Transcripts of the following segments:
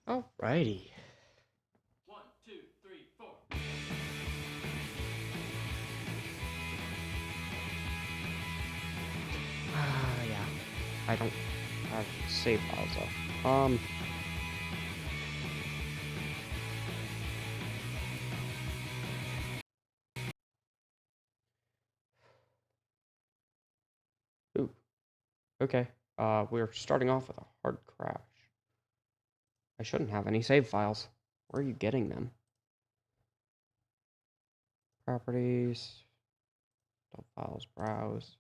Alrighty. One, two, three, four. Yeah. I don't have save files though. Ooh. Okay. We're starting off with a hard crash. I shouldn't have any save files. Where are you getting them? Properties. Files. Browse.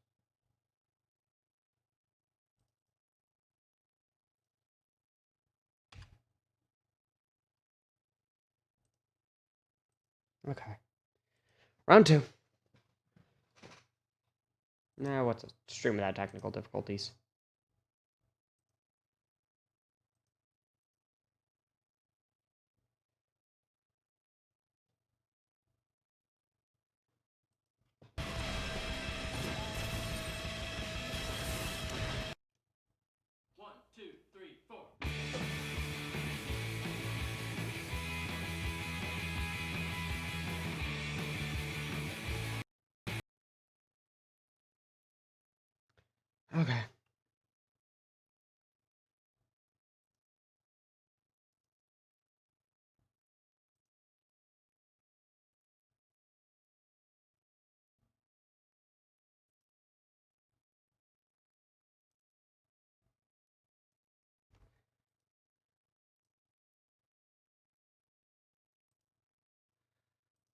Okay. Round 2. Now, what's a stream without technical difficulties? One, two, three, four. Okay.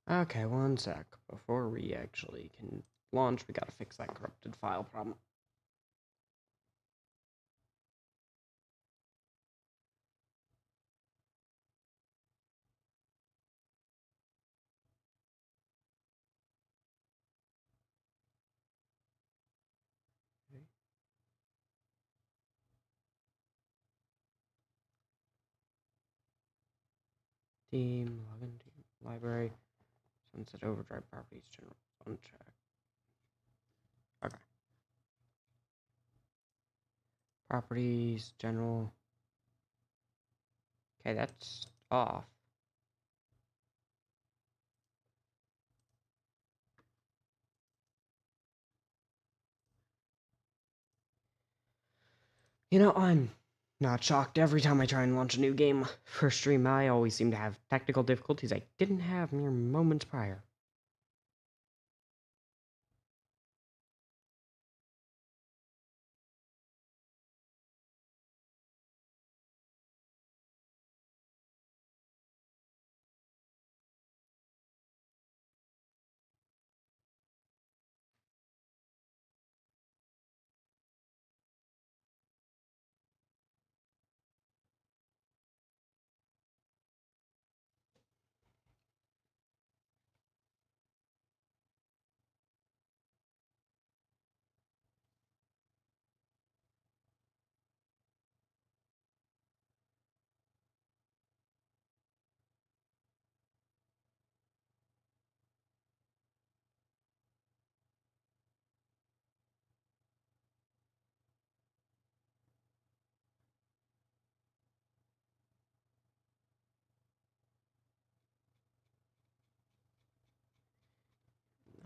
Okay, one sec. Before we actually can launch, we gotta fix that corrupted file problem. Team, login, team, library, sunset overdrive properties, general, uncheck. Okay. Properties, general. Okay, that's off. You know, I'm not shocked. Every time I try and launch a new game for stream, I always seem to have technical difficulties I didn't have mere moments prior.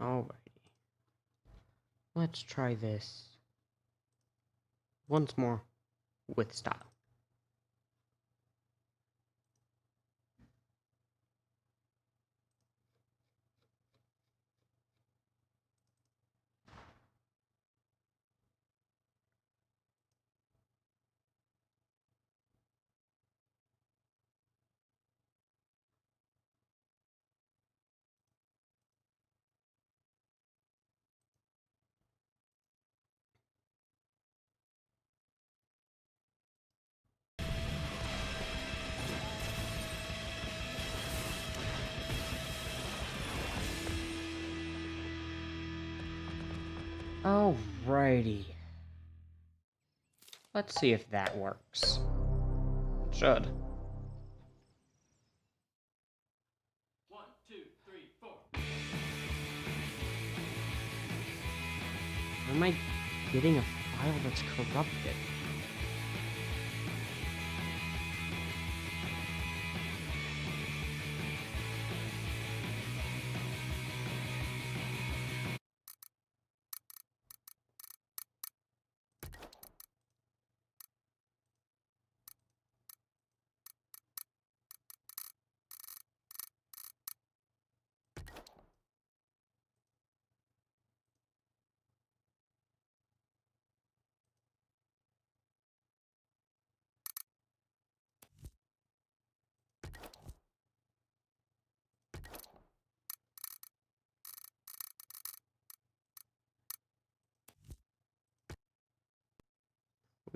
Alrighty. Let's try this once more with style. Alrighty. Let's see if that works. It should. One, two, three, four. Am I getting a file that's corrupted?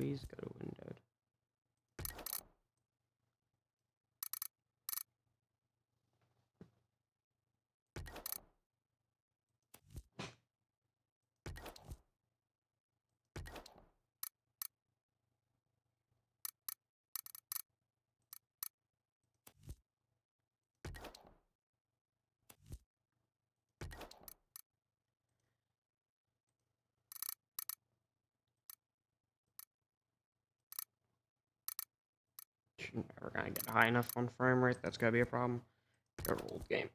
Please go to windowed. You're never gonna get high enough on frame rate. That's gonna be a problem. Good old game.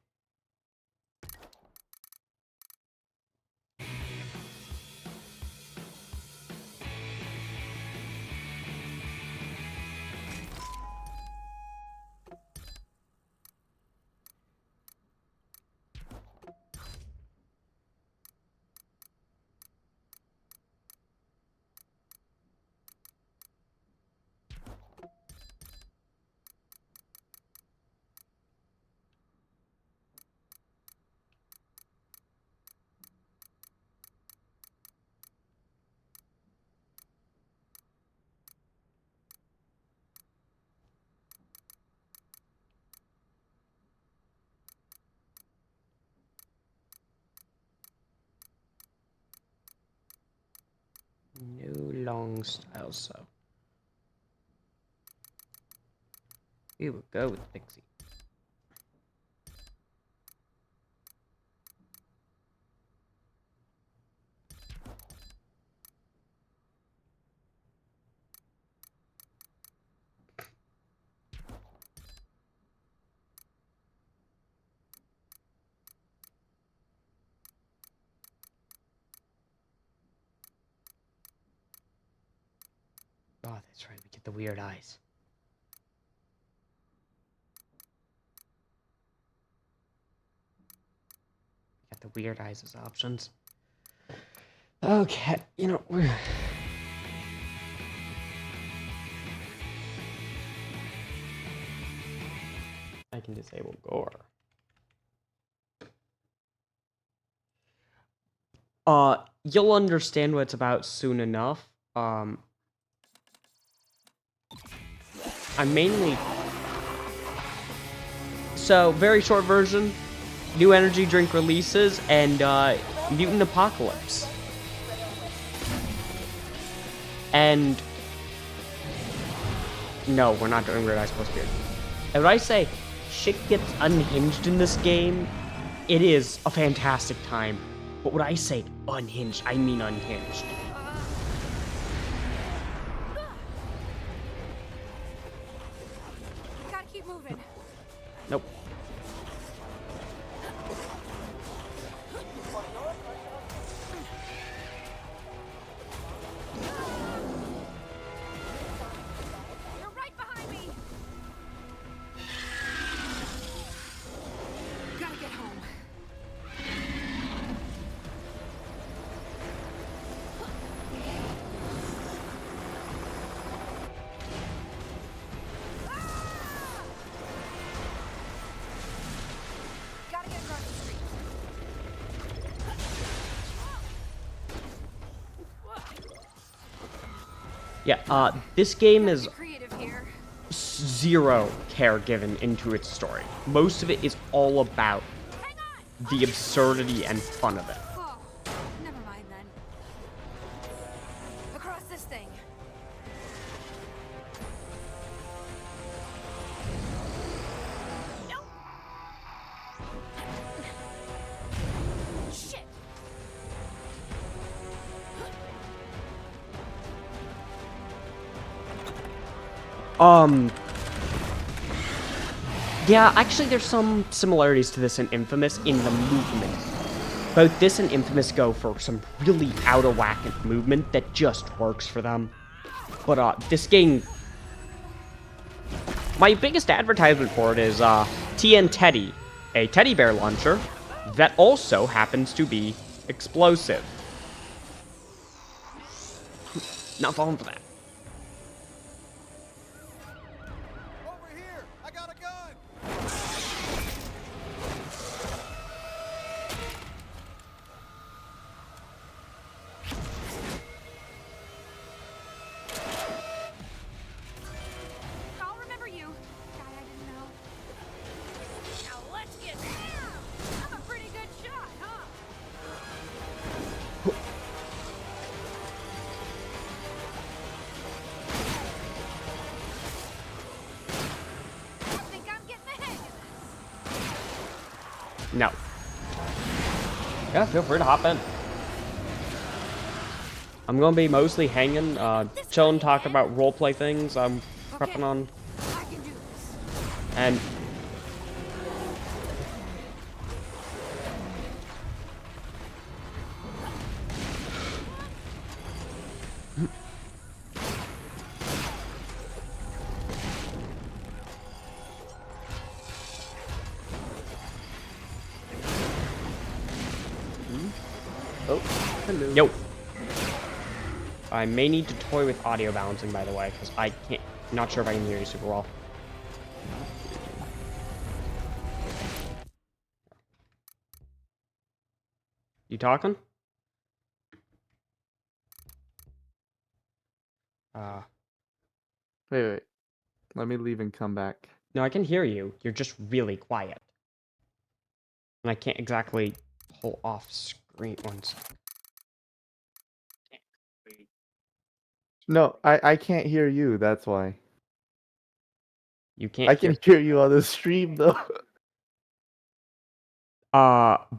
No long style, so we will go with Pixie. Oh, that's right. We get the weird eyes. We got the weird eyes as options. Okay, you know, we're... I can disable gore. You'll understand what it's about soon enough. I'm mainly... So, very short version. New energy drink releases, and, Mutant Apocalypse. And... No, we're not doing Weird Eyes Plus Beard. And when I say shit gets unhinged in this game, it is a fantastic time. But when I say unhinged, I mean unhinged. Gotta keep moving. Nope. You're right behind me. Gotta get home. Gotta get across the street. Yeah, this game is Creative here. zero care given into its story. Most of it is all about Hang on. the absurdity and fun of it. Oh, never mind then. Across this thing. Nope. Shit. Yeah, actually there's some similarities to this in Infamous in the movement. Both this and Infamous go for some really out-of-whack movement that just works for them. But, this game... My biggest advertisement for it is, TN Teddy, a teddy bear launcher that also happens to be explosive. Not falling for that. Over here! I got a gun! No. Yeah, feel free to hop in. I'm gonna be mostly hanging, chilling, talking about roleplay things I'm prepping on, I can do this. and Oh, hello. yo. I may need to toy with audio balancing, by the way, because I can't. Not sure if I can hear you super well. You talking? Wait. Let me leave and come back. No, I can hear you. You're just really quiet. And I can't exactly pull off screen once. No, I can't hear you. That's why. You can't I can hear you on the stream though.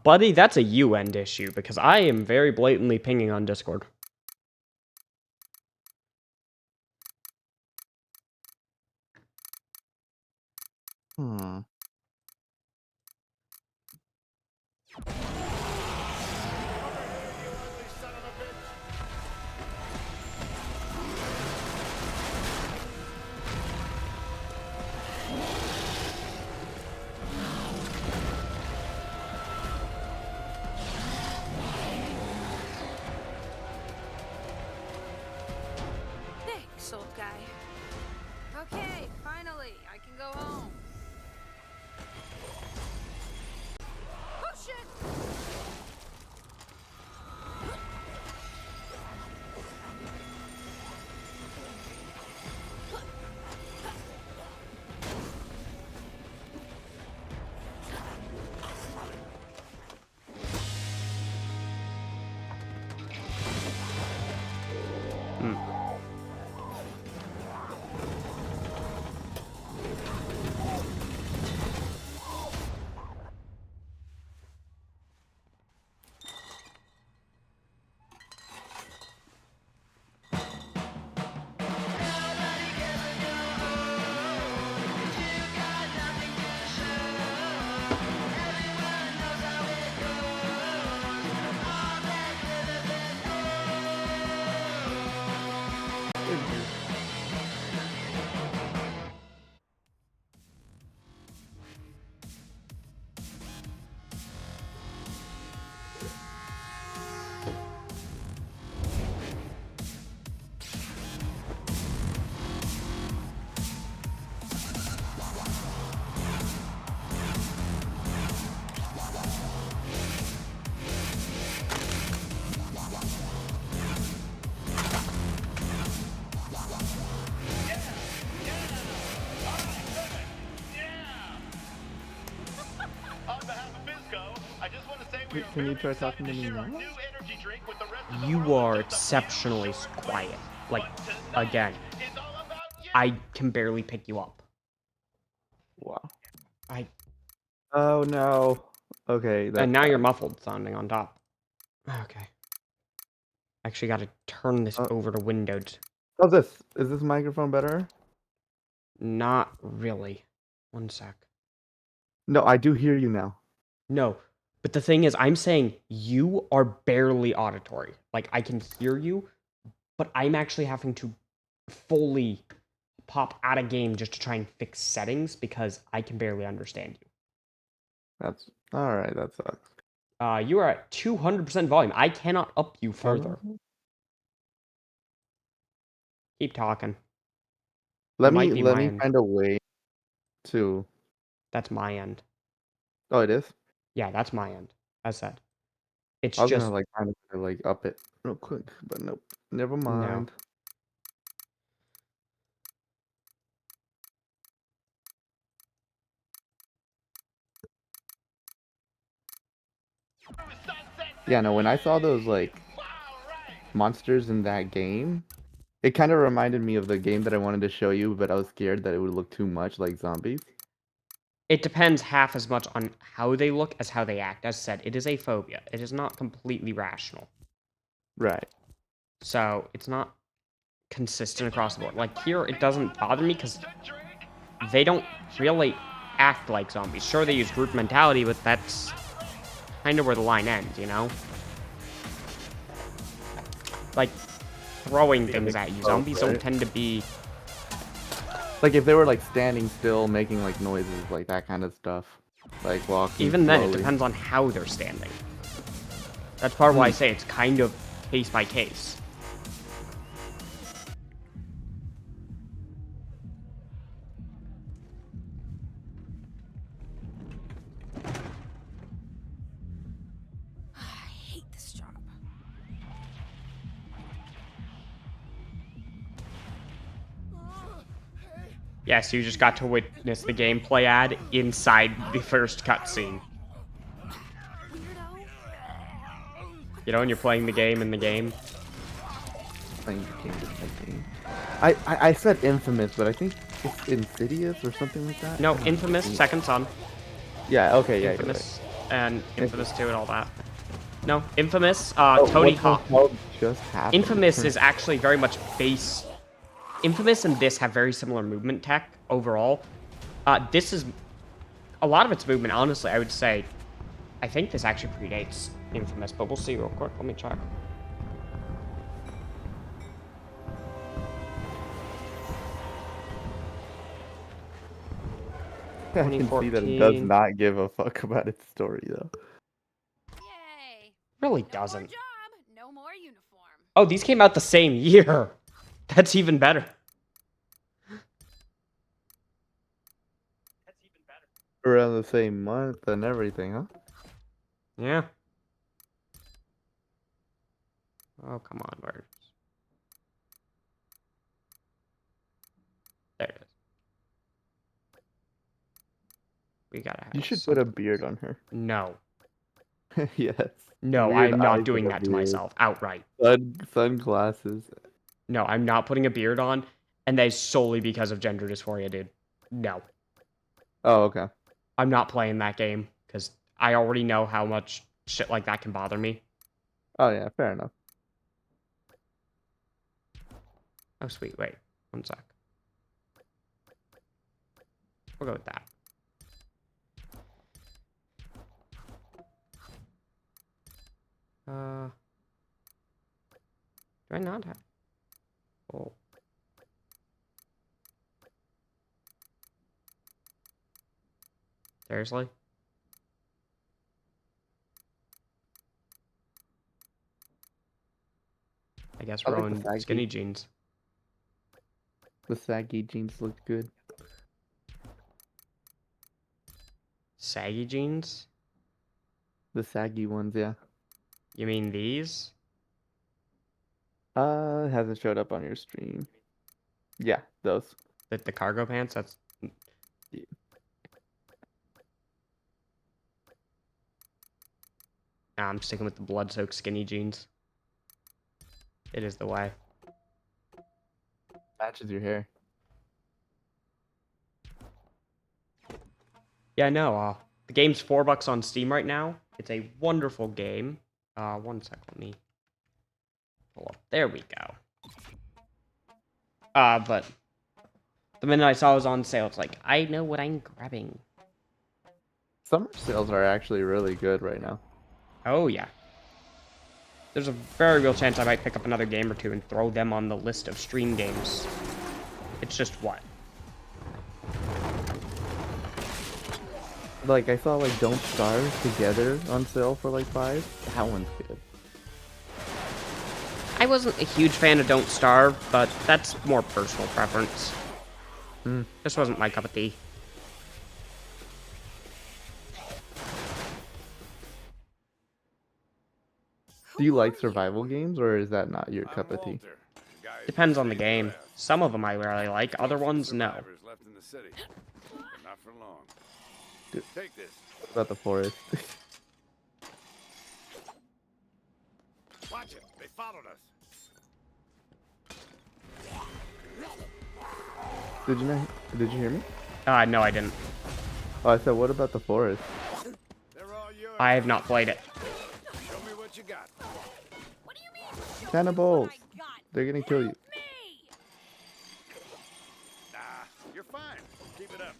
Buddy, that's a you end issue because I am very blatantly pinging on Discord. Hmm. Thanks, old guy. Okay, finally, I can go home. Oh shit! Can you try talking to me now? You are exceptionally quiet. Like, again, I can barely pick you up. Wow. I Oh no. Okay. and now you're muffled sounding on top. Okay. Actually, got to turn this over to Windows. How's this? Is this microphone better? Not really. One sec. No, I do hear you now. No, but the thing is, I'm saying you are barely auditory. Like, I can hear you, but I'm actually having to fully pop out of game just to try and fix settings because I can barely understand you. That's all right. That sucks. You are at 200% volume. I cannot up you further. Keep talking. Let might me be let my me end. find a way to. That's my end. Oh, it is. Yeah, that's my end. As said. It's I was just gonna like kind of like up it real quick, but nope. Never mind. Yeah, no. When I saw those like monsters in that game, it kind of reminded me of the game that I wanted to show you, but I was scared that it would look too much like zombies. It depends half as much on how they look as how they act. As said, it is a phobia. It is not completely rational. Right. So it's not consistent across the board. Like here, it doesn't bother me because they don't really act like zombies. Sure, they use group mentality, but that's kind of where the line ends, you know? Like, throwing things at you. Zombies don't tend to be... Like if they were like standing still, making like noises, like that kind of stuff. Like walking Even then, it slowly. depends on how they're standing. That's part of why I say it's kind of case by case. I hate this job. Yes, you just got to witness the gameplay ad inside the first cutscene. Weirdo. You know, when you're playing the game in the game. Playing the game with my game. I said Infamous, but I think it's Insidious or something like that. No, Infamous, Second Son. Yeah. Okay. Yeah. Infamous, and Infamous 2 and all that. No, Infamous, You're right. Tony What the Hawk. hell just happened? Infamous is actually very much base. Infamous and this have very similar movement tech overall. This is a lot of its movement, honestly, I would say. I think this actually predates Infamous, but we'll see real quick. Let me check. I can see that it does 2014. not give a fuck about its story though. Yay. Really No more doesn't. job, no more uniform. Oh, these came out the same year. That's even better. Around the same month and everything, huh? Yeah. Oh, come on, where? There it is. We gotta have You should put a something. beard on her. No. Yes. No, Weird I'm not eyes doing and a that to beard. myself outright. Sunglasses. No, I'm not putting a beard on, and that is solely because of gender dysphoria, dude. No. Oh, okay. I'm not playing that game, because I already know how much shit like that can bother me. Oh yeah, fair enough. Oh, sweet, wait. One sec. We'll go with that. Do I not have... Oh. Seriously? I guess I we're like the on saggy. skinny jeans. The saggy jeans looked good. Saggy jeans? The saggy ones, yeah. You mean these? It hasn't showed up on your stream. Yeah, those. The cargo pants? That's... Yeah. Nah, I'm sticking with the blood-soaked skinny jeans. It is the way. Matches your hair. Yeah, I know. The game's $4 on Steam right now. It's a wonderful game. One sec, let me pull up. There we go. But the minute I saw it was on sale, it's like, I know what I'm grabbing. Summer sales are actually really good right now. Oh, yeah. There's a very real chance I might pick up another game or two and throw them on the list of stream games. It's just what? Like, I saw, like, Don't Starve Together on sale for, like, $5. That one's good. I wasn't a huge fan of Don't Starve, but that's more personal preference. This wasn't my cup of tea. Do you like survival games, or is that not your cup of tea? Depends on the game. Some of them I really like, other ones, no. Left in the city. Not for long. Dude. Take this. What about the forest? Watch it. They followed us. Did you hear me? No, I didn't. Oh, I said, what about the forest? They're all yours. I have not played it. Show me what you got. What do you mean? Show me Cannibals. what I got? They're gonna kill you. Help me! Nah, you're fine. Keep it up.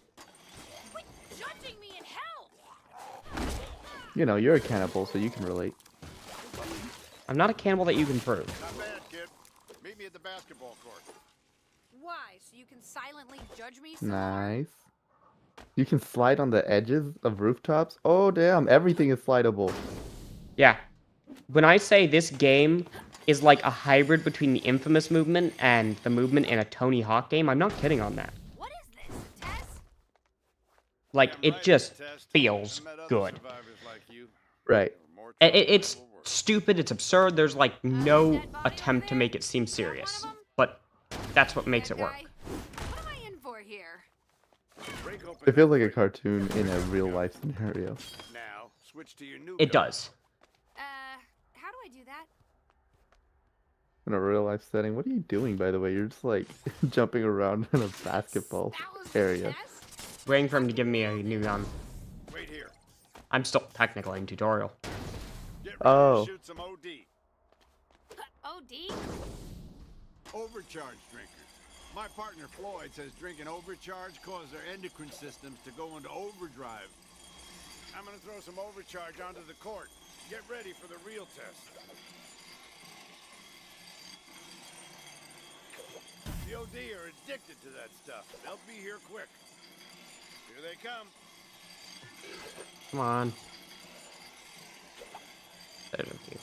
Quit judging me in hell! You know, you're a cannibal, so you can relate. I'm not a cannibal that you can prove. Not bad, kid. Meet me at the basketball court. Why? So you can silently judge me some more? Nice. You can slide on the edges of rooftops. Oh, damn. Everything is slidable. Yeah. When I say this game is like a hybrid between the Infamous movement and the movement in a Tony Hawk game, I'm not kidding on that. What is this? A test? Like, Damn it right, just Test. feels I met other good. survivors like you. Right. They were more It's trouble than we're worth. stupid, it's absurd, there's like no dead body attempt over to there? make it seem Is that one serious. of 'em? But that's what makes That it work. guy? What am I in for here? Break open It feels like a that cartoon in a real life scenario. Now, switch to your new It gun. does. How do I do that? In a real life setting. What are you doing, by the way? You're just like jumping around in a basketball That was the area. test? Waiting for him to give me a new gun. Wait here. I'm still technically in tutorial. Get ready Oh. to shoot some OD. OD? Overcharge drinkers. My partner Floyd says drinking overcharge causes their endocrine systems to go into overdrive. I'm gonna throw some overcharge onto the court. Get ready for the real test. The OD are addicted to that stuff. They'll be here quick. Here they come. Come on. There's a few.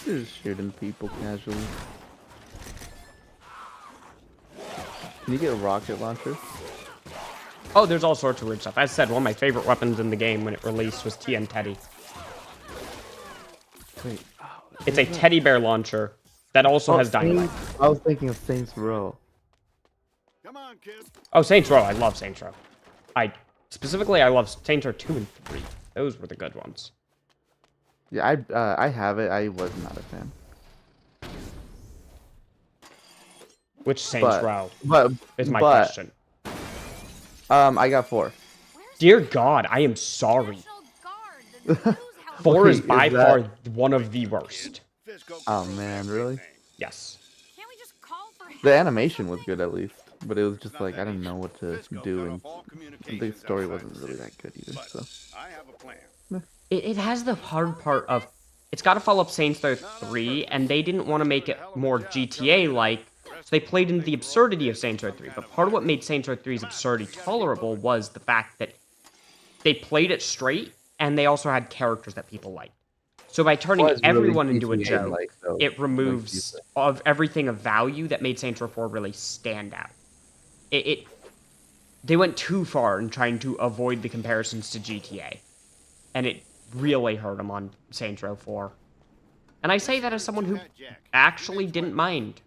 You're just shooting people casually. Can you get a rocket launcher? Oh, there's all sorts of weird stuff. As I said, one of my favorite weapons in the game when it released was TN Teddy. Wait. It's a teddy bear launcher that also has dynamite. I was thinking of Saints Row. Come on, kid. Oh, Saints Row. I love Saints Row. I love Saints Row 2 and 3. Those were the good ones. Yeah, I have it. I was not a fan. Which Saints Row But is my question. I got 4. Dear God, I am sorry. National Guard, the news help. 4 is Wait, by is that- far one of the worst. Fisco Oh, controls man, really? everything. Yes. Can't we just call for help? The animation was good at least, but it was It's just not like I that didn't easy. know what to Fisco do, cut and off all the communications story outside wasn't the really city. that good either. But So I have a plan. It has the hard part of... It's got to follow up Saints Row 3, and they didn't want to make it more GTA-like, so they played into the absurdity of Saints Row 3. But part of what made Saints Row 3's absurdity tolerable was the fact that they played it straight, and they also had characters that people liked. So by turning Was really everyone into a GTA joke, -like, though, it like you removes said. of everything of value that made Saints Row 4 really stand out. They went too far in trying to avoid the comparisons to GTA, and it really hurt them on Saints Row 4. And I say that as someone who actually didn't mind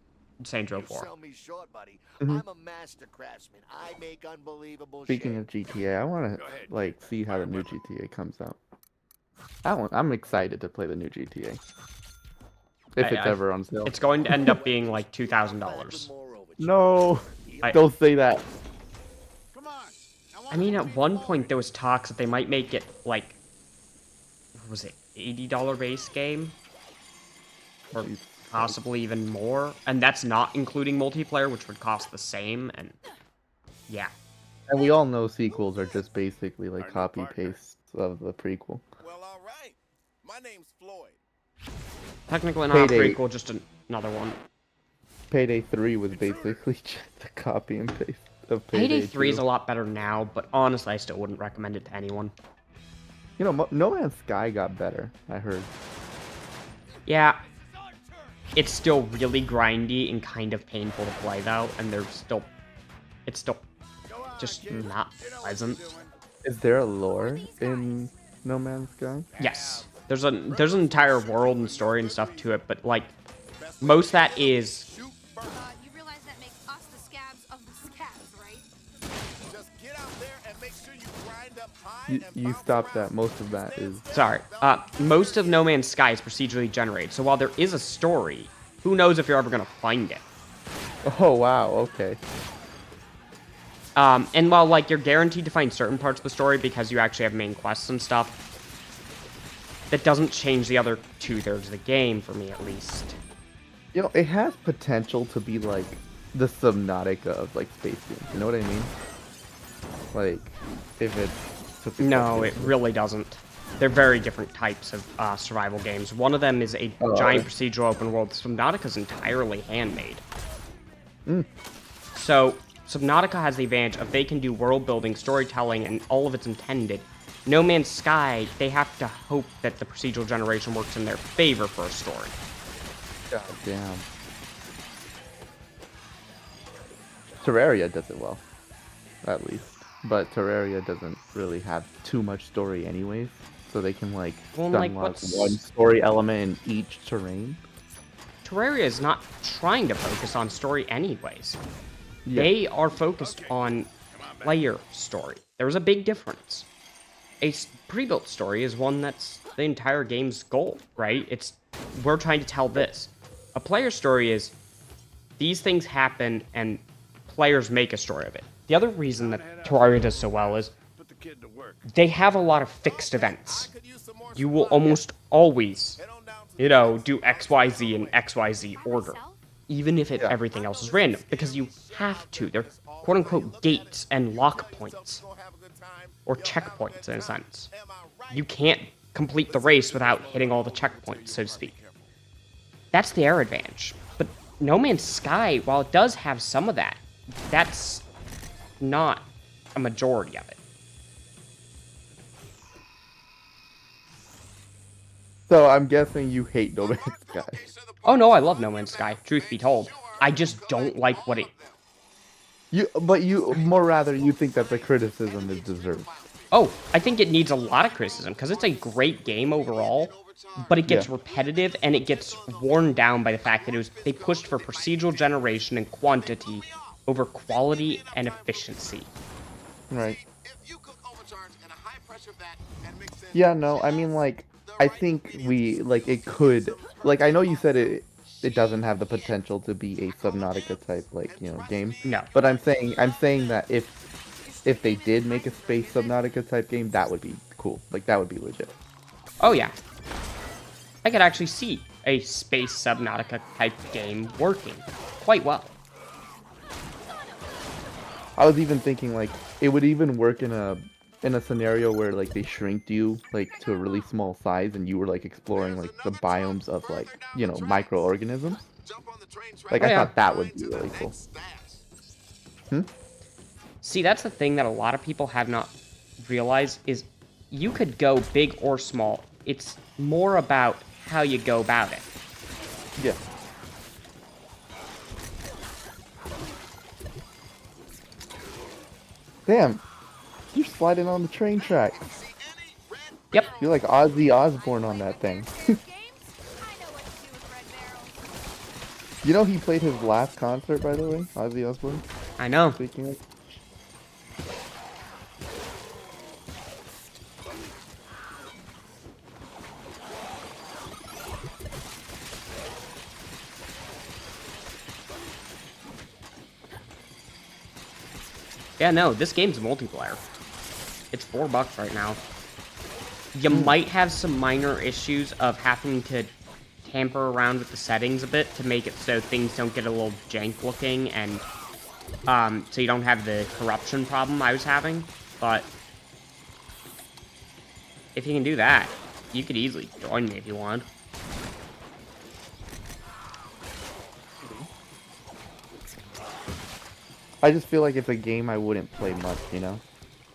Saints Row You 4. sell me short, buddy. Mhm. I'm a master craftsman. I make unbelievable speaking shit. of GTA, I want Go to ahead, like see how the new GTA comes out. I'm excited to play the new GTA. If it's ever on sale. It's going to end up being like Back with $2,000. more overtures. No, I- don't say that. Come on. I mean, at one point there was talks that they might make it like, what was it, $80 base game? Or Jesus possibly even more. And that's not including multiplayer, which would cost the same, and yeah. And we all know sequels are just basically Our like new copy partner. paste of the prequel. Well, all right. My name's Floyd. Technically not a Payday. prequel, just another one. Payday 3 was basically just a copy and paste of Payday 3 is 2. a lot better now, but honestly, I still wouldn't recommend it to anyone. You know, No Man's Sky got better, I heard. Yeah, it's still really grindy and kind of painful to play though, and it's still Go on, just kid. not You know what pleasant. you're doing. Is there a lore in No Man's Sky? Yes, there's an entire world and story and stuff to it, but like most of that is Shoot first. You realize that makes us the scabs of the scabs, right? Just get out there and make sure you grind up time. You stopped that. Most of that is. Sorry. Most of No Man's Sky is procedurally generated, so while there is a story, who knows if you're ever gonna find it. Oh wow. Okay. And while, like, you're guaranteed to find certain parts of the story because you actually have main quests and stuff, that doesn't change the other 2/3 of the game, for me at least. You know, it has potential to be like the Subnautica of like space games. You know what I mean? Like, if it's No, it really doesn't. They're very different types of survival games. One of them is a giant procedural open world. Subnautica's entirely handmade. So, Subnautica has the advantage of they can do world building, storytelling, and all of it's intended. No Man's Sky, they have to hope that the procedural generation works in their favor for a story. God damn. Terraria does it well, at least. But Terraria doesn't really have too much story anyways, so they can like Like, unlock one story element in each terrain. Terraria is not trying to focus on story anyways. Yeah. They are focused on player story. There's a big difference. A pre-built story is one that's the entire game's goal, right? We're trying to tell this. A player story is these things happen and players make a story of it. The other reason that Terraria does so well is Put the kid to work. they have a lot of fixed events. You will almost always, do XYZ in XYZ order, even if everything else is random, because you have to. They're quote-unquote gates and lock points, or checkpoints in a sense. You can't complete the race without hitting all the checkpoints, so to speak. That's the air advantage. But No Man's Sky, while it does have some of that, that's not a majority of it. So I'm guessing you hate No Man's Sky. Oh no, I love No Man's Sky, truth be told. I just don't like what it... You think that the criticism is deserved. Oh, I think it needs a lot of criticism, because it's a great game overall, but it gets repetitive, and it gets worn down by the fact that they pushed for procedural generation and quantity over quality and efficiency. Right. Yeah, no, I mean, like, I think it could, like, I know you said it doesn't have the potential to be a Subnautica type, game. No. But I'm saying that if they did make a space Subnautica type game, that would be cool. Like, that would be legit. Oh yeah. I could actually see a space Subnautica type game working quite well. I was even thinking, like, it would even work in a scenario where, like, they shrinked you, like, to a really small size, and you were, like, exploring, like, the biomes of, like, microorganisms. Like, I thought that would be really cool. See, that's the thing that a lot of people have not realized is you could go big or small. It's more about how you go about it. Yeah. Damn, you're sliding on the train track. Yep. You're like Ozzy Osbourne on that thing. You know he played his last concert, by the way, Ozzy Osbourne? I know. Speaking of. Yeah, no, this game's multiplayer. It's $4 right now. You might have some minor issues of having to tamper around with the settings a bit to make it so things don't get a little jank looking and so you don't have the corruption problem I was having, but if you can do that, you could easily join me if you want. I just feel like it's a game I wouldn't play much, you know?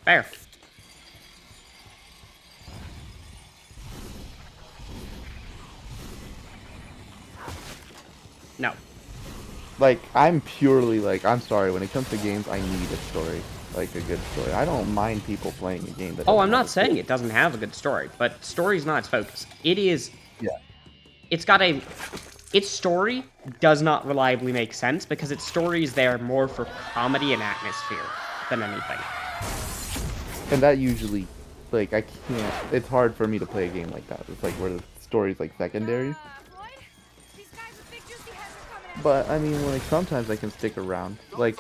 Fair. No. Like, I'm purely like, I'm sorry, when it comes to games, I need a story. Like, a good story. I don't mind people playing a game that Oh, doesn't I'm not have a saying story. it doesn't have a good story, but story's not its focus. It is... Yeah. It's got a... Its story does not reliably make sense because its story is there more for comedy and atmosphere than anything. And that usually like I can't. It's hard for me to play a game like that. It's like where the story's like secondary. Floyd? These guys with big juicy heads are coming at But I mean, like sometimes I can stick around. Like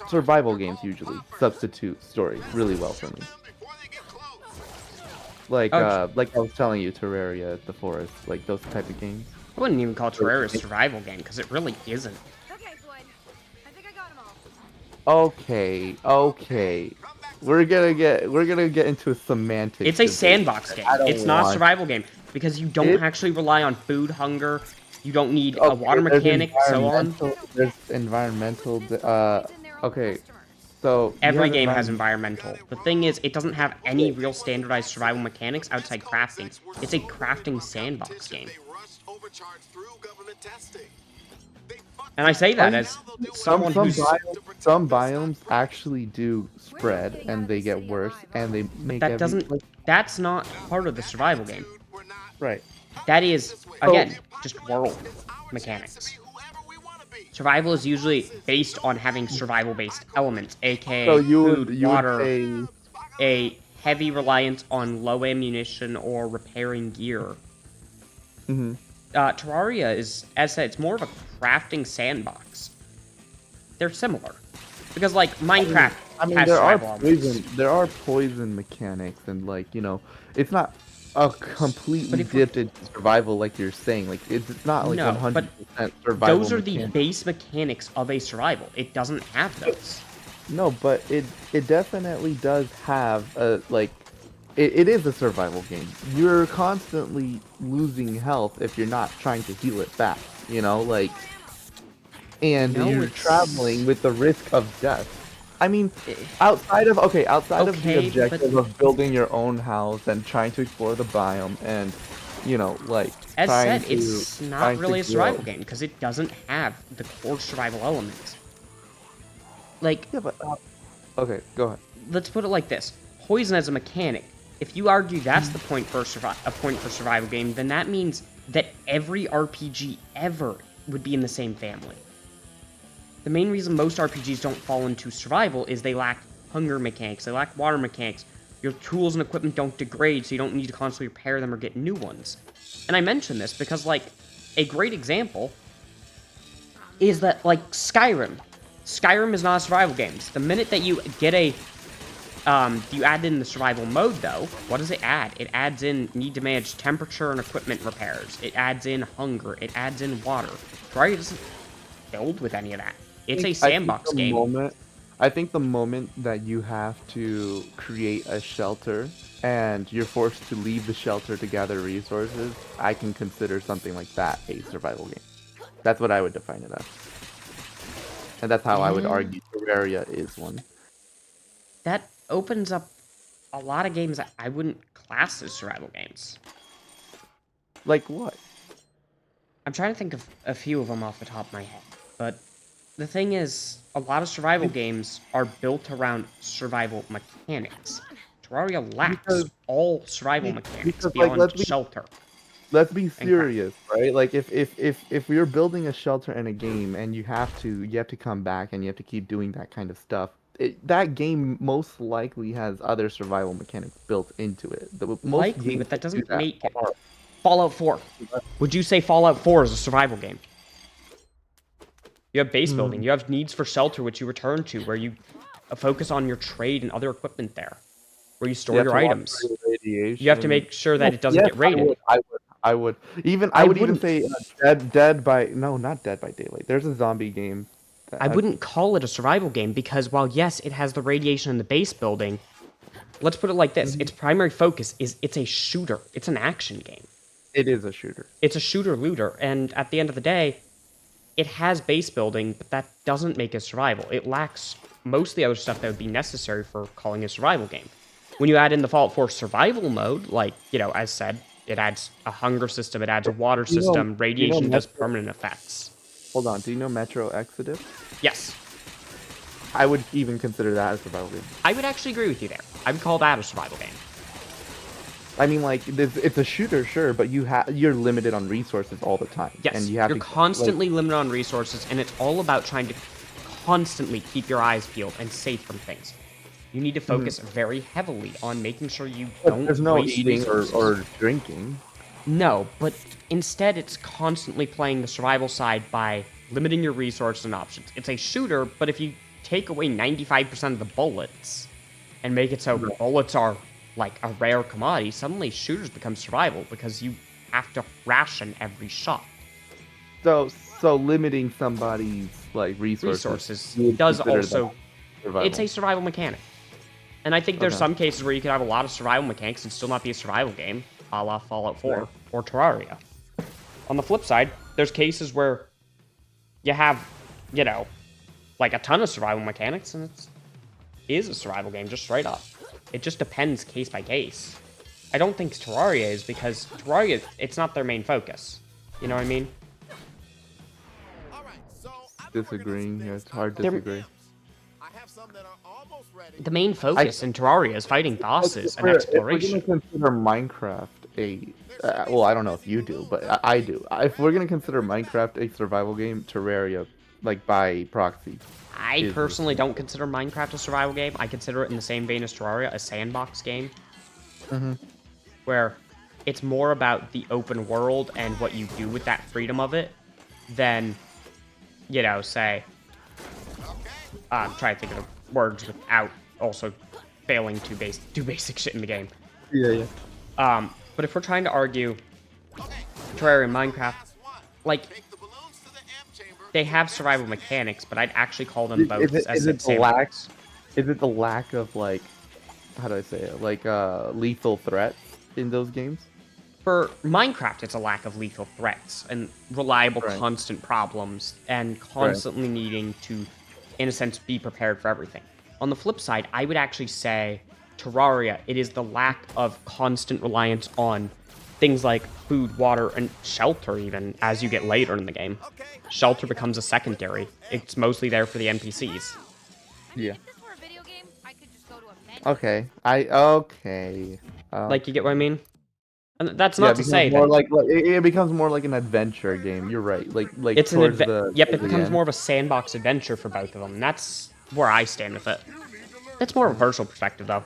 survival games usually substitute story really well for me. Like like I was telling you, Terraria, The Forest, like those type of games. I wouldn't even call Terraria a survival game, because it really isn't. Okay, Floyd. I think I got them all. Okay. We're gonna get into a semantic. It's a debate. sandbox game. I don't It's not a want- survival game, because you don't It- actually rely on food, hunger, you don't need a Okay, water there's mechanic, so on. There's environmental. It's in their own Okay, customers. so you Every have game has environment- environmental. The thing is, it doesn't have any real standardized survival mechanics outside crafting. It's a crafting sandbox game. And I say that as someone who's... some biomes actually do spread and they get worse and they make That doesn't... That's not part of the survival game. right. That is, again, just world mechanics. Survival is usually based on having survival-based elements, aka So food, water, would say a heavy reliance on low ammunition or repairing gear. Mhm. Terraria is, as said, it's more of a crafting sandbox. They're similar. Because, like, Minecraft I mean has there are survival elements. there are poison mechanics and like, you know, it's not a completely But if we- dipped into survival like you're saying. Like it's not like No, 100% survival. Those are the mechanics. base mechanics of a survival. It doesn't have those. No, but it definitely does have a like it is a survival game. You're constantly losing health if you're not trying to heal it back, you know, like and No, you're it's- traveling with the risk of death. I mean, outside of the Okay, objective but- of building your own house and trying to explore the biome and you know, like As trying said, to- it's not trying to really a grow. survival game because it doesn't have the core survival elements. Like, Yeah, but okay, go ahead. let's put it like this: poison as a mechanic. If you argue that's the point for a point for survival game, then that means that every RPG ever would be in the same family. The main reason most RPGs don't fall into survival is they lack hunger mechanics, they lack water mechanics. Your tools and equipment don't degrade, so you don't need to constantly repair them or get new ones. And I mention this because, like, a great example is that, like, Skyrim. Skyrim is not a survival game. The minute that you get a you add in the survival mode, though, what does it add? It adds in need to manage temperature and equipment repairs. It adds in hunger. It adds in water. Terraria doesn't build with any of that. It's a sandbox game. I think the moment that you have to create a shelter and you're forced to leave the shelter to gather resources, I can consider something like that a survival game. That's what I would define it as. And that's how I would argue Terraria is one. That opens up a lot of games that I wouldn't class as survival games. Like what? I'm trying to think of a few of them off the top of my head, but the thing is, a lot of survival games are built around survival mechanics. Terraria lacks Because- all survival mechanics because, like, beyond let's be- shelter. Let's be serious, right? Like if you're building a shelter in a game and you have to come back and you have to keep doing that kind of stuff, that game most likely has other survival mechanics built into it. Most Likely, games but that do doesn't make it. are. Fallout 4. Would you say Fallout 4 is a survival game? You have base building. You have needs for shelter, which you return to, where you focus on your trade and other equipment there, where you store You have your to watch items. for the radiation. You have to make sure that it doesn't Yes, get raided. I would. Even I I would even wouldn't. say not Dead by Daylight. There's a zombie game. I wouldn't call it a survival game because while yes, it has the radiation in the base building, let's put it like this: its primary focus is it's a shooter. It's an action game. It is a shooter. It's a shooter looter, and at the end of the day, it has base building, but that doesn't make it survival. It lacks most of the other stuff that would be necessary for calling a survival game. When you add in the Fallout 4 survival mode, like, you know, as said, it adds a hunger system, it adds a water system, radiation does permanent effects. Hold on. Do you know Metro Exodus? Yes, I would even consider that a survival game. I would actually agree with you there. I would call that a survival game. I mean, like it's a shooter, sure, but you're limited on resources all the time. Yes, and you have you're to, constantly limited on resources, and it's all about trying to constantly keep your eyes peeled and safe from things. You need to focus very heavily on making sure you don't There's no waste eating resources. or drinking. No, but instead it's constantly playing the survival side by limiting your resources and options. It's a shooter, but if you take away 95% of the bullets and make it so bullets are like a rare commodity, suddenly shooters become survival because you have to ration every shot. So limiting somebody's like resources you would does consider also that survival. it's a survival mechanic. And I think there's Okay. some cases where you could have a lot of survival mechanics and still not be a survival game, a la Fallout 4 or Terraria. On the flip side, there's cases where you have, you know, like a ton of survival mechanics and it is a survival game just straight up. It just depends case by case. I don't think Terraria is because Terraria, it's not their main focus. You know what I mean? All right, so I've been working on Disagreeing. some Yeah, things it's hard to called disagree. I have some that are almost ready. The main focus in Terraria is fighting bosses and If we're exploration. gonna consider Minecraft well, I don't know if you do, but I do. If we're gonna consider Minecraft a survival game, Terraria, like by proxy. I personally don't consider Minecraft a survival game. I consider it in the same vein as Terraria, a sandbox game. Where it's more about the open world and what you do with that freedom of it than, you know, say... I'm trying to think of the words without also failing to do basic shit in the game. Yeah. But if we're trying to argue Terraria and Minecraft, like, Take the balloons to the amp chamber. they have survival mechanics, but I'd actually call them both Is as it the lack? sandbox. Is it the lack of like, how do I say it? Like lethal threats in those games? For Minecraft, it's a lack of lethal threats and reliable, Right. constant problems, and constantly needing to, in a sense, be prepared for everything. On the flip side, I would actually say Terraria, it is the lack of constant reliance on things like food, water, and shelter, even as you get later in the game. Shelter becomes a secondary. It's mostly there for the NPCs. Yeah. If this were a video game, I could just go to a menu. Okay. Okay. Like, you get what I mean? And that's yeah, not it to becomes say more that like it becomes more like an adventure game. You're right. Like it's an towards yep, it towards the becomes end. more of a sandbox adventure for both of them. And that's where I stand with it. That's more of a personal perspective, though.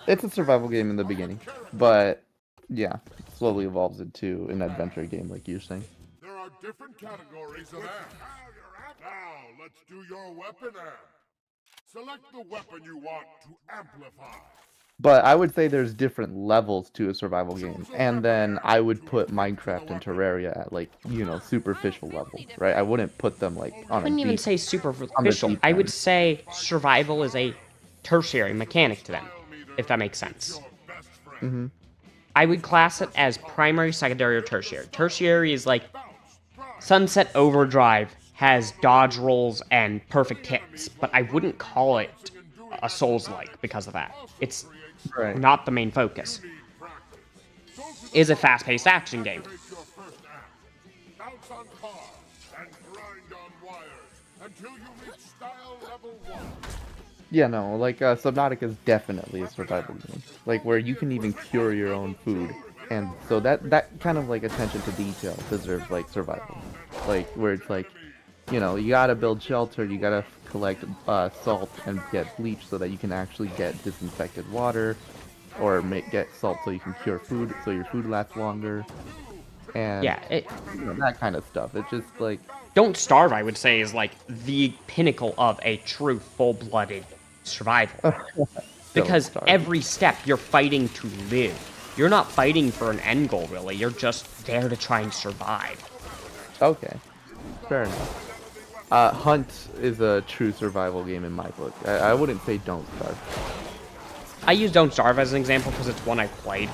It's a survival game in the beginning, but yeah, slowly evolves into an adventure game, like you're saying. There are different categories of amp. Now, let's do your weapon amp. Select the weapon you want to amplify. But I would say there's different levels to a survival game, and then I would put Minecraft and Terraria at like, superficial levels, right? I wouldn't put them like I on a wouldn't even deep. say superficial. deep I would end. say survival is a tertiary mechanic to them, if that makes sense. I would class it as primary, secondary, or tertiary. Tertiary is like Sunset Overdrive has dodge rolls and perfect hits, but I wouldn't call it a Souls-like because of that. It's Right. not the main focus. It is a fast-paced action game. Take your first amp. Bounce on cars and grind on wires until you reach style level 1. Yeah, no, like Subnautica is definitely a survival game, like where you can even cure your own food, and so that kind of like attention to detail deserves like survival, like where it's like, you gotta build shelter, you gotta collect salt and get bleach so that you can actually get disinfected water, or get salt so you can cure food so your food lasts longer, and Yeah, that kind of stuff. It's just like Don't Starve, I would say, is like the pinnacle of a true full-blooded survival. Because Starve. every step you're fighting to live. You're not fighting for an end goal, really. You're just there to try and survive. Okay, fair enough. Hunt is a true survival game in my book. I wouldn't say Don't Starve. I use Don't Starve as an example because it's one I played.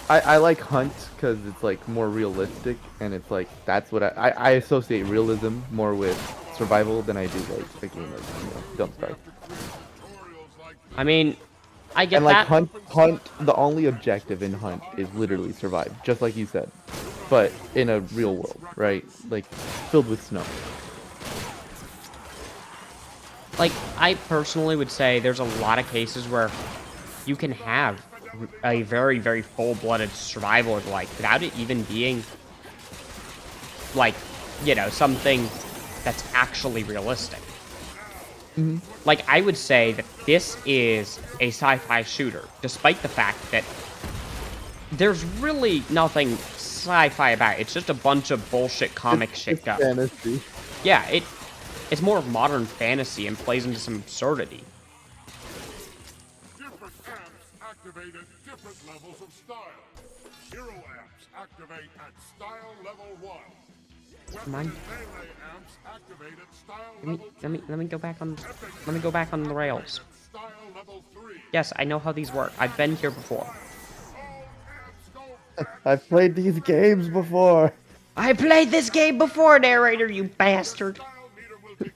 I like Hunt because it's like more realistic, and it's like that's what I associate realism more with survival than I do like a game like Don't Starve. I mean, I get And like that. Hunt, the only objective in Hunt is literally survive, just like you said, but in a real world, right? Like filled with snow. Like, I personally would say there's a lot of cases where you can have a very, very full-blooded survival of life without it even being, like, something that's actually realistic. Like, I would say that this is a sci-fi shooter, despite the fact that there's really nothing sci-fi about it. It's just a bunch of bullshit comic shit It's going. fantasy. Yeah, it's more of modern fantasy and plays into some absurdity. Different amps activate at different levels of style. Hero amps activate at style level 1. Weapon Mine- and melee amps activate at style level 2. Let me go back on the rails. Style level 3. Yes, I know how these work. I've been here before. All amps go I've played these games before. I played this game before, narrator, you bastard. style meter will decay.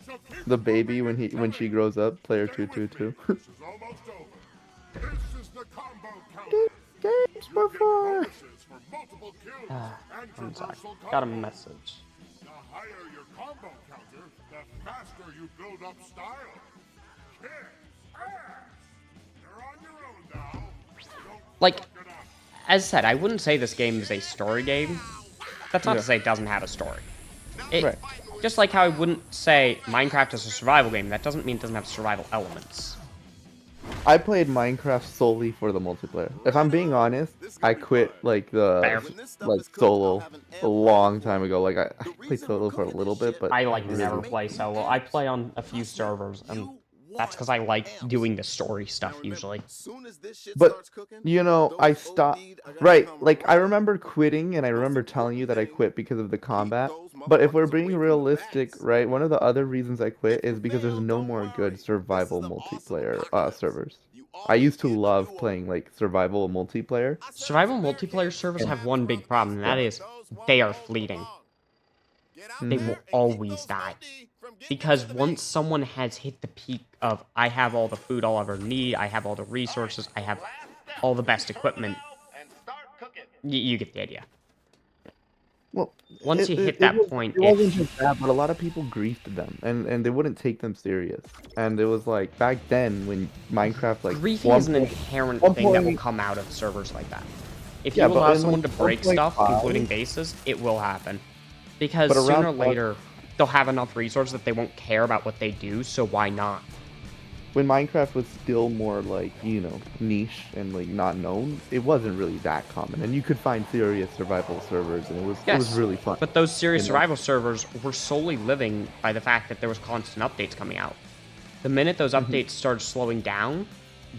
So keep The baby when she grows up, player 222. this is almost over. This is the combo counter. Games You get before. bonuses for multiple kills and I'm sorry. traversal Got a combos. message. The higher your combo counter, the faster you build up style. Kick ass! You're on your own now. Don't Like, fuck it up. as said, I wouldn't say this game is a story game. That's not Yeah. to say it doesn't have a story. Right. Just like how I wouldn't say Minecraft is a survival game, that doesn't mean it doesn't have survival elements. I played Minecraft solely for the multiplayer. If I'm being honest, I quit like Fair. solo a long time ago. Like I played solo for a little bit, but I like never play solo. I play on a few servers, and that's because I like doing the story stuff usually. But you know, I stopped. Right, like I remember quitting, and I remember telling you that I quit because of the combat. But if we're being realistic, right, one of the other reasons I quit is because there's no more good survival multiplayer servers. I used to love playing like survival multiplayer. Survival multiplayer servers have one big problem, and that is they are fleeting. They will always die. Because once someone has hit the peak of, I have all the food I'll ever need, I have all the resources, I have all the best equipment, you get the idea. Well, Once you hit that point, it wasn't just that, but a lot of people griefed them, and they wouldn't take them serious. And it was like back then when Minecraft like griefing is an inherent thing that will come out of servers like that. If Yeah, you but allow in, someone like, to break stuff, 1.5 including bases, it will happen. Because But around sooner or one- later, they'll have enough resources that they won't care about what they do, so why not? when Minecraft was still more like, you know, niche and like not known, it wasn't really that common. And you could find serious survival servers, and it was Yes, really fun. but those serious You know? survival servers were solely living by the fact that there was constant updates coming out. The minute those updates started slowing down,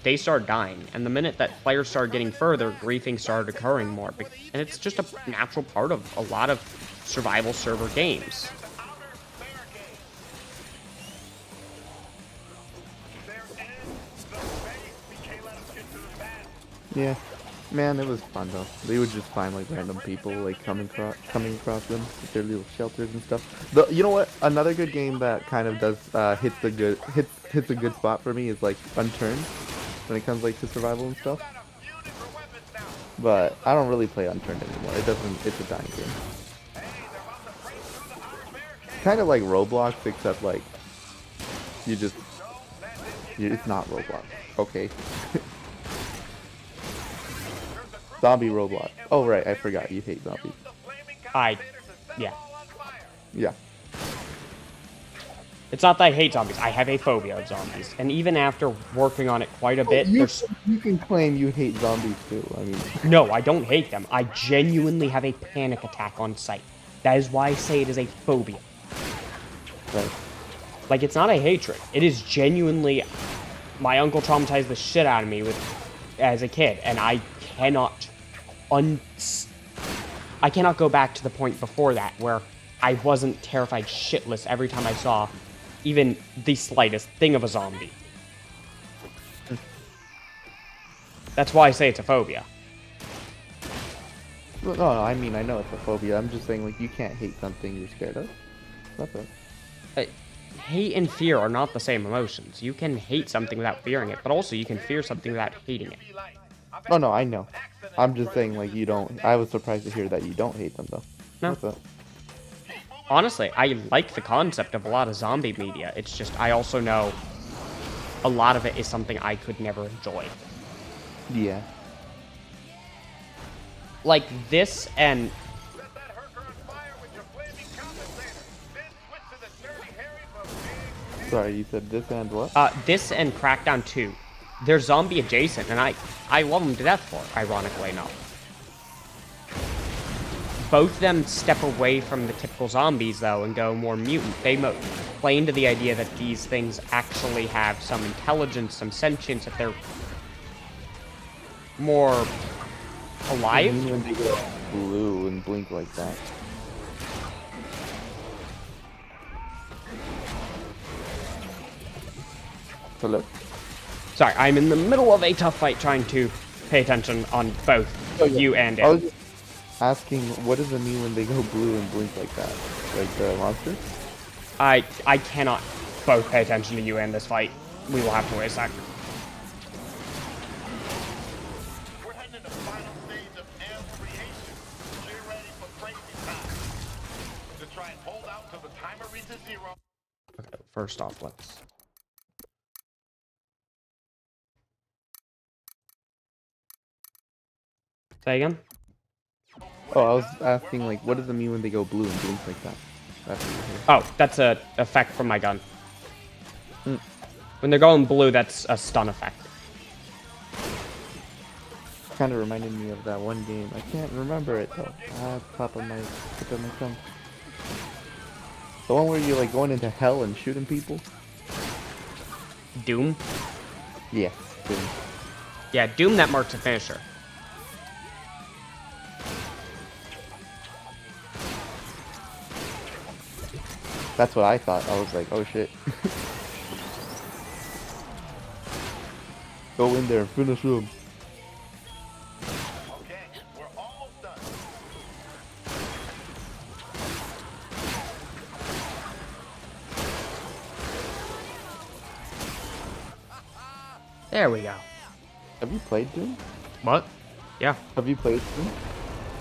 they started dying. And the minute that players started getting further, griefing started occurring more. And it's just a natural part of a lot of survival server games. Yeah, man, it was fun though. They would just find like random people like coming across them with their little shelters and stuff. You know what? Another good game that kind of does hits a good spot for me is like Unturned when it comes like to survival and stuff. But I don't really play Unturned anymore. It doesn't. It's a dying game. Kind of like Roblox, except like it's not Roblox. Okay. Zombie Roblox. Oh right, I forgot you hate zombies. Yeah. Yeah. It's not that I hate zombies, I have a phobia of zombies. And even after working on it quite a bit, there's... You can claim you hate zombies too. I mean, No, I don't hate them. I genuinely have a panic attack on sight. That is why I say it is a phobia. right. Like, it's not a hatred. It is genuinely... My uncle traumatized the shit out of me as a kid, and I cannot I cannot go back to the point before that where I wasn't terrified shitless every time I saw even the slightest thing of a zombie. That's why I say it's a phobia. No, I mean, I know it's a phobia. I'm just saying, like, you can't hate something you're scared of. That's it. Hate and fear are not the same emotions. You can hate something without fearing it, but also you can fear something without hating it. Oh, no, I know. I'm just saying, like, you don't... I was surprised to hear that you don't hate them, though. No. That's it. Honestly, I like the concept of a lot of zombie media. It's just, I also know a lot of it is something I could never enjoy. Yeah. Like this and... Sorry, you said this and what? This and Crackdown 2. They're zombie adjacent, and I love them to death for it, ironically enough. Both of them step away from the typical zombies, though, and go more mutant. They play into the idea that these things actually have some intelligence, some sentience, that they're more alive. Even when they go blue and blink like that. Hello? Sorry, I'm in the middle of a tough fight trying to pay attention on both you and I it. was just asking, what does it mean when they go blue and blink like that? Like the monster? I cannot both pay attention to you and this fight. We will have to wait a sec. We're heading into the final stage of amp creation. Get ready for crazy time. To try and hold out till the timer reaches 0. Okay, first off, let's... Say again? Oh, I was asking, like, what does it mean when they go blue and blink like that? That's what you hear. Oh, that's a effect from my gun. Hmm. When they're going blue, that's a stun effect. Kind of reminded me of that one game. I can't remember it though. Top of my tongue. The one where you're like going into hell and shooting people. Doom? Yeah. Doom. Yeah, Doom, that marks a finisher. That's what I thought. I was like, oh shit. Go in there, finish him. Okay, we're almost done. There we go. Have you played Doom? What? Yeah. Have you played Doom?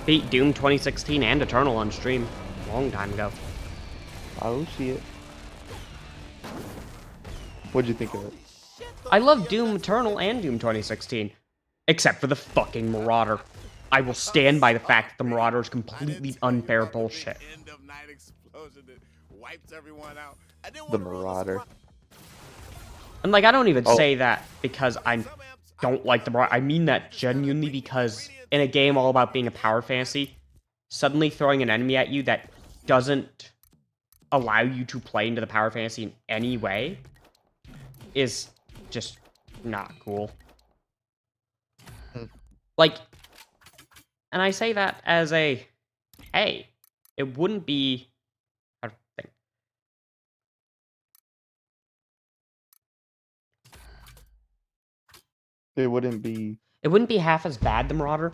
Beat Doom 2016 and Eternal on stream. Long time ago. Oh shit. What'd you think of it? I love Doom Eternal and Doom 2016. Except for the fucking Marauder. I will stand by the fact that the Marauder is completely unfair bullshit. End of night explosion that wipes everyone out. I didn't The want to ruin Marauder. And like, I don't even Oh. say that because I don't like the Marauder. I mean that genuinely because in a game all about being a power fantasy, suddenly throwing an enemy at you that doesn't allow you to play into the power fantasy in any way is just not cool. Like, and I say that as a, hey, it wouldn't be, I don't think. It wouldn't be. It wouldn't be half as bad, the Marauder,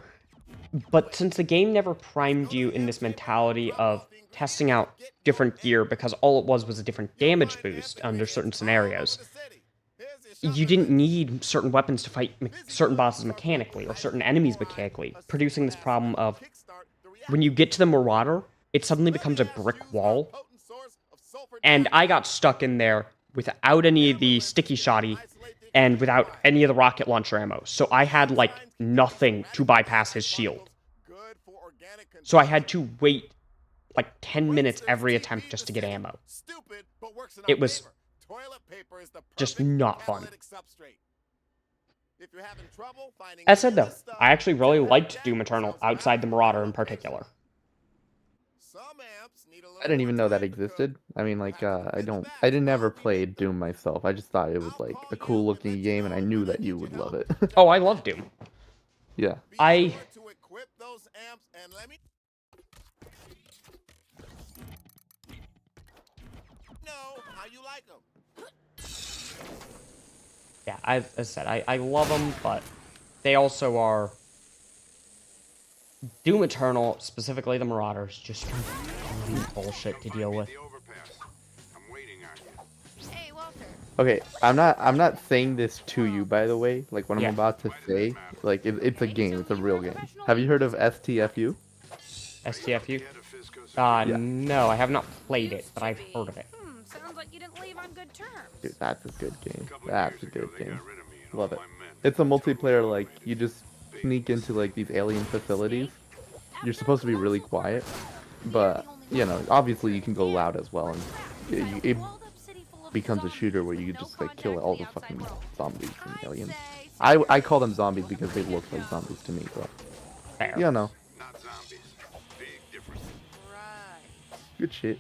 but since the game never primed you in this mentality of testing out different gear because all it was a different damage boost under certain scenarios, you didn't need certain weapons to fight certain bosses mechanically or certain enemies mechanically, producing this problem of when you get to the Marauder, it suddenly becomes a brick wall, and I got stuck in there without any of the sticky shoddy and without any of the rocket launcher ammo, so I had, like, nothing to bypass his shield. So I had to wait, like, 10 minutes every attempt just to get ammo. It was just not fun. That said, though, I actually really liked Doom Eternal outside the Marauder in particular. I didn't even know that existed. I mean, like, I didn't ever play Doom myself. I just thought it was like a cool looking game, and I knew that you would love it. Oh, I love Doom. Yeah. I Yeah, as I said, I love them, but they also are... Doom Eternal, specifically the Marauders, just complete bullshit to deal with. Hey, Walter. Okay, I'm not saying this to you, by the way. Like, what Yeah. I'm about to say, like, it's a game. It's a real game. Have you heard of STFU? STFU? Yeah. No, I have not played it, but I've heard of it. Sounds like you didn't leave on good terms. Dude, that's a good game. That's a good game. Love it. It's a multiplayer, like, you just sneak into, like, these alien facilities. You're supposed to be really quiet, but, you know, obviously you can go loud as well. And becomes a shooter where you just like kill all the fucking zombies and aliens. I call them zombies because they look like zombies to me, but Fair. you know, Not zombies. Big difference. Right. good shit.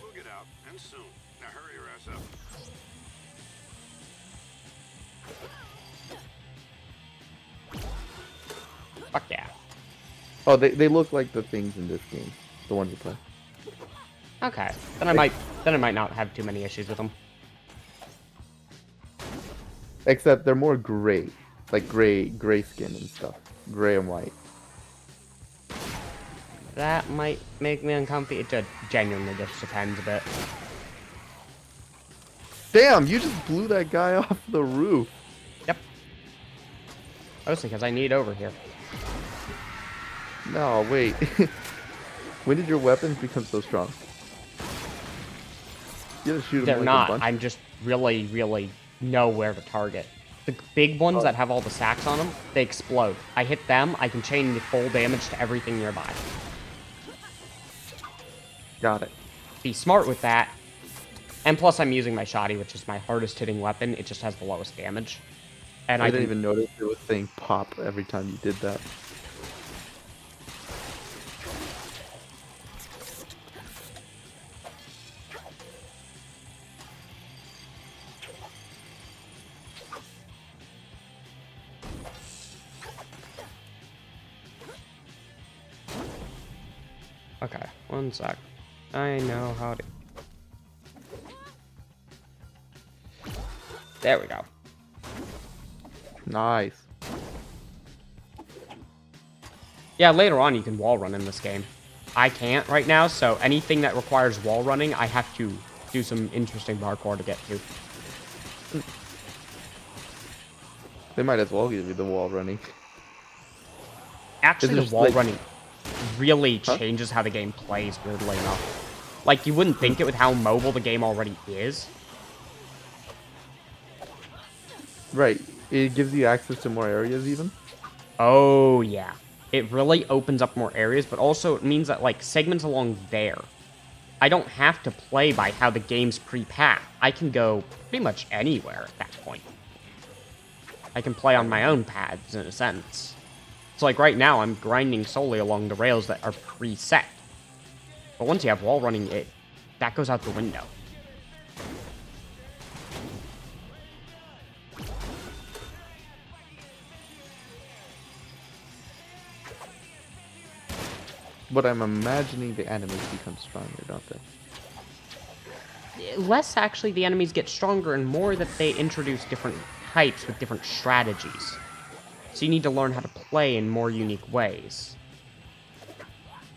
We'll get out, and soon. Now hurry your ass up. Fuck yeah. Oh, they look like the things in this game, the one you play. Okay. Then I might not have too many issues with them. Except they're more gray, like gray skin and stuff, gray and white. That might make me uncomfy. It genuinely just depends a bit. Damn, you just blew that guy off the roof. Yep. Mostly because I need over here. No, wait. When did your weapons become so strong? You gotta shoot 'em They're like a not. bunch. I'm just really know where to target. The big ones that have all the sacks on them, they explode. I hit them, I can chain the full damage to everything nearby. Got it. Be smart with that. And plus I'm using my shotty, which is my hardest hitting weapon. It just has the lowest damage. And I I didn't can, even notice it was saying pop every time you did that. Okay, one sec. I know how to... There we go. Nice. Yeah, later on you can wall run in this game. I can't right now, so anything that requires wall running, I have to do some interesting parkour to get to. They might as well give you the wall running. Actually, Is it the just wall like- running really changes how the game plays, weirdly enough. Like, you wouldn't think it with how mobile the game already is. Right. It gives you access to more areas even. Oh, yeah. It really opens up more areas, but also it means that, like, segments along there, I don't have to play by how the game's pre-packed. I can go pretty much anywhere at that point. I can play on my own paths, in a sense. So, like, right now, I'm grinding solely along the rails that are preset. But once you have wall running, that goes out the window. But I'm imagining the enemies become stronger, don't they? Less, actually, the enemies get stronger, and more that they introduce different types with different strategies. So you need to learn how to play in more unique ways.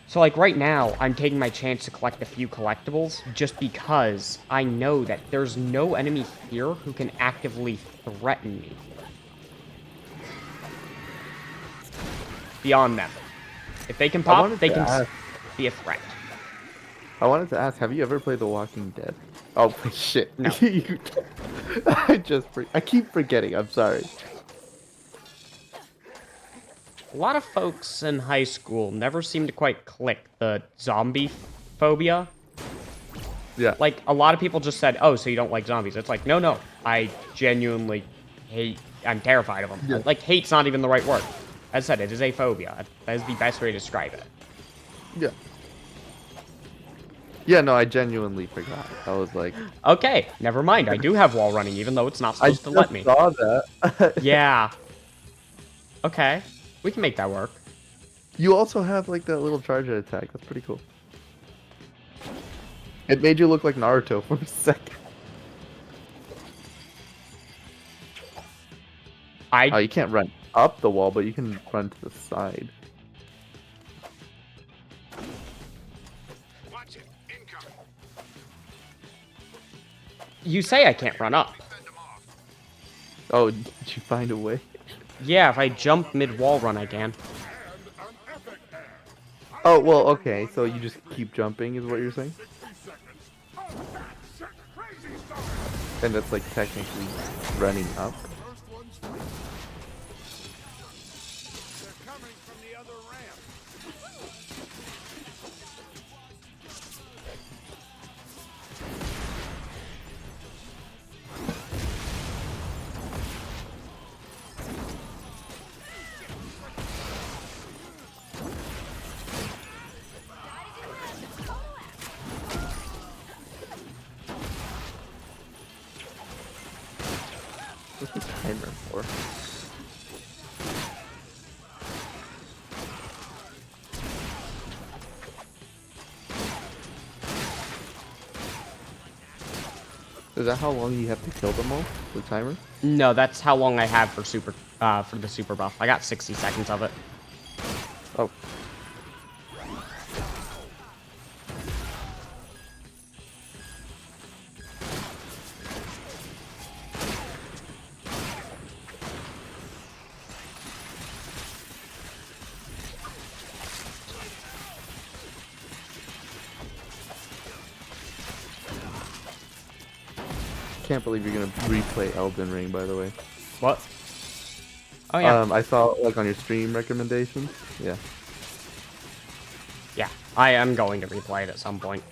So, like, right now, I'm taking my chance to collect a few collectibles, just because I know that there's no enemy here who can actively threaten me. Beyond them. If they can pop, wanted they to can ask- be a threat. I wanted to ask, have you ever played The Walking Dead? Oh, shit. No. I keep forgetting, I'm sorry. A lot of folks in high school never seem to quite click the zombie phobia. Yeah. Like, a lot of people just said, oh, so you don't like zombies. It's like, no, I genuinely I'm terrified of them. Yeah. Like, hate's not even the right word. As I said, it is a phobia. That is the best way to describe it. Yeah. Yeah, no, I genuinely forgot. I was like... Okay, never mind. I do have wall running, even though it's not supposed to let me. saw that. Yeah. Okay. We can make that work. You also have, like, that little charger attack. That's pretty cool. It made you look like Naruto for a second. Oh, you can't run up the wall, but you can run to the side. Watch it. Incoming. You say I can't run up. Fend them off. Oh, did you find a way? Yeah, if I jump mid-wall run, I can. Oh, well, okay. So you just keep jumping is what you're saying? And that's, like, technically running up. They're coming from the other ramp. timer for? Is that how long you have to kill them all? The timer? No, that's how long I have for the super buff. I got 60 seconds of it. Oh. Can't believe you're gonna replay Elden Ring, by the way. What? Oh yeah. I saw like on your stream recommendations. Yeah. Yeah, I am going to replay it at some point.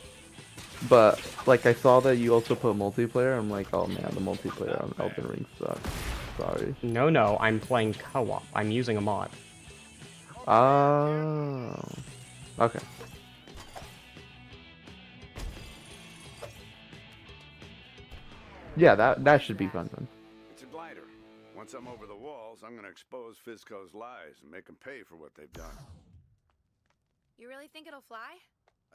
But like I saw that you also put multiplayer. I'm like, oh man, the multiplayer on Elden Ring sucks. Sorry. No, I'm playing co-op. I'm using a mod. Oh. Okay. Yeah, that should be fun then. It's a glider. Once I'm over the walls, I'm gonna expose Fizco's lies and make them pay for what they've done. You really think it'll fly?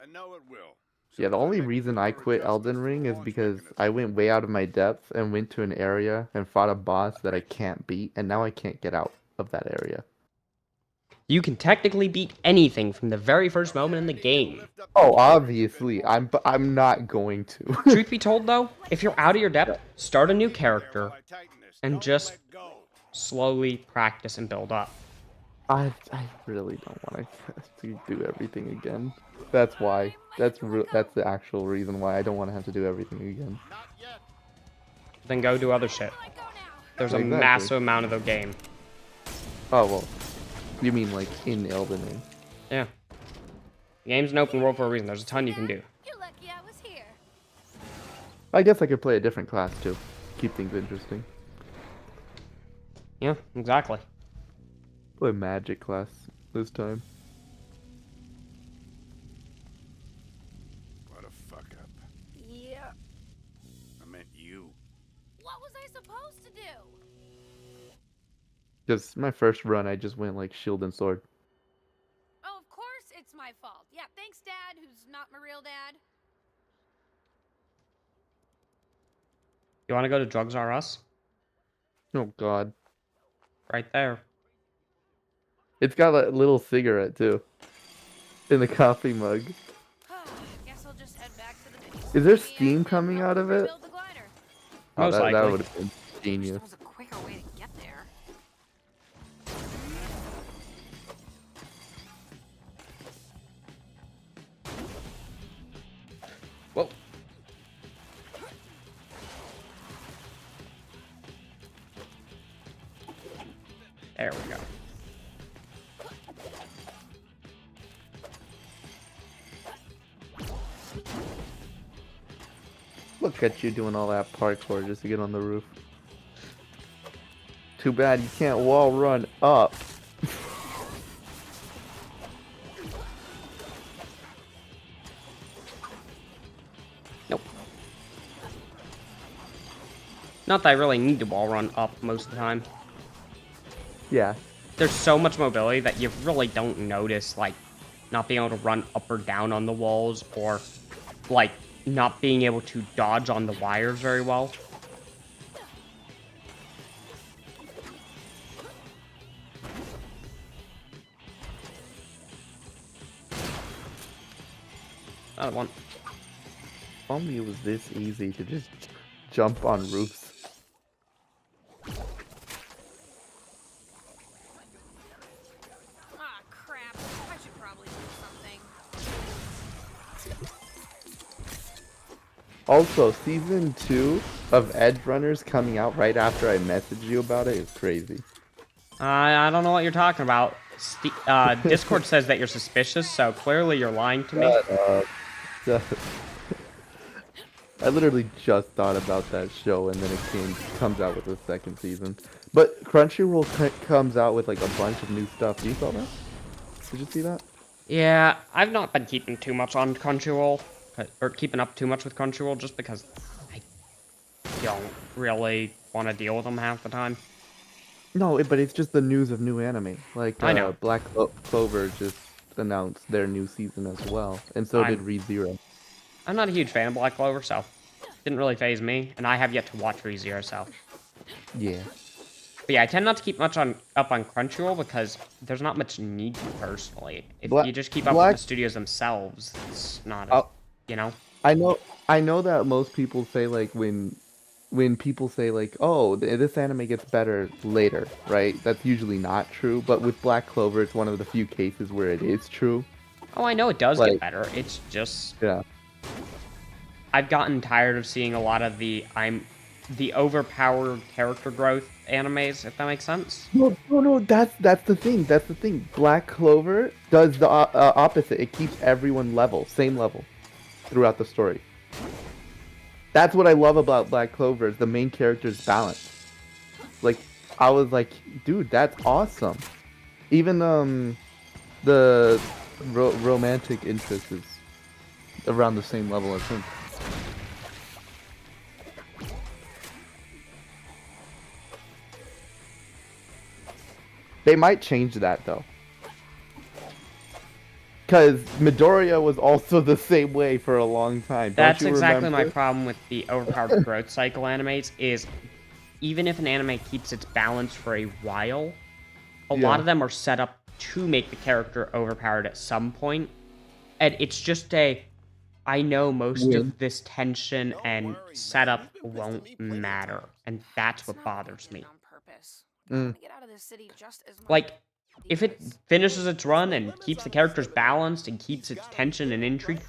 I know it will. Yeah, the only reason I quit Elden Ring is because I went way out of my depth and went to an area and fought a boss that I can't beat, and now I can't get out of that area. You can technically beat anything from the very first moment in the game. Oh, obviously, I'm not going to. Truth be told, though, if you're out of your depth, start a new character and just slowly practice and build up. I really don't want to do everything again. That's why. That's the actual reason why I don't want to have to do everything again. Then go do other shit. There's a Exactly. massive amount of the game. Oh well, you mean like in Elden Ring? Yeah. The game's an open world for a reason. There's a ton you can do. You're lucky I was here. I guess I could play a different class too. Keep things interesting. Yeah, exactly. Play magic class this time. What a fuck up. Yeah. I meant you. What was I supposed to do? Just my first run, I just went like shield and sword. Oh, of course it's my fault. Yeah, thanks, Dad, who's not my real dad. You want to go to Drugs R Us? Oh god. Right there. It's got a little cigarette too. In the coffee mug. Guess I'll just head back to the base. Is there Maybe I steam can coming help out of it? rebuild the glider. Oh, Most that likely. would have been genius. There was a quicker way to get there. Whoa. There we go. Look at you doing all that parkour just to get on the roof. Too bad you can't wall run up. Nope. Not that I really need to wall run up most of the time. Yeah. There's so much mobility that you really don't notice, like, not being able to run up or down on the walls, or, like, not being able to dodge on the wires very well. Another one. If only it was this easy to just jump on roofs. Ah, crap. I should probably do something. Also, season 2 of Edge Runners coming out right after I messaged you about it is crazy. I don't know what you're talking about. Discord says that you're suspicious, so clearly you're lying to me. I literally just thought about that show, and then it comes out with the second season. But Crunchyroll comes out with like a bunch of new stuff. You saw that? Did you see that? Yeah, I've not been keeping too much on Crunchyroll, or keeping up too much with Crunchyroll, just because I don't really want to deal with them half the time. No, but it's just the news of new anime. Like I know. Clover just announced their new season as well, and so did I'm ReZero. I'm not a huge fan of Black Clover, so didn't really phase me, and I have yet to watch ReZero, so. Yeah. But yeah, I tend not to keep much up on Crunchyroll because there's not much need to personally. If Black you just keep up with Black the studios themselves, it's not as, uh, you know? I know that most people say like when people say like, "Oh, this anime gets better later," right? That's usually not true, but with Black Clover, it's one of the few cases where it is true. Oh, I know it does get Like, better. It's just yeah. I've gotten tired of seeing a lot of the overpowered character growth animes, if that makes sense. No, that's the thing. That's the thing. Black Clover does the opposite. It keeps everyone level, same level throughout the story. That's what I love about Black Clover is the main character's balance. Like, I was like, dude, that's awesome. Even the romantic interest is around the same level as him. They might change that though. Because Midoriya was also the same way for a long time. Don't That's you exactly my remember? problem with the overpowered growth cycle animes is even if an anime keeps its balance for a while, a lot Yeah. of them are set up to make the character overpowered at some point. And it's just I know most Win. of this tension and setup won't matter. And that's what bothers me. On purpose. I Mm. want to get out of this city just as much Like, as if it these. finishes its run and keeps the characters balanced and keeps its tension and intrigue,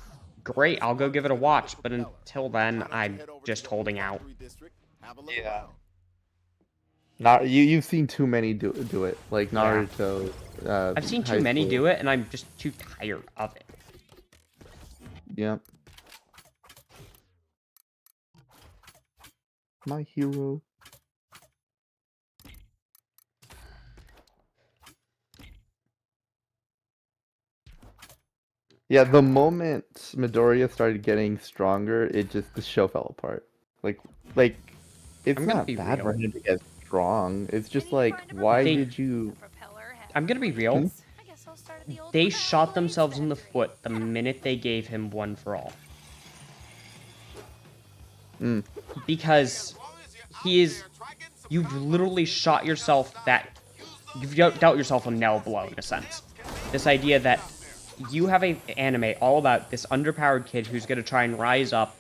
great, I'll go give it a watch. But until then, I'm just holding out. Yeah. Not you've seen too many do it. Like Yeah. Naruto, I've seen too High many School. do it, and I'm just too tired of it. Yeah. My hero. Yeah, the moment Midoriya started getting stronger, the show fell apart. Like like it's I'm gonna not be bad for real. him to get strong. It's I just need to like find a why They, propeller. did you The propeller has I'm gonna be real. Hmm? blades. I guess I'll start at the old They propeller shot blades themselves in the factory. foot the minute they gave him One for All. Mm. Because you've literally shot yourself you've dealt yourself a nail blow in a sense. This idea that you have a anime all about this underpowered kid who's gonna try and rise up,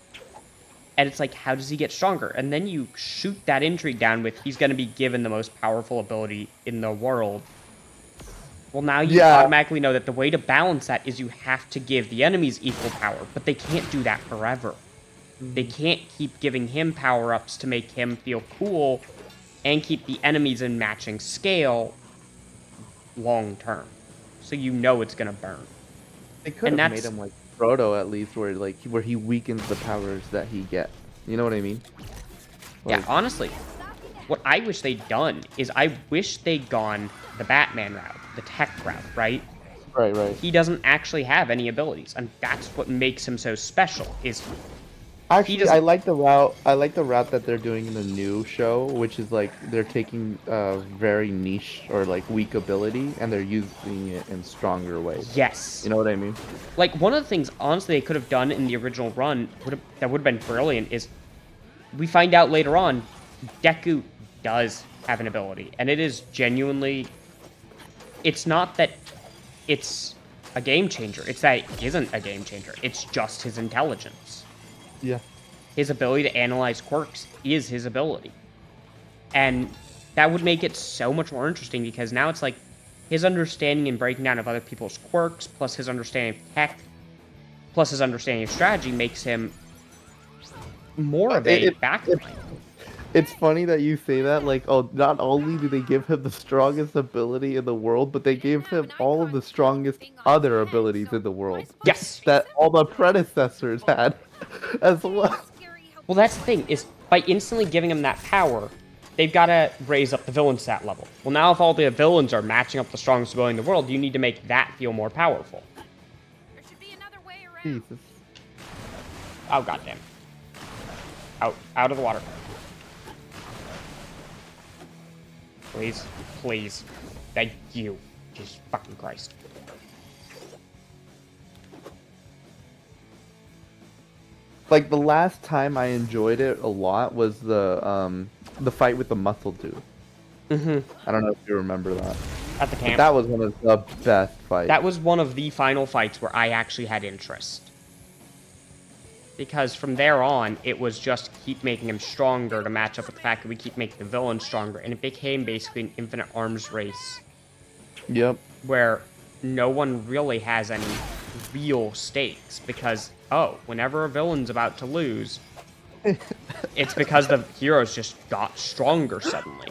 and it's like, how does he get stronger? And then you shoot that intrigue down with he's gonna be given the most powerful ability in the world. Well, now you Yeah, automatically know that the way to balance that is you have to give the enemies equal power, but they can't do that forever. They can't keep giving him power-ups to make him feel cool and keep the enemies in matching scale long term. So you know it's gonna burn. they could And have made that's him like Frodo at least, where he weakens the powers that he gets. You know what I mean? yeah, Like, honestly, what I wish they'd done is I wish they'd gone the Batman route, the tech route, right? right. He doesn't actually have any abilities, and that's what makes him so special, is he Actually, doesn't. I like the route that they're doing in the new show, which is like they're taking a very niche or like weak ability and they're using it in stronger ways. Yes. You know what I mean? Like, one of the things, honestly, they could have done in the original run that would have been brilliant is we find out later on Deku does have an ability, and it is genuinely. It's not that it's a game changer, it's that it isn't a game changer. It's just his intelligence. Yeah. His ability to analyze quirks is his ability. And that would make it so much more interesting because now it's like his understanding and breaking down of other people's quirks, plus his understanding of tech, plus his understanding of strategy makes him more of a backline. It's funny that you say that. Like, oh, not only do they give him the strongest ability in the world, but they gave him all of the strongest other abilities in the world Yes. that all the predecessors had as well. Well, that's the thing, is by instantly giving him that power, they've got to raise up the villain stat level. Well, now if all the villains are matching up the strongest ability in the world, you need to make that feel more powerful. There should be another way around. Jesus. Oh, goddamn. Out of the water. Please. Please. Thank you. Jesus fucking Christ. Like the last time I enjoyed it a lot was the fight with the muscle dude. I don't know if you remember that. At the But camp. that was one of the best fights. That was one of the final fights where I actually had interest. Because from there on, it was just keep making him stronger to match up with the fact that we keep making the villain stronger. And it became basically an infinite arms race. Yep. Where no one really has any real stakes. Because, oh, whenever a villain's about to lose, it's because the heroes just got stronger suddenly.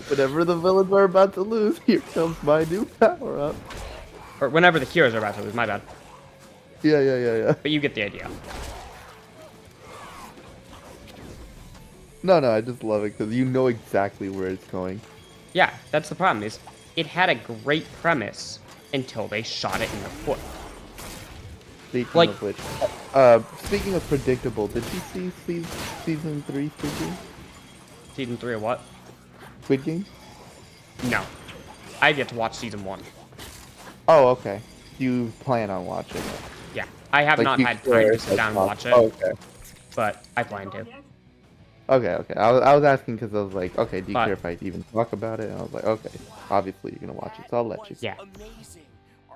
Whenever the villains are about to lose, here comes my new power-up. Or whenever the heroes are about to lose, my bad. Yeah. But you get the idea. No, I just love it because you know exactly where it's going. Yeah, that's the problem, is it had a great premise until they shot it in the foot. Speaking of which, speaking of predictable, did you see season 3 Squid Game? Season 3 of what? Squid Game? No. I've yet to watch season 1. Oh, okay. You plan on watching it? Yeah. I have Like, not you had swear time to it's sit like down and awesome. watch it, Oh, okay. but I plan to. Okay. I was asking because I was like, okay, do you But- care if I even talk about it? And I was like, okay, obviously you're gonna watch it, so I'll let you. Yeah.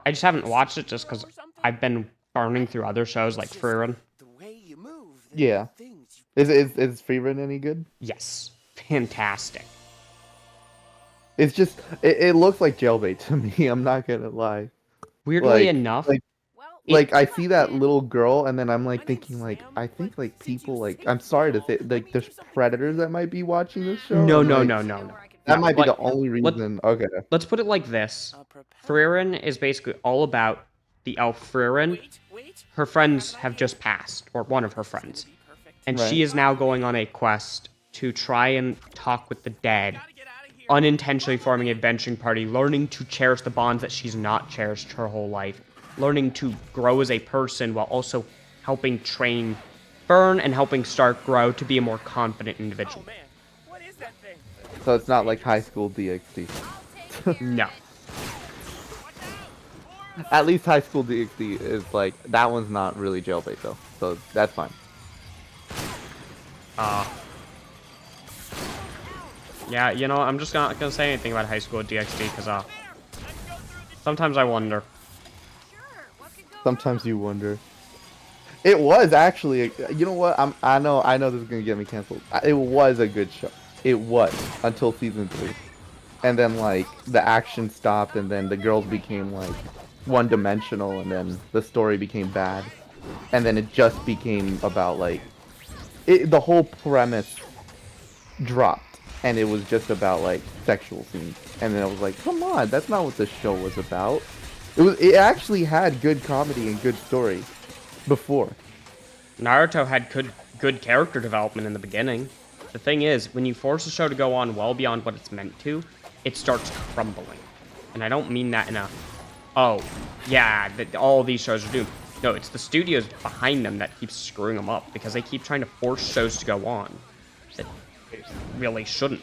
I just haven't watched it just because I've been burning through other shows like Freerun. Yeah. Is Freerun any good? Yes. Fantastic. It's just, it looks like jailbait to me. I'm not gonna lie. Weirdly Like- enough, Like I see that little girl, and then I'm like thinking, like I think like people like I'm sorry to say, like there's predators that might be watching this show. no. I'm like, That That might be Like, the only reason. Okay. let's put it like this. Freerun is basically all about the elf Freerun. Her friends have just passed, or one of her friends. And she Right. is now going on a quest to try and talk with the dead, unintentionally forming a venturing party, learning to cherish the bonds that she's not cherished her whole life, learning to grow as a person while also helping train Burn and helping Stark grow to be a more confident individual. So it's not like High School DxD. No. At least High School DxD is like that one's not really jailbait though, so that's fine. Yeah, you know, I'm just not gonna say anything about High School DxD because sometimes I wonder. Sometimes you wonder. It was actually, you know what? I know this is gonna get me canceled. It was a good show. It was until season 3, and then like the action stopped, and then the girls became like one-dimensional, and then the story became bad, and then it just became about like the whole premise dropped, and it was just about like sexual scenes, and then I was like, come on, that's not what the show was about. It actually had good comedy and good story before. Naruto had good character development in the beginning. The thing is, when you force a show to go on well beyond what it's meant to, it starts crumbling. And I don't mean that in a, oh, yeah, all these shows are doomed. No, it's the studios behind them that keep screwing them up because they keep trying to force shows to go on that really shouldn't.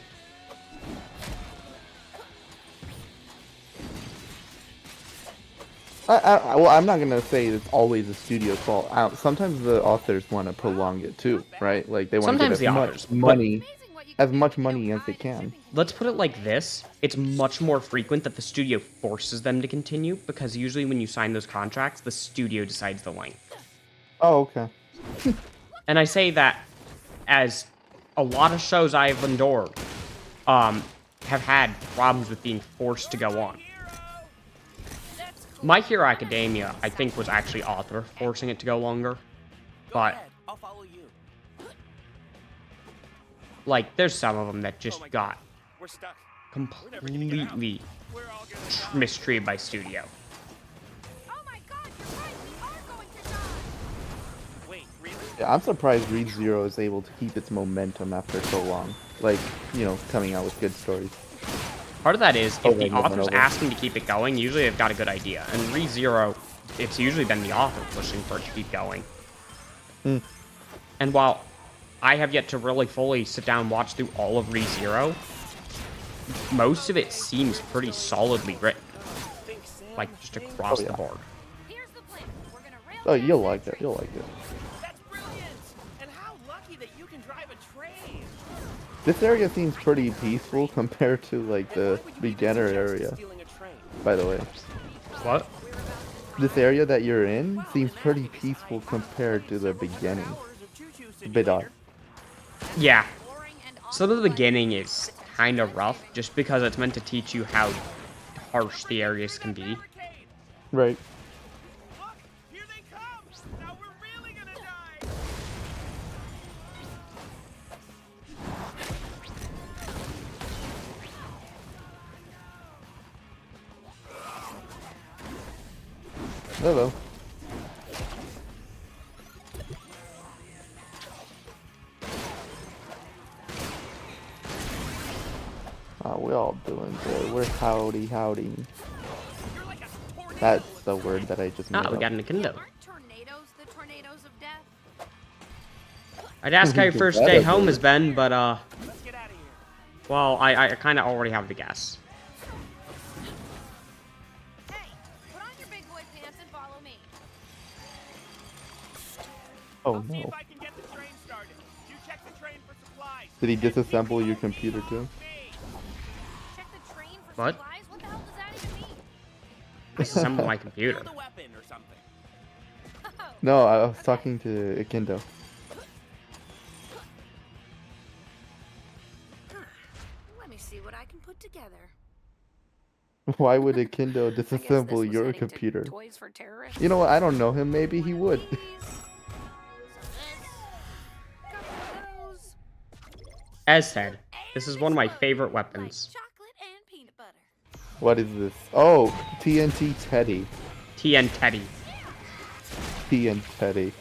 Well, I'm not gonna say it's always the studio's fault. Sometimes the authors want to prolong it too, right? Like they want to get Sometimes the as authors, much money, as they can. Let's put it like this. It's much more frequent that the studio forces them to continue because usually when you sign those contracts, the studio decides the length. Oh, okay. And I say that as a lot of shows I've endured have had problems with being forced to go on. My Hero Academia, I think, was actually author forcing it to go longer. But, like, there's some of them that just got completely mistreated by studio. Oh my god, you're right, we are going to die! Yeah, I'm surprised Read Zero is able to keep its momentum after so long. Like, you know, coming out with good stories. Part of that is, if Over the and over and author's over. asking to keep it going, usually they've got a good idea. And ReZero, it's usually been the author pushing for it to keep going. Hmm. And while I have yet to really fully sit down and watch through all of ReZero. Most of it seems pretty solidly written. Like, just across Oh, yeah. the board. Here's the plan. We're gonna rail Oh, down you'll that like it. train. You'll like it. That's brilliant! And how lucky that you can drive a train! This area seems pretty peaceful compared to like And why the would you even beginner suggest area. stealing a train? By the way, What? this area that you're in seems pretty peaceful compared to the beginning. Hours of choo-choo A bit odd. simulator. Yeah. Boring and Some of the awful beginning life. is kind of rough, just because it's meant to teach you how harsh the areas can be. Barricade! Right. Look! Here they come! Now we're really gonna die! Hello. We're all doing good. We're howdy. You're like a tornado! That's the word that I just made Ah, we up. got a Nintendo. Aren't tornadoes the tornadoes of death? I'd ask how your first day home has been, but, Let's get out of here. well, I kind of already have the guess. Hey, put on your big boy pants and follow me. Oh I'll see no. if I can get the train started. You check the train for supplies. Did he And keep disassemble your me computer off too? me. Check the train for What? supplies? What the hell does that even mean? Disassemble my computer. Build a weapon or something. Oh, No, I was talking to Akindo. let me see what I can put together. Why would Akindo I guess this disassemble was your heading to computer? Toys for terrorists. You know what? I don't know him. Maybe he would. Some of these, couple of those, As said, this is and one of my explode favorite like weapons. chocolate and peanut butter. What is this? Oh, TNT Teddy. TN Teddy. TN Teddy.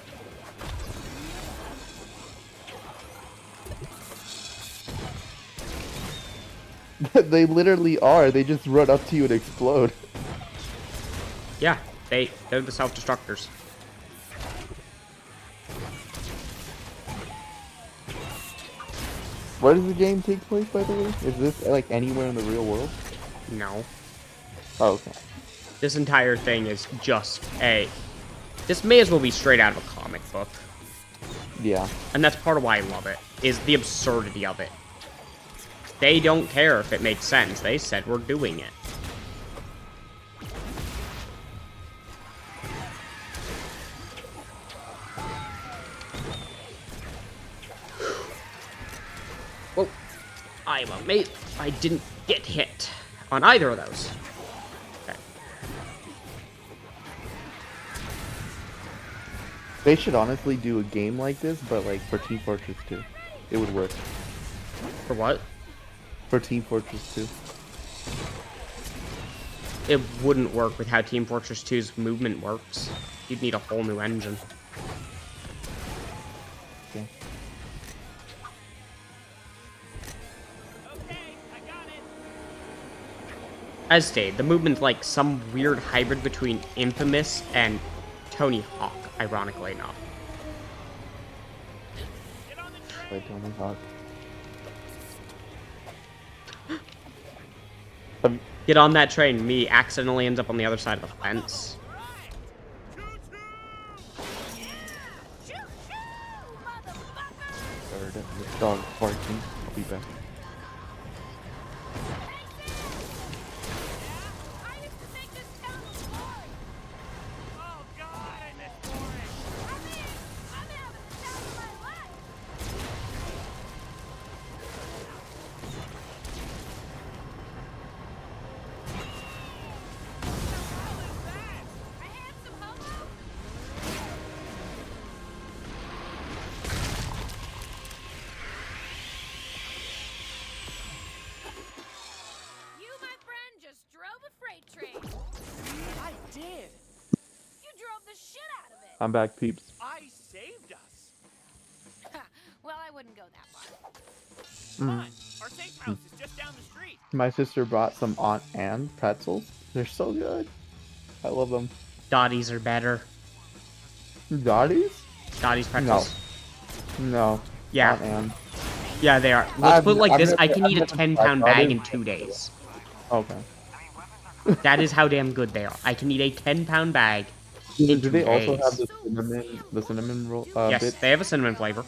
They literally are. They just run up to you and explode. Yeah, they're the self-destructors. Where does the game take place, by the way? Is this like anywhere in the real world? No. Oh, okay. This entire thing is just a... This may as well be straight out of a comic book. Yeah. And that's part of why I love it, is the absurdity of it. They don't care if it makes sense. They said we're doing it. Well, I'm amazed I didn't get hit on either of those. Okay. They should honestly do a game like this, but like for Team Fortress 2. It would work. For what? For Team Fortress 2. It wouldn't work with how Team Fortress 2's movement works. You'd need a whole new engine. Okay. Okay, I got it. As stated, the movement's like some weird hybrid between Infamous and Tony Hawk, ironically enough. Get on the train. By Tony Hawk. Get on that train, me accidentally ends up on the other side of the fence. Heard it. The dog barking. I'll be back. Oh God, I miss boring. You, my friend, just drove a freight train. I did. You drove the shit out of it. I'm back, peeps. I saved us. Well, I wouldn't go that far. Come on, our safe house is just down the street. My sister brought some Aunt Anne pretzels. They're so good. I love them. Dotties are better. Dotties? Dotties pretzels. No. Yeah. And Yeah, they are. Let's put it like I've this. I never- can I've eat a never 10-pound tried bag it. in 2 days. Okay. That is how damn good they are. I can eat a 10-pound bag in Do 2 they also have days. the cinnamon roll Yes, bits? they have a cinnamon flavor.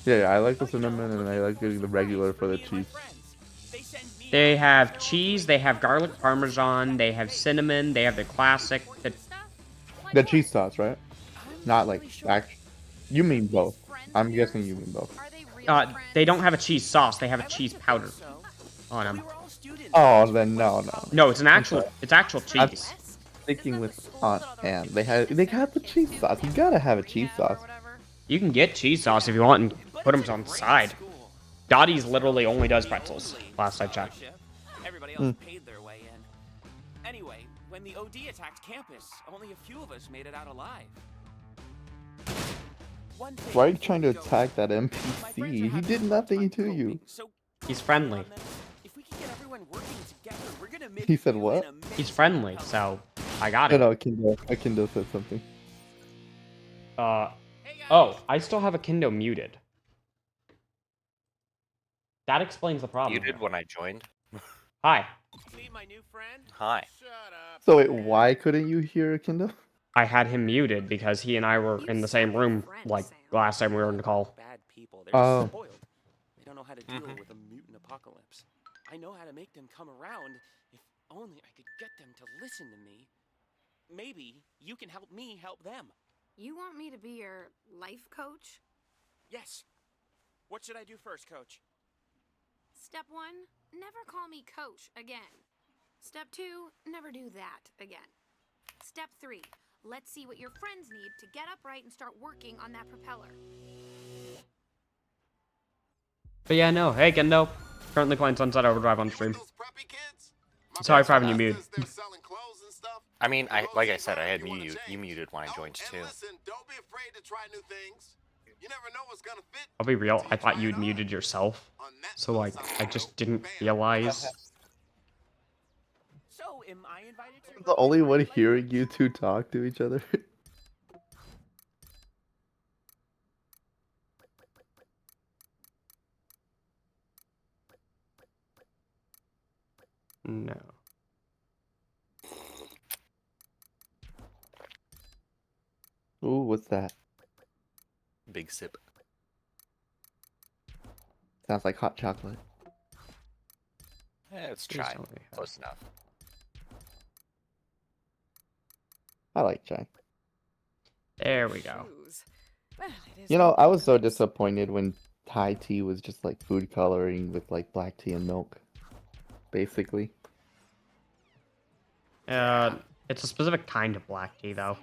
Yeah, yeah, I like the cinnamon and I like getting the regular for the cheese. They have cheese, they have garlic parmesan, they have cinnamon, they have the classic. The cheese sauce, right? Not like actually. You mean both? I'm guessing you mean both. They don't have a cheese sauce, they have a cheese powder on them. Oh, then no. No, it's sorry. actual I'm cheese. sticking with Aunt Anne. They got the cheese sauce. You gotta have a cheese sauce. You can get cheese sauce if you want and put them on the side. Dottie's literally only does pretzels, last I checked. Everybody else paid their way in. Anyway, when the OD attacked campus, only a few of us made it out alive. One thing Why are you before trying we to go, attack that my friends NPC? are He having did a nothing tough to time you. coping, so He's keep friendly. an eye on them. If we can get everyone working together, we're gonna make He said you what? an He's amazing friendly, company. so I got No, it. no, Kindle said something. Oh, I still have a Kendo muted. That explains the problem. Muted when I joined. Hi. Meet my new friend. Hi. Shut up. So wait, why couldn't you hear Kindle? I had him muted because he and I were in the same room, like, last time we were in the call. Bad people. They're Oh. spoiled. They don't know how to deal with a mutant apocalypse. I know how to make them come around. If only I could get them to listen to me. Maybe you can help me help them. You want me to be your life coach? Yes. What should I do first, coach? Step 1, never call me coach again. Step 2, never do that again. Step 3, let's see what your friends need to get upright and start working on that propeller. But yeah, no. Hey, Kendo. Currently playing Sunset Overdrive on stream. Sorry for having you mute. I mean, like I said, I had you muted when I joined too. I'll be real, I thought you'd muted yourself. So, like, I just didn't realize. So, am I invited to The only one hearing you two talk to each other. No. Ooh, what's that? Big sip. Sounds like hot chocolate. It's Please chai. tell me. Close enough. I like chai. There we go. You know, I was so disappointed when Thai tea was just like food coloring with like black tea and milk. Basically. It's a specific kind of black tea, though.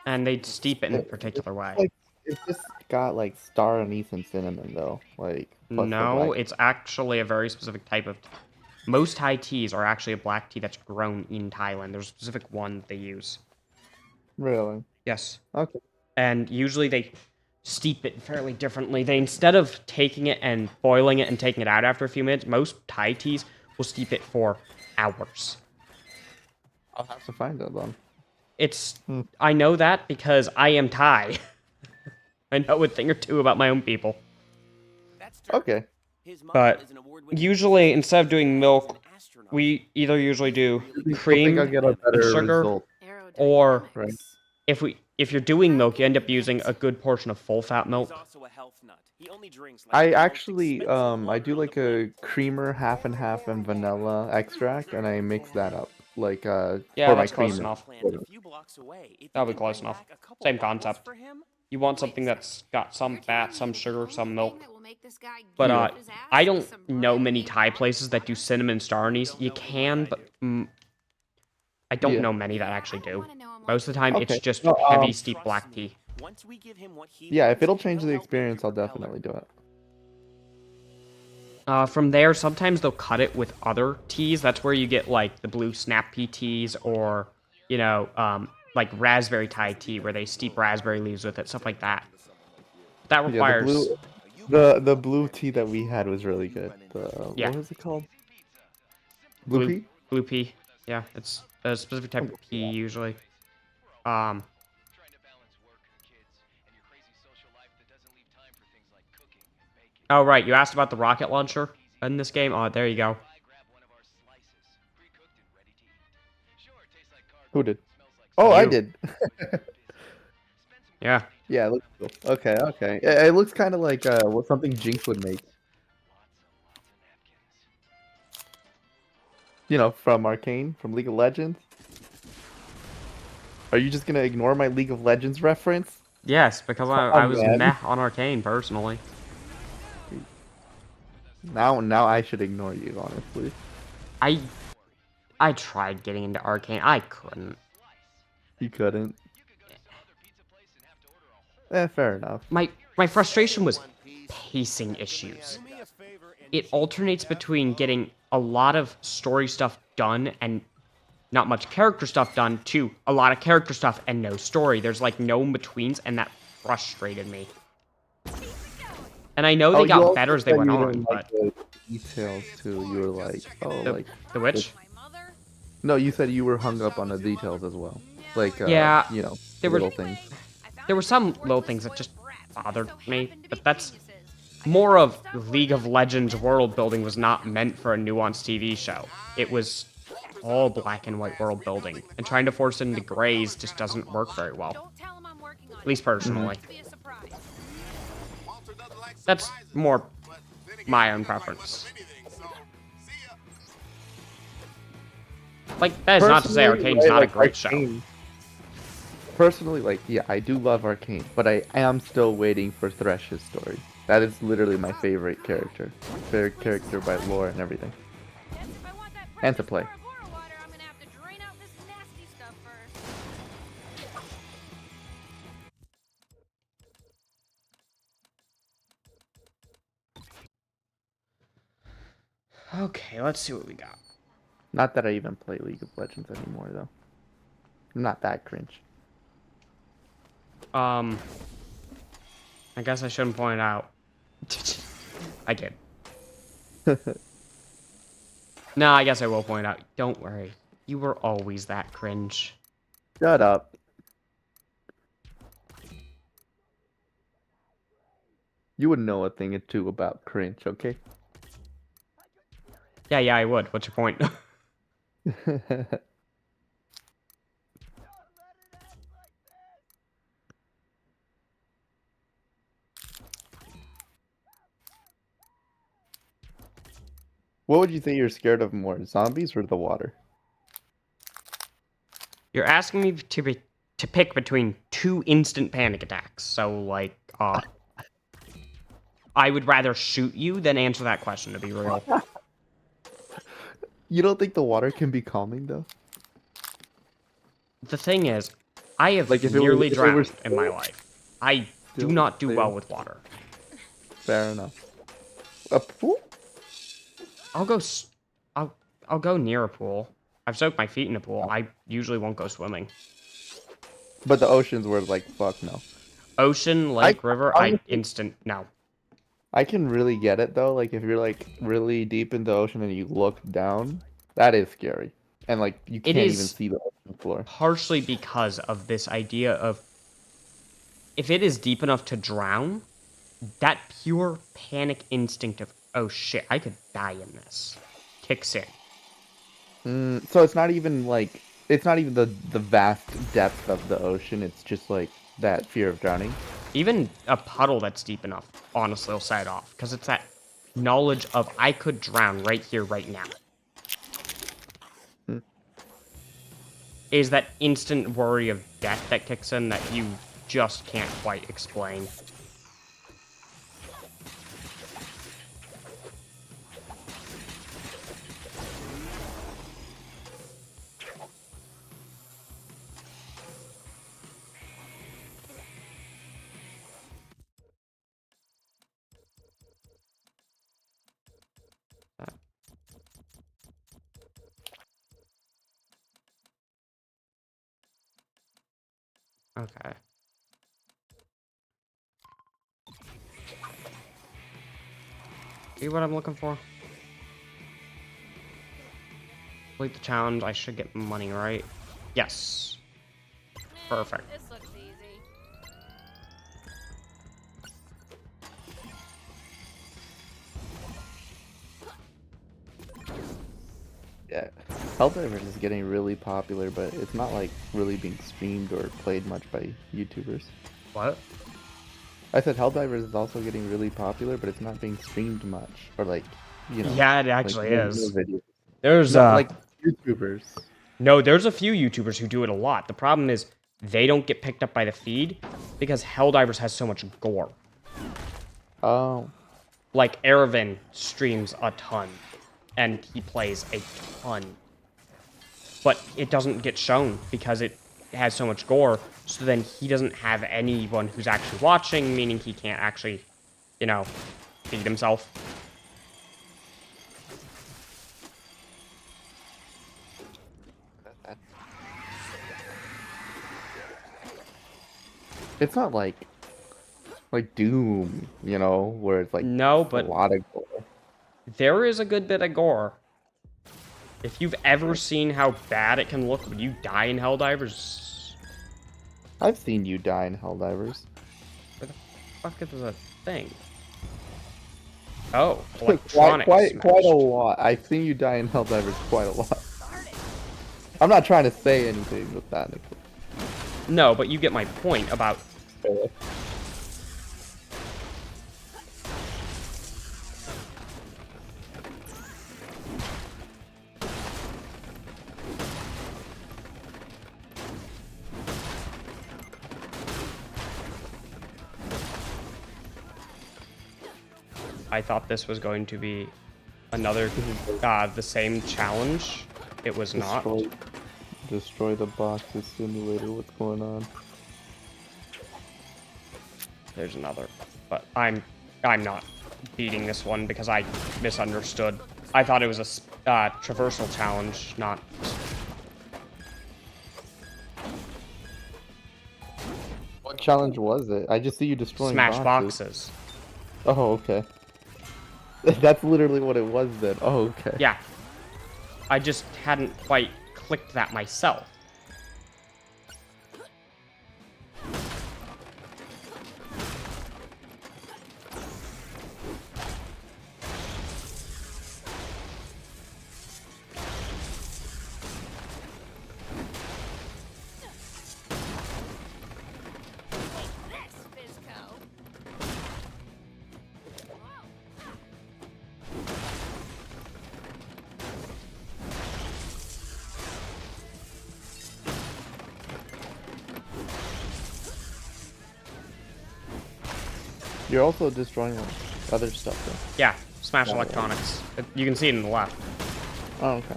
And they steep it in a particular way. Like, it's just got like star anise and cinnamon though. Like, plus the No, black- it's actually a very specific type of... Most Thai teas are actually a black tea that's grown in Thailand. There's a specific one they use. Really? Yes. Okay. And usually they steep it fairly differently. They, instead of taking it and boiling it and taking it out after a few minutes, most Thai teas will steep it for hours. I'll have to find that then. It's... I know that because I am Thai. I know a thing or two about my own people. That's true. Okay. His mom But is an award-winning usually, instead of doing milk, an astronaut. we either usually do I think cream I'll get a better sugar, result. or Right. if you're doing milk, you end up using a good portion of full fat He's milk. also a health nut. He only drinks like I the most actually, expensive I water do on the like planet. a creamer half and half and vanilla extract, and I mix that up, like, Yeah, for my that's close creamer. enough. Plant a few blocks away. If That'll you be can close bring enough. back a couple Same bottles concept. for him, You want something that's got some fat, some sugar, some milk. But But I don't know many Thai places that do cinnamon star anise. You can, but I don't Yeah. know many that actually do. Most of the time, it's Okay. just No, heavy steep trust black me, tea. once we give him what he Yeah, wants, if it'll change he'll the help make experience, your I'll propeller. definitely do it. From there, sometimes they'll cut it with other teas. That's where you get like the blue snap pea teas, or like raspberry Thai tea, where they steep raspberry leaves with it, stuff like that. That Yeah, requires the blue tea that we had was really good. Yeah. What was it called? Blue pea? blue pea. Yeah, it's a specific type of pea usually. Oh, right. You asked about the rocket launcher in this game? Oh, there you go. Who did? Oh, I You. did. Yeah. Yeah, it looks cool. Okay, okay. It looks kind of like what something Jinx would make. You know, from Arcane, from League of Legends. Are you just gonna ignore my League of Legends reference? Yes, because Come I on, was man. meh on Arcane, personally. Now I should ignore you, honestly. I I tried getting into Arcane. I couldn't. You couldn't. Fair enough. My frustration was pacing issues. It alternates between getting a lot of story stuff done and not much character stuff done to a lot of character stuff and no story. There's like no in-betweens, and that frustrated me. And I know Oh, they you got also better as they said went you on, didn't like but the details too. You were like, oh, the like the witch? no, you said you were hung up on the details as well. Like, Yeah, you know, there were little things. there were some little things that just bothered me, but that's more of League of Legends world building was not meant for a nuanced TV show. It was all black and white world building, and trying to force it into grays just doesn't work very well. At least personally. That's more my own preference. Like, that is not to say Personally, Arcane's right, not a like great show. Arcane. Personally, like, yeah, I do love Arcane, but I am still waiting for Thresh's story. That is literally my favorite character. Favorite character by lore and everything. And to play. Okay, let's see what we got. Not that I even play League of Legends anymore, though. I'm not that cringe. I guess I shouldn't point it out. I did. No, I guess I will point out. Don't worry. You were always that cringe. Shut up. You would know a thing or two about cringe, okay? Yeah, I would. What's your point? What would you say you're scared of more, zombies or the water? You're asking me to pick between two instant panic attacks. So, like, I would rather shoot you than answer that question, to be real. You don't think the water can be calming, though? The thing is, I have Like, if it nearly were drowned in my life. I do still not do there. well with water. Fair enough. A pool? I'll go near a pool. I've soaked my feet in a pool. I usually won't go swimming. But the oceans were like, fuck no. Ocean, lake, river, no. I can really get it though. Like if you're like really deep in the ocean and you look down, that is scary. And like you can't even see the ocean floor. Partially because of this idea of if it is deep enough to drown, that pure panic instinct of, oh shit, I could die in this, kicks in. So it's not even like the vast depth of the ocean. It's just like that fear of drowning. Even a puddle that's deep enough, honestly, will set it off. Because it's that knowledge of I could drown right here, right now. Is that instant worry of death that kicks in that you just can't quite explain. Okay. See what I'm looking for? Complete the challenge. I should get money, right? Yes. Perfect. This looks easy. Helldivers is getting really popular, but it's not like really being streamed or played much by YouTubers. What? I said Helldivers is also getting really popular, but it's not being streamed much, or like, you know. Yeah, it like, actually no is. videos. There's Not like YouTubers. No, there's a few YouTubers who do it a lot. The problem is they don't get picked up by the feed because Helldivers has so much gore. Oh. Like Erevan streams a ton, and he plays a ton. But it doesn't get shown because it has so much gore, so then he doesn't have anyone who's actually watching, meaning he can't actually, you know, feed himself. It's not like Doom, you know, where it's like No, a but lot of gore. there is a good bit of gore. If you've ever seen how bad it can look when you die in Helldivers... I've seen you die in Helldivers. Where the fuck is a thing? Oh, electronics quite a smashed. lot. I've seen you die in Helldivers quite a lot. I'm not trying to say anything with that, Nicholas. No, but you get my point about... I thought this was going to be another, the same challenge. It was not. Destroy the boxes simulator. What's going on? There's another, but I'm not beating this one because I misunderstood. I thought it was a traversal challenge, not. What challenge was it? I just see you destroying Smash boxes. Oh, okay. That's literally what it was then. Oh, okay. Yeah. I just hadn't quite clicked that myself. You're also destroying other stuff though. Yeah, Smash Electronics. You can see it in the left. Oh, okay.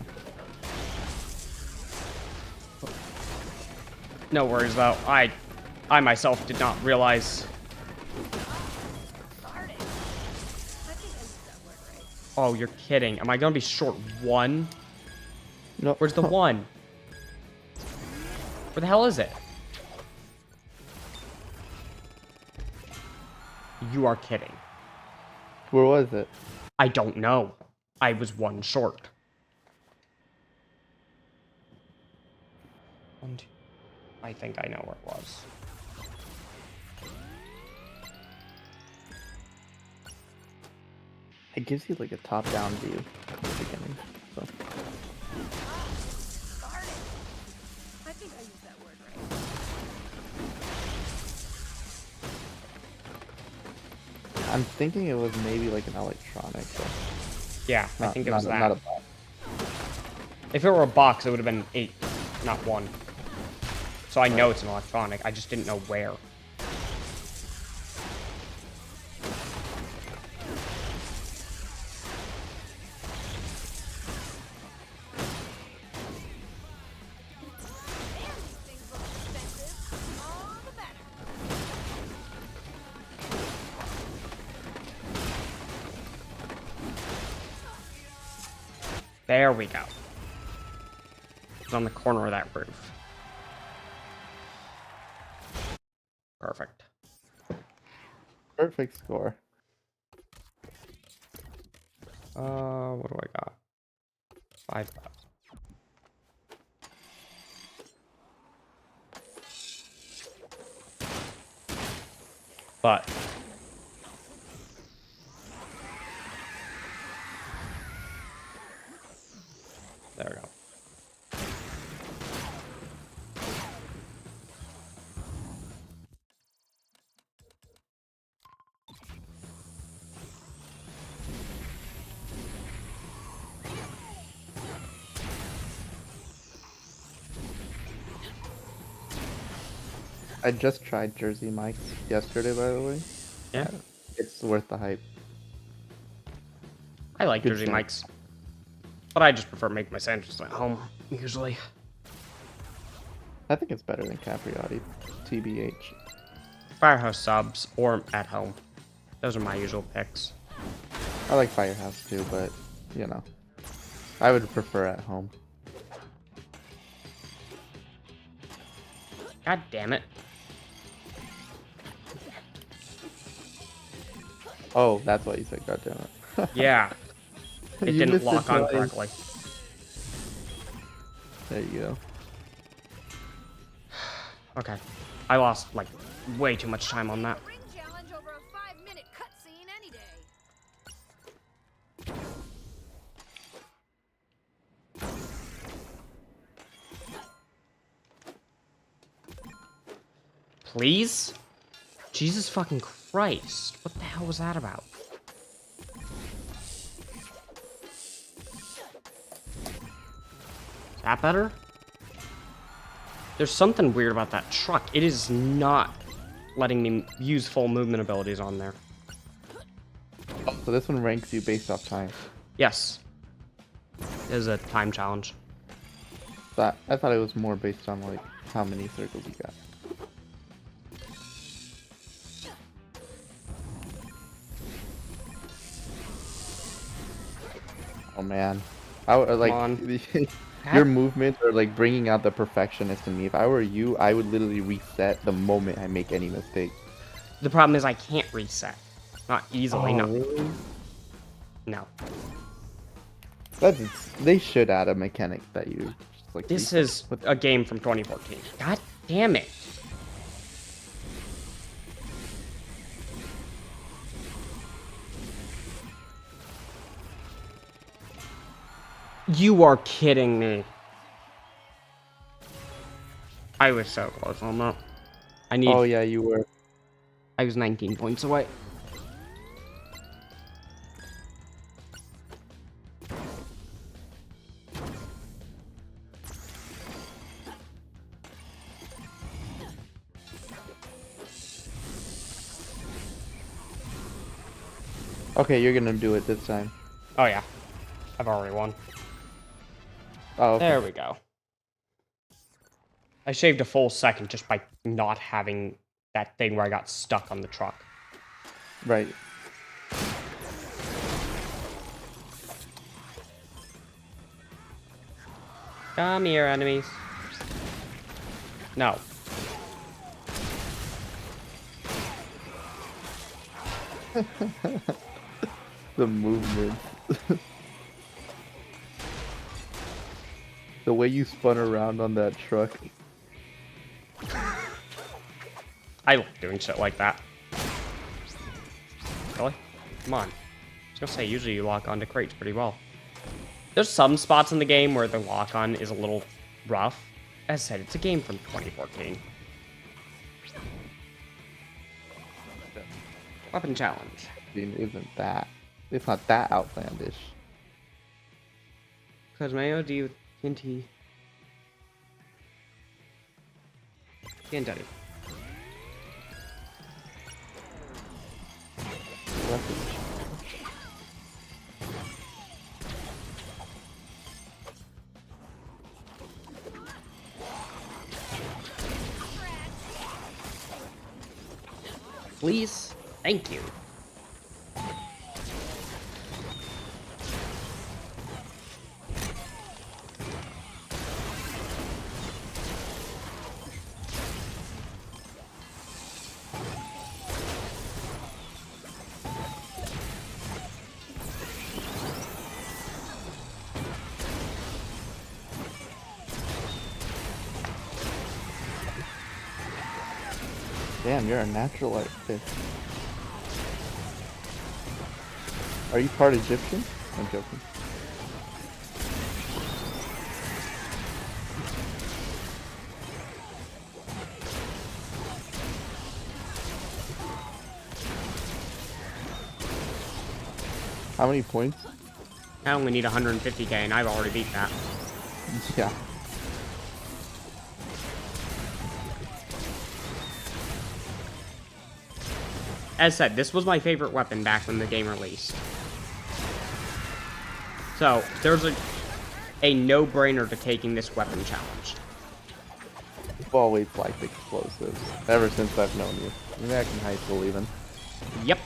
No worries though. I myself did not realize. Oh, you're kidding. Am I gonna be short one? No. Where's the one? Where the hell is it? You are kidding. Where was it? I don't know. I was one short. 1, 2. I think I know where it was. It gives you like a top-down view at the beginning. So. I think I used that word right. I'm thinking it was maybe like an electronic. So. Yeah, I think it was that. Not a box. If it were a box, it would have been 8, not 1. So I know it's an electronic. I just didn't know where. There we go. It's on the corner of that roof. Perfect. Perfect score. What do I got? 5,000. But there we go. I just tried Jersey Mike's yesterday, by the way. Yeah. It's worth the hype. I like Good Jersey snack. Mike's. But I just prefer making my sandwiches at home, usually. I think it's better than Capriotti, TBH. Firehouse subs or at home. Those are my usual picks. I like Firehouse too, but, you know, I would prefer at home. God damn it. Oh, that's why you said God damn it. Yeah. It You didn't missed it lock on twice. correctly. There you go. Okay. I lost, like, way too much time on that. Ring challenge over a 5-minute cutscene any day. Please? Jesus fucking Christ. What the hell was that about? Is that better? There's something weird about that truck. It is not letting me use full movement abilities on there. So this one ranks you based off time. Yes. It is a time challenge. I thought it was more based on like how many circles you got. Oh man, I would like on. your movements are like bringing out the perfectionist in me. If I were you, I would literally reset the moment I make any mistake. The problem is I can't reset. Not easily, no. Really? No. They should add a mechanic that you just, like. This reset is with. a game from 2014. God damn it. You are kidding me. I was so close on that. I need. Oh yeah, you were. I was 19 points away. Okay, you're gonna do it this time. Oh yeah. I've already won. Oh, okay. There we go. I shaved a full second just by not having that thing where I got stuck on the truck. Right. Come here, enemies. No. The movement. The way you spun around on that truck. I like doing shit like that. Really? Come on. I was gonna say, usually you lock onto crates pretty well. There's some spots in the game where the lock-on is a little rough. As I said, it's a game from 2014. Weapon challenge. I mean, isn't that? It's not that outlandish. Because my OD with TNT. TNT. Please? Thank you. Damn, you're a natural at this. Are you part Egyptian? I'm joking. How many points? I only need 150k and I've already beat that. Yeah. as said, this was my favorite weapon back when the game released. So, there's a no-brainer to taking this weapon challenge. You've always liked explosives, ever since I've known you. Back in high school, even. Yep.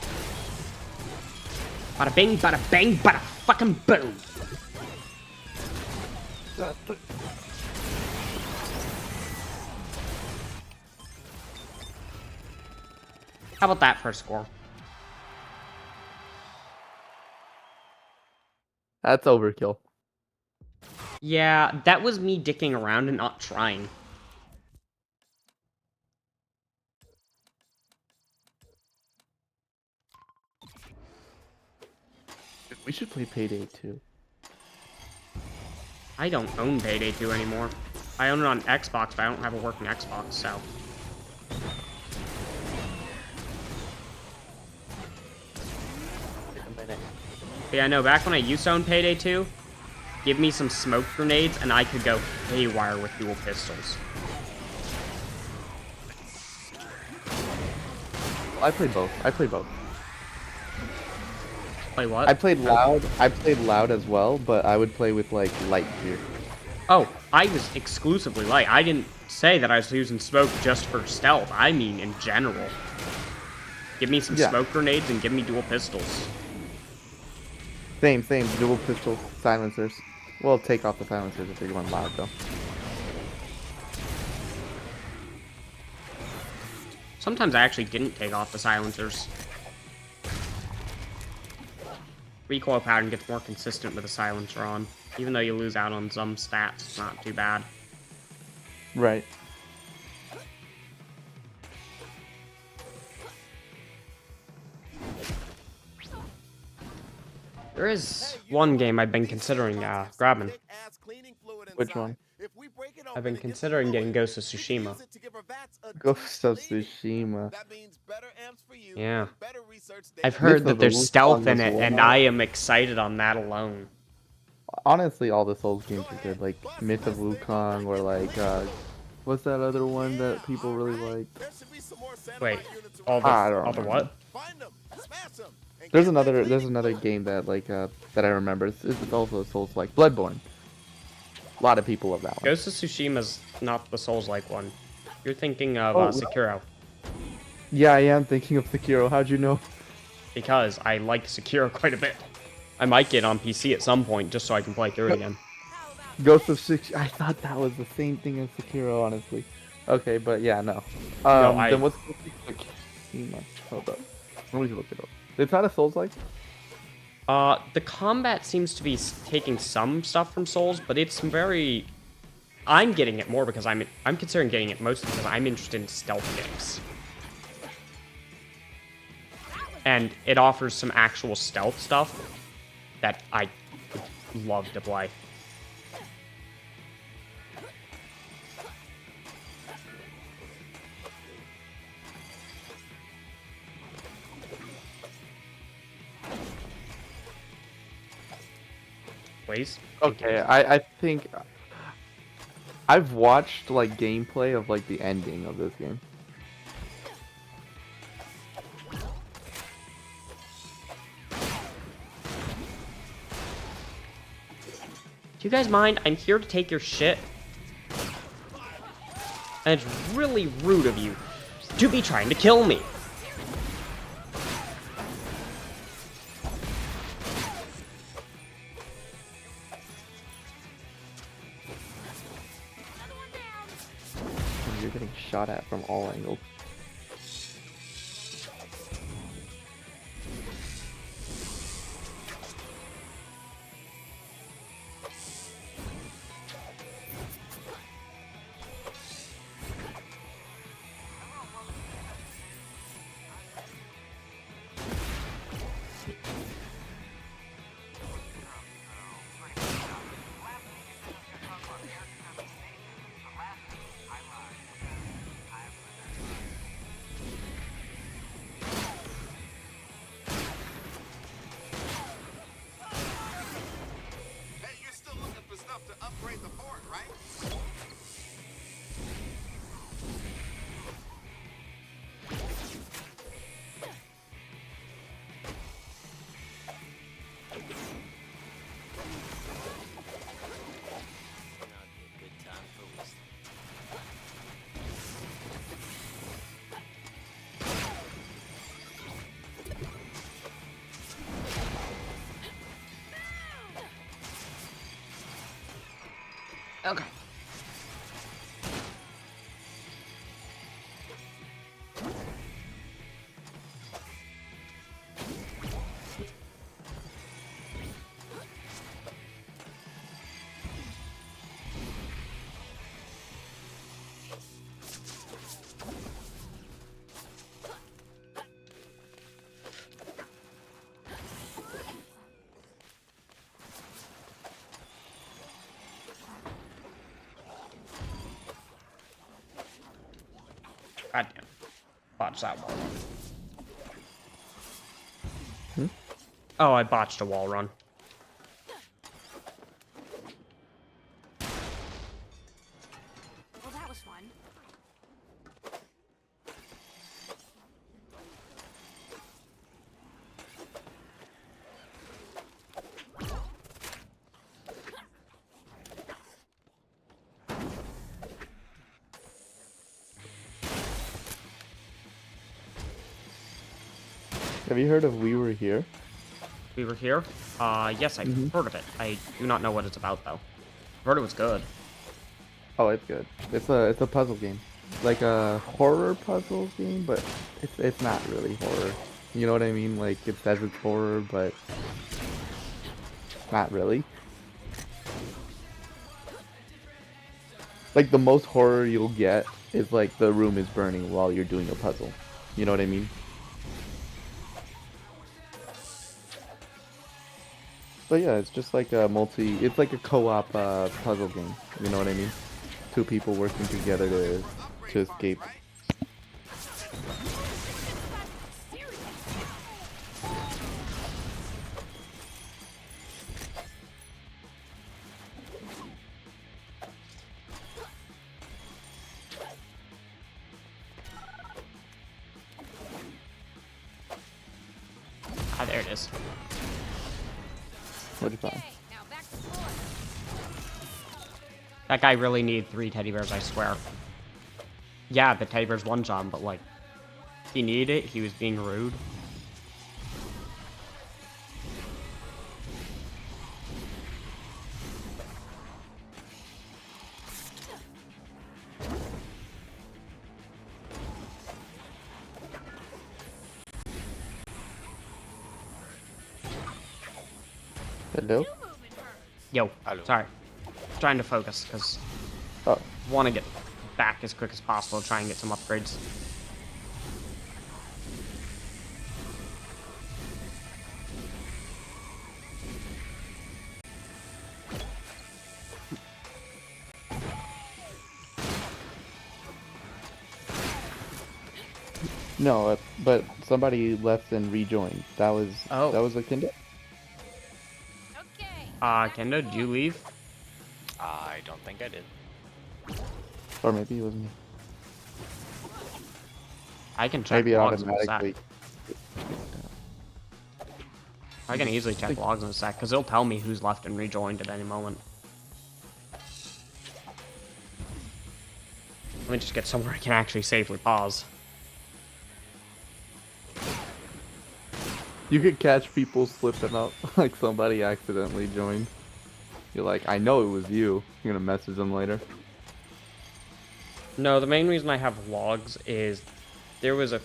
Bada bing, bada bang, bada fucking boom. How about that for a score? That's overkill. Yeah, that was me dicking around and not trying. We should play Payday 2. I don't own Payday 2 anymore. I own it on Xbox, but I don't have a working Xbox, so... But yeah, no, back when I used to own Payday 2, give me some smoke grenades and I could go haywire with dual pistols. I played both. Play what? I played loud as well, but I would play with like light gear. Oh, I was exclusively light. I didn't say that I was using smoke just for stealth. I mean in general. Give me some smoke grenades and give me dual pistols. Same, dual pistol silencers. Well, take off the silencers if you're going loud though. Sometimes I actually didn't take off the silencers. Recoil pattern gets more consistent with a silencer on. Even though you lose out on some stats, it's not too bad. Right. There is one game I've been considering grabbing. Which one? I've been considering getting Ghost of Tsushima. Ghost of Tsushima. Yeah. I've heard that there's stealth in it, and I am excited on that alone. Honestly, all the Souls games are good. Like Myth of Wukong, or like, what's that other one that people really like? Wait, all the what? There's another game that like that I remember. It's also a Souls-like. Bloodborne. A lot of people love that one. Ghost of Tsushima's not the Souls-like one. You're thinking of Sekiro. Yeah, I am thinking of Sekiro. How'd you know? Because I like Sekiro quite a bit. I might get on PC at some point just so I can play through it again. Ghost of Tsushima. I thought that was the same thing as Sekiro, honestly. Okay, but yeah, no. Then what's Tsushima? Hold up. Let me look it up. It's not a Souls-like? The combat seems to be taking some stuff from Souls, but it's very... I'm getting it more because I'm considering getting it mostly because I'm interested in stealth games. And it offers some actual stealth stuff that I would love to play. Please? Okay, I think I've watched like gameplay of like the ending of this game. Do you guys mind? I'm here to take your shit. And it's really rude of you to be trying to kill me. You're getting shot at from all angles. Okay. Goddamn. Botched that wall run. Oh, I botched a wall run. Well, that was fun. Have you heard of We Were Here? We Were Here? Yes, I've heard of it. I do not know what it's about, though. I've heard it was good. Oh, it's good. It's a puzzle game, like a horror puzzle game, but it's not really horror. You know what I mean? Like it says it's horror, but not really. Like the most horror you'll get is like the room is burning while you're doing a puzzle. You know what I mean? But yeah, it's just like it's like a co-op puzzle game. You know what I mean? Two people working together to escape. Ah, there it is. What'd you find? Now back to floor. That guy really needed 3 teddy bears, I swear. Yeah, the teddy bears one-shot him, but like, he needed it, he was being rude. Hello? Yo, Hello. sorry. Trying to focus, because Oh, I want to get back as quick as possible, try and get some upgrades. no, but somebody left and rejoined. That was a Kindle. Okay. Kendo, did you leave? I don't think I did. Or maybe it was me. I can check Maybe it logs in a automatically. sec. I can easily check logs in a sec, because it'll tell me who's left and rejoined at any moment. Let me just get somewhere I can actually safely pause. You could catch people slipping up, like somebody accidentally joined. You're like, I know it was you. You're gonna message them later. No, the main reason I have logs is there was a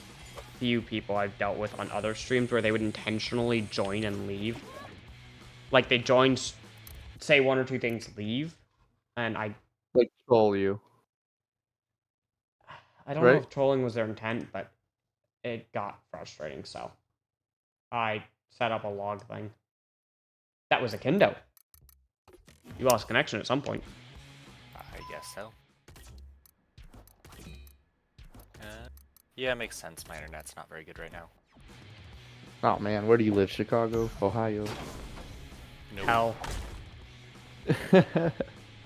few people I've dealt with on other streams where they would intentionally join and leave. Like, they join, say 1 or 2 things, leave, and I Like troll you. don't know Right? if trolling was their intent, but it got frustrating, so I set up a log thing. That was a Kendo. You lost connection at some point. I guess so. Yeah, it makes sense. My internet's not very good right now. Oh man, where do you live? Chicago? Ohio? Nope. Hell.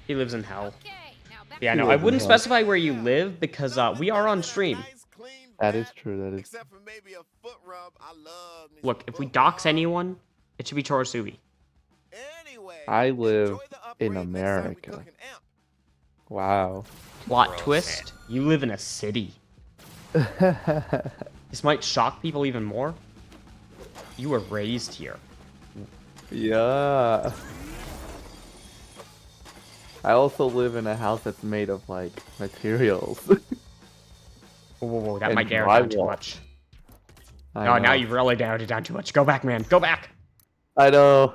He lives in hell. Okay. Now back Yeah, to no, He I lives in wouldn't hell. specify where you live because we are on stream. That is true, that is. Except for maybe a foot rub. I love me Look, some if we foot dox rub. anyone, it should be Chorasubi. Anyway, I live enjoy the in upgrade next time we America. cook an amp. Wow. Plot Gross, twist, you live in a city. This might shock people even more. You were raised here. Yeah. I also live in a house that's made of like materials. Whoa, that And might narrow it down too drywall. much. I Oh, now know. you've really narrowed it down too much. Go back, man. Go back. I know.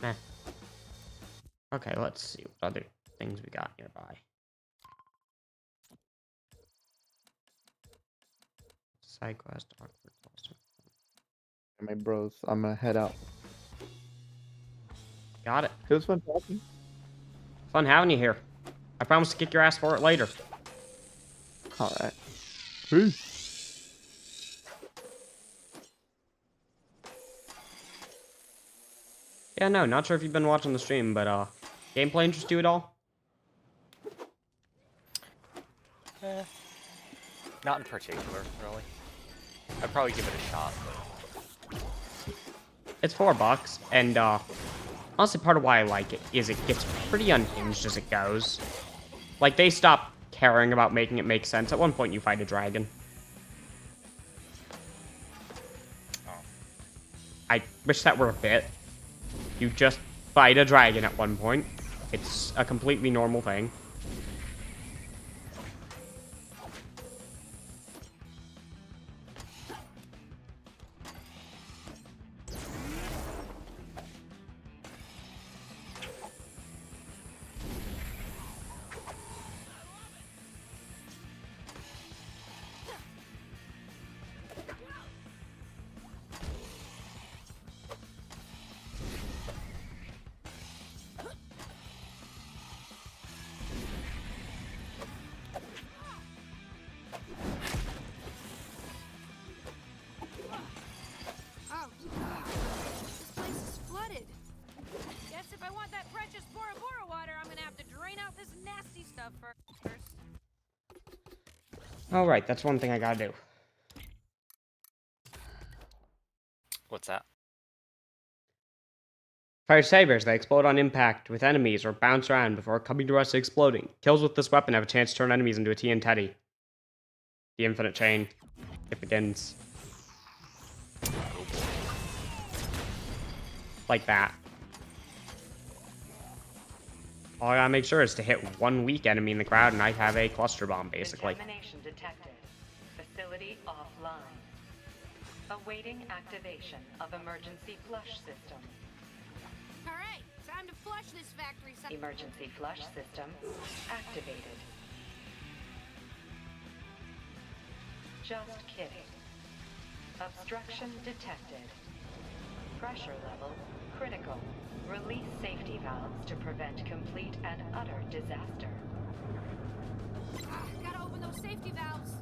Nah. Okay, let's see what other things we got nearby. Side quest, awkward cluster. My bros, I'm gonna head out. Got it. It was fun talking. Fun having you here. I promise to kick your ass for it later. Alright. Peace. Yeah, no, not sure if you've been watching the stream, but gameplay interest you at all? Not in particular, really. I'd probably give it a shot. It's $4, and honestly, part of why I like it is it gets pretty unhinged as it goes. Like, they stop caring about making it make sense. At one point, you fight a dragon. Oh. I wish that were a bit. You just fight a dragon at one point. It's a completely normal thing. Oh, this place is flooded. Guess if I want that precious Bora Bora water, I'm gonna have to drain out this nasty stuff first. Alright, that's one thing I gotta do. What's that? Fire sabers, they explode on impact with enemies or bounce around before coming to rest exploding. Kills with this weapon have a chance to turn enemies into a TNT. The infinite chain. It begins. Like that. All I gotta make sure is to hit one weak enemy in the crowd and I have a cluster bomb, basically. Contamination detected. Facility offline. Awaiting activation of emergency flush system. Alright, time to flush this factory. Emergency flush system activated. Just kidding. Obstruction detected. Pressure level critical. Release safety valves to prevent complete and utter disaster. Gotta open those safety valves.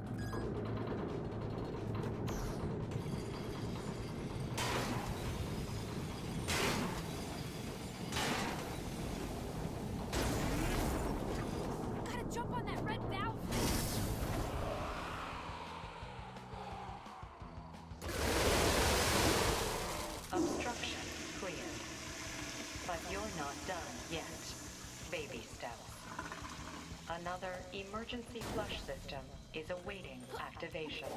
Gotta jump on that red valve. Obstruction cleared. But you're not done yet. Baby steps. Another emergency flush system is awaiting activation.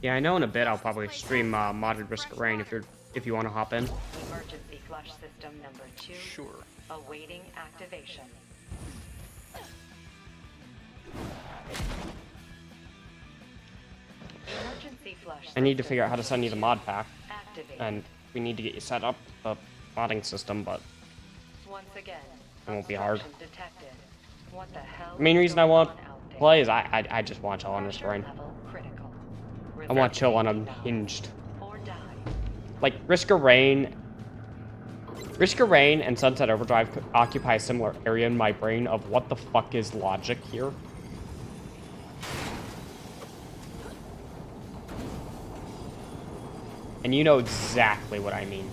Yeah, I know in a bit I'll probably stream modded Risk of Rain if you want to hop in. Emergency flush system number 2. Sure. Awaiting activation. Emergency flush I need to system figure out how to send you the mod pack, activated. and we need to get you set up the modding system, but Once again, it won't be hard. obstruction detected. What the hell the main is reason I going want on out to there? play is I just want chill on Risk of Pressure Rain. level critical. I want Reverse chill on safety valve Unhinged. or die. Like Risk of Rain and Sunset Overdrive occupy a similar area in my brain of what the fuck is logic here. And you know exactly what I mean.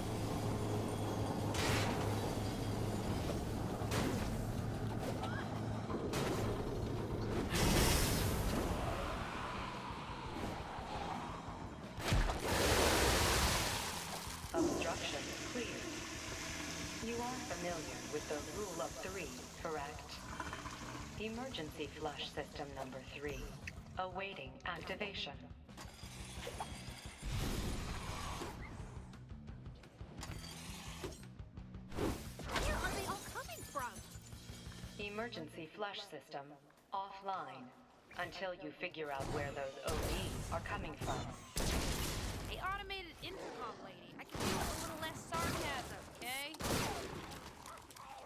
Obstruction cleared. are familiar with the rule of 3, correct? Emergency flush system number 3. Awaiting activation. Where are they all coming from? Emergency flush system offline until you figure out where those ODs are coming from. Hey, automated intercom lady, I can use a little less sarcasm, okay?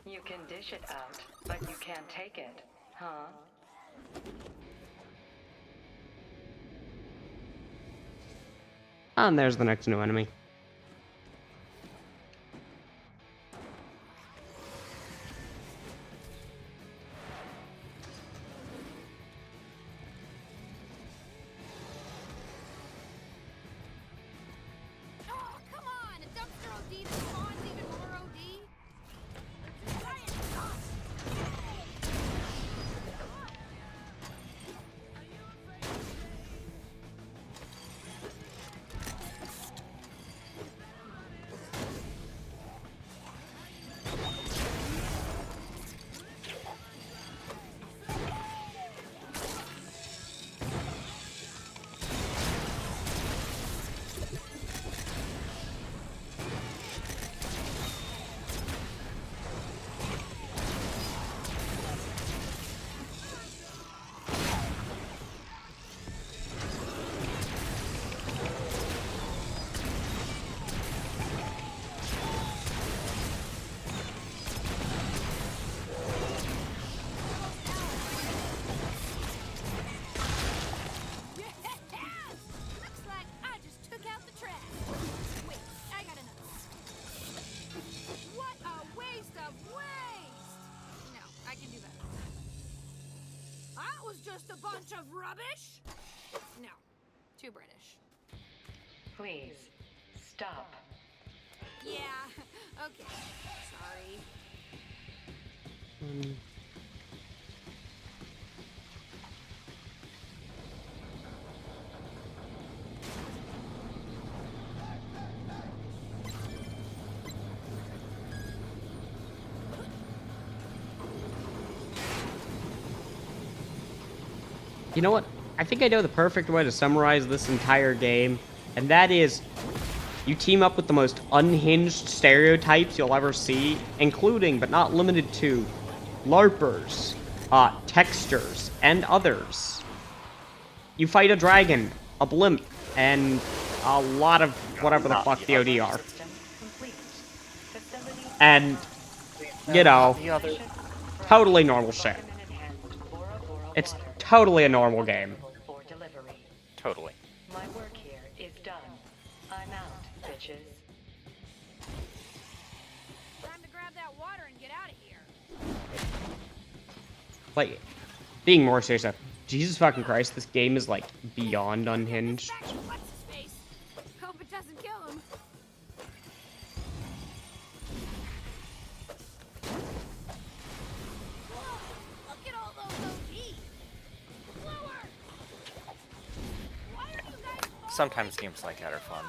You can dish it out, but you can't take it, huh? And there's the next new enemy. Oh, come on! A dumpster OD that spawns even more OD? Giant dust! Looks like I just took out the trash. Wait, I got another. What a waste of waste! No, I can do better. That was just a bunch of rubbish. No, too British. Please, stop. Yeah, okay. Sorry. You know what? I think I know the perfect way to summarize this entire game, and that is you team up with the most unhinged stereotypes you'll ever see, including, but not limited to, LARPers, texters, and others. You fight a dragon, a blimp, and a lot of whatever the fuck the OD are. System complete. Facility And, you know, The other. totally normal shit. broken and enhanced Bora Bora It's water totally a normal game. for delivery. Totally. My work here is done. I'm out, bitches. Time to grab that water and get out of here. Like, being more serious though, Jesus fucking Christ, this game is, like, beyond unhinged. Back to what's his face. Hope it doesn't kill him. Whoa, look at all those OGs. Slower. Why are you guys Sometimes games like that are fun.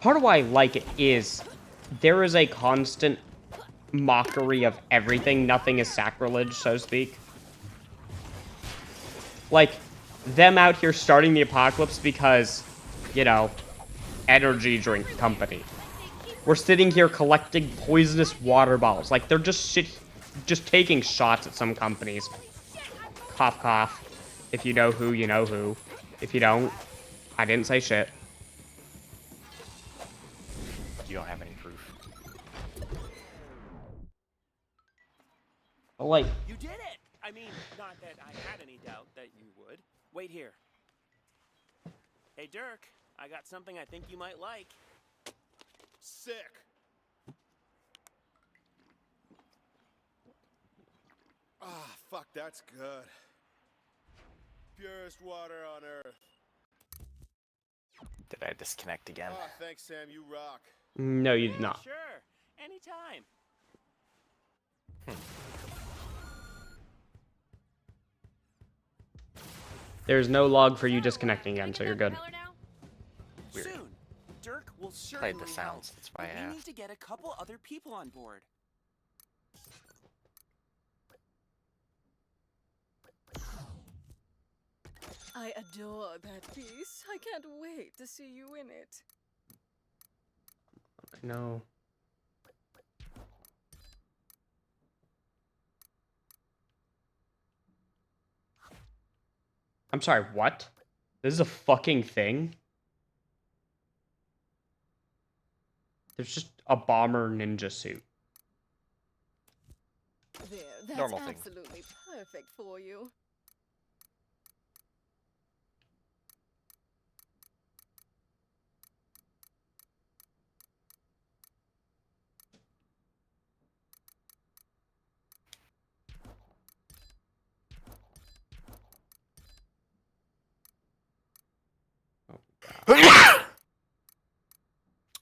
Part of why I like it is there is a constant mockery of everything. Nothing is sacrilege, so to speak. Like, them out here starting the apocalypse because, you know, energy drink company. We're sitting here collecting poisonous water bottles. Like, they're just taking shots at some companies. Cough, cough. If you know who, you know who. If you don't, I didn't say shit. You don't have any proof. But, like, You did it! I mean, not that I had any doubt that you would. Wait here. Hey, Dirk, I got something I think you might like. Sick. Ah, fuck, that's good. Purest water on earth. Did I disconnect again? Ah, thanks, Sam. You rock. no, you did not. Sure, anytime. There's no log for you disconnecting again, so you're good. Soon, Dirk will Well, played the certainly sounds. helps, That's why I but we need asked. to get a couple other people on board. I adore that piece. I can't wait to see you in it. No. I'm sorry, what? This is a fucking thing? There's just a bomber ninja suit. There, that's Normal thing. absolutely perfect for you.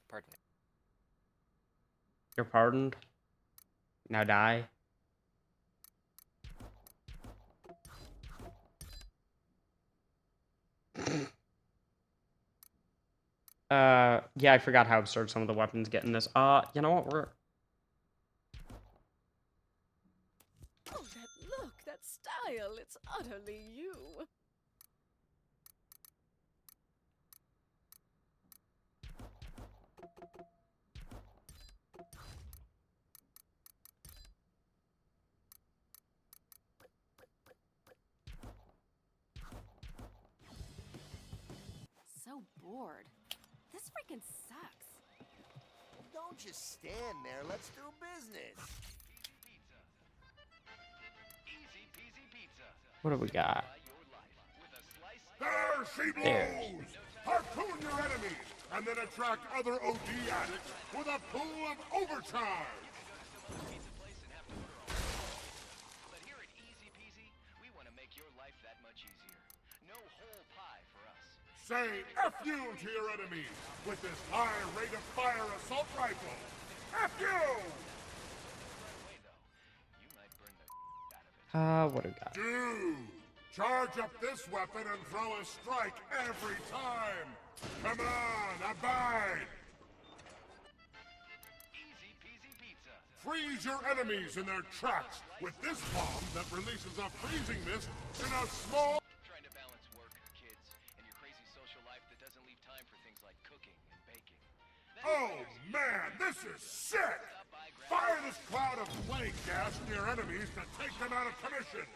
Pardon me. You're pardoned. Now die. Yeah, I forgot how absurd some of the weapons get in this. You know what? Oh, that look, that style, it's utterly you. So bored. This freaking sucks. Don't just stand there. Let's do business. What do we got? There she blows! Harpoon your enemies, and then attract other OD addicts with a pool of overcharge! But here at Easy Peasy, we want to make your life that much easier. No whole pie for us. Say F you to your enemies with this high rate of fire assault rifle! F you! What do we got? Dude, charge up this weapon and throw a strike every time! Come on, abide! Easy Peasy Pizza. Freeze your enemies in their tracks with this bomb that releases a freezing mist in a small... Trying to balance work, kids, and your crazy social life that doesn't leave time for things like cooking and baking. Oh man, this is sick! Fire this cloud of plague gas near enemies to take them out of commission!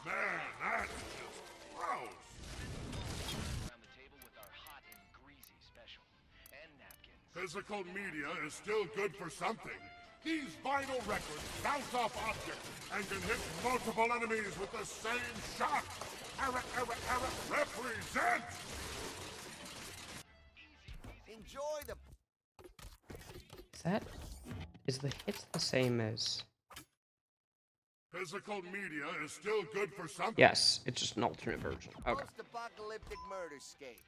Man, that's just gross! Around the table with our hot and greasy special. And napkins. Physical media is still good for something. These vinyl records bounce off objects and can hit multiple enemies with the same shot! Represent! Enjoy the... Is the hits the same as... Physical media is still good for something. Yes, it's just an alternate version. Okay. Post-apocalyptic murderscape.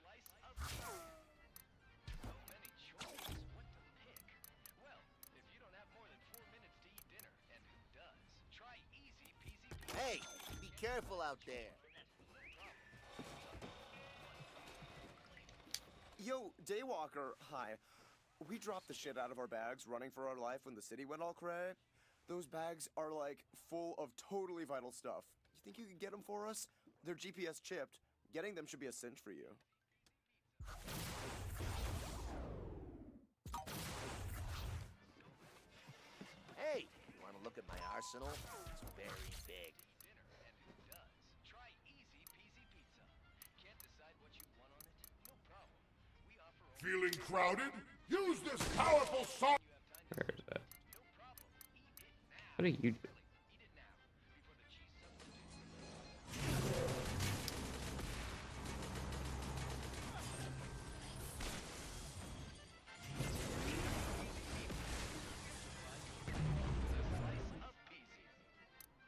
Hey, be careful out there. Yo, Daywalker, hi. We dropped the shit out of our bags running for our life when the city went all cray. Those bags are like full of totally vital stuff. You think you could get them for us? They're GPS chipped. Getting them should be a cinch for you. Hey, you want to look at my arsenal? It's very big. Feeling crowded? Use this powerful song. Where is it? What are you doing?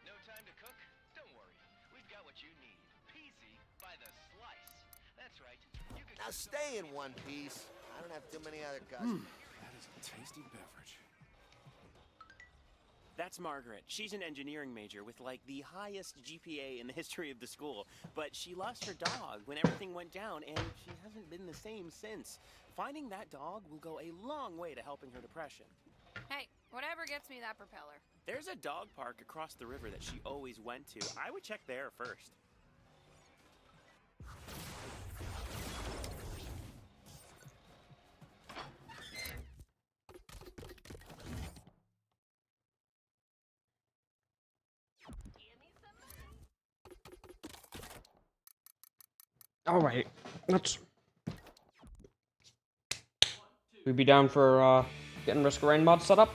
No time to cook? Don't worry. We've got what you need. Peasy by the slice. That's right. You can now stay in one piece. I don't have too many other customers. That is a tasty beverage. That's Margaret. She's an engineering major with like the highest GPA in the history of the school. But she lost her dog when everything went down, and she hasn't been the same since. Finding that dog will go a long way to helping her depression. Hey, whatever gets me that propeller. There's a dog park across the river that she always went to. I would check there first. Alright, let's... We'd be down for, getting Risk of Rain mod set up?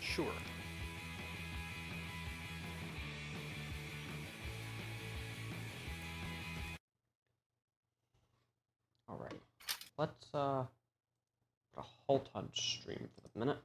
Sure. Alright, let's, put a halt on stream for the minute.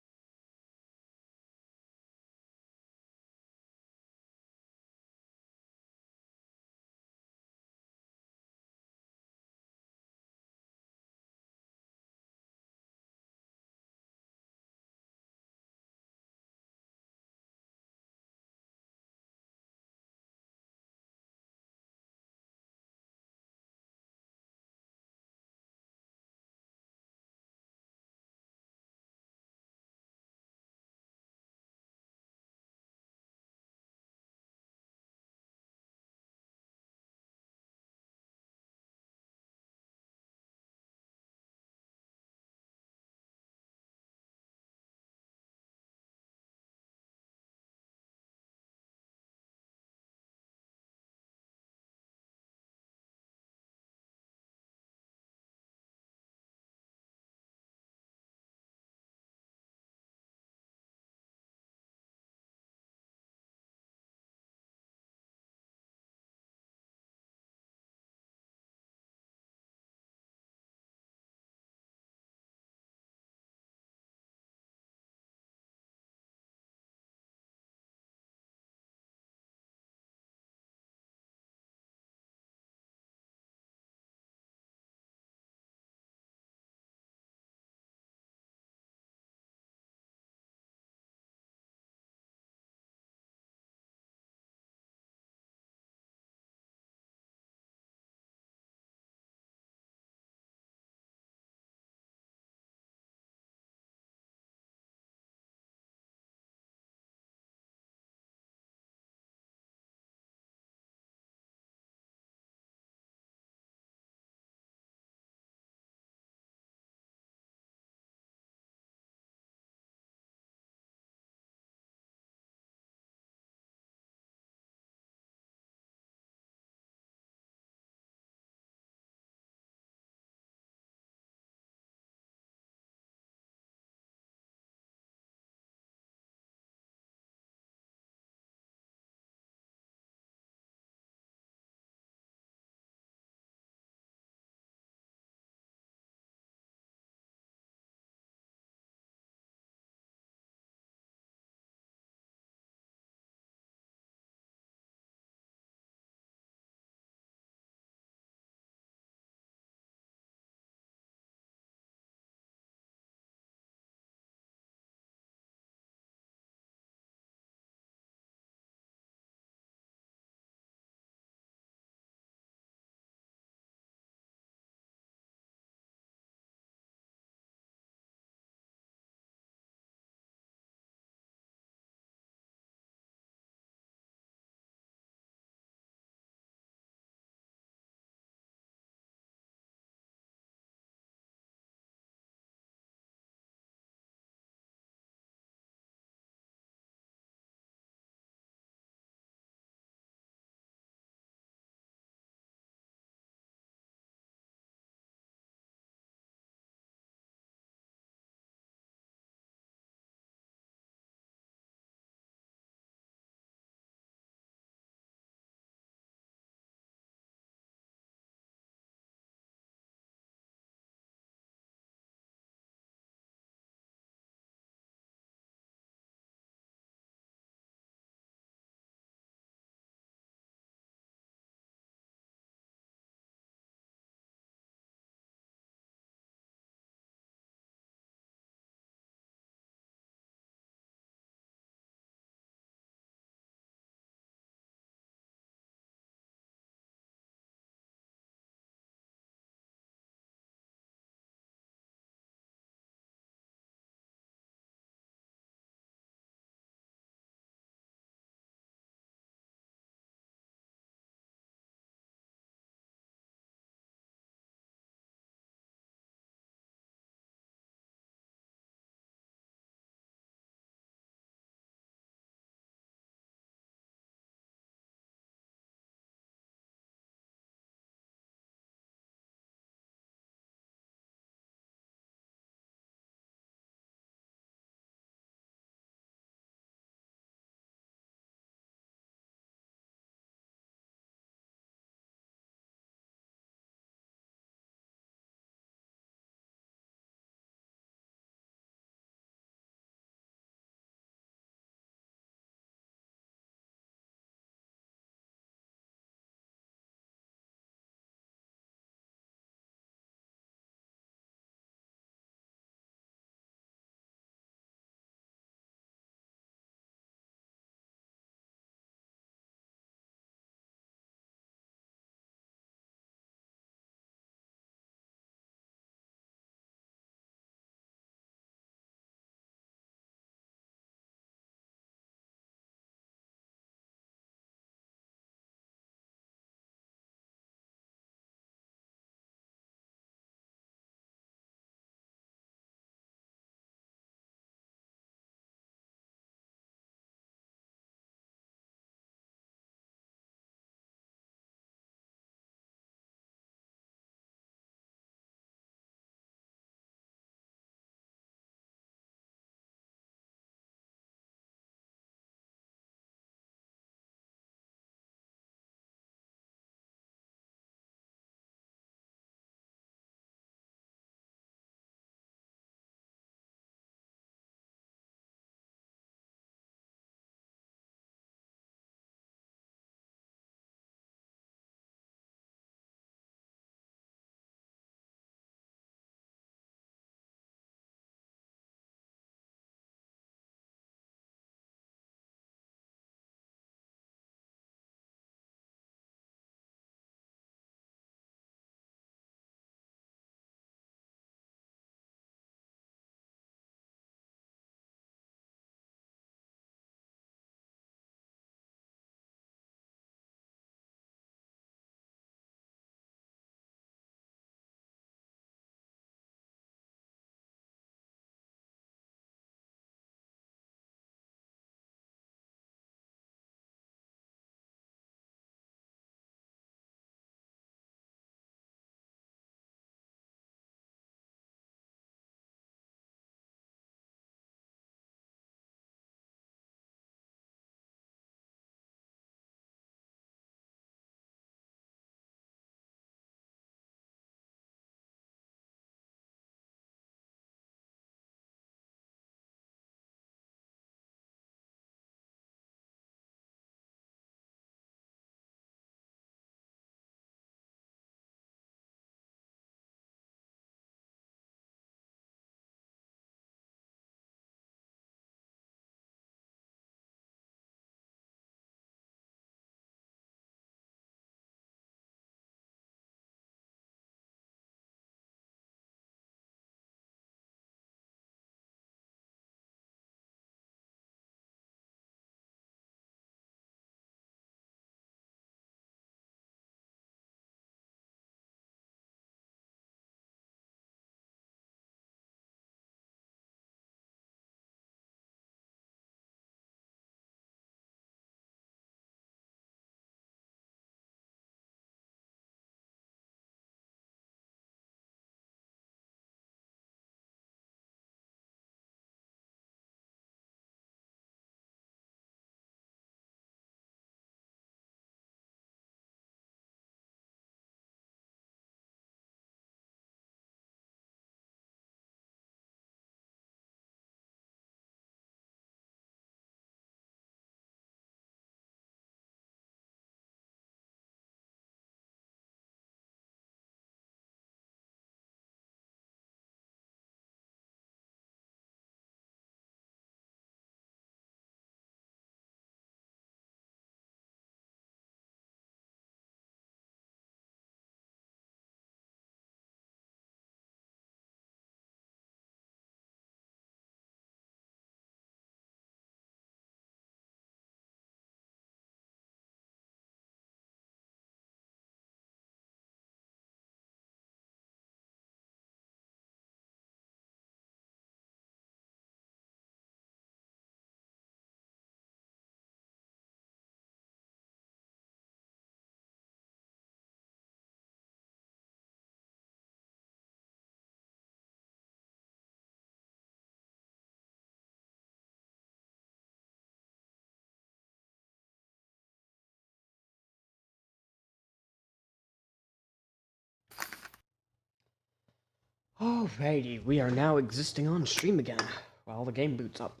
Alrighty, we are now existing on stream again while the game boots up.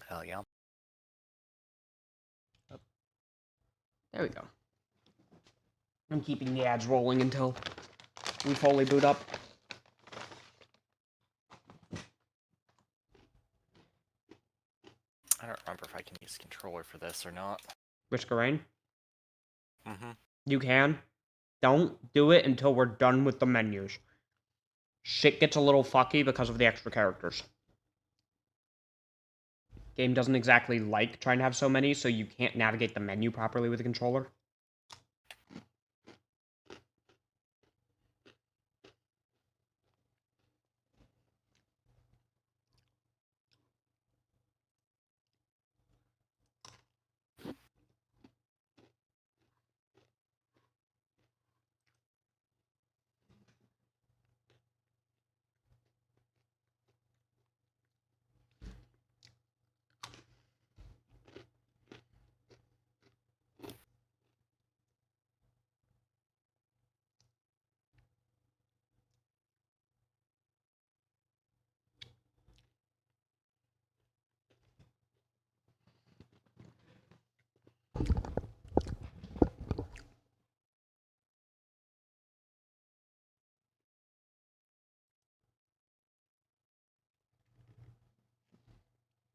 Hell yeah. There we go. I'm keeping the ads rolling until we fully boot up. I don't remember if I can use controller for this or not. Which Garain? Mm-hmm. You can. Don't do it until we're done with the menus. Shit gets a little fucky because of the extra characters. Game doesn't exactly like trying to have so many, so you can't navigate the menu properly with the controller.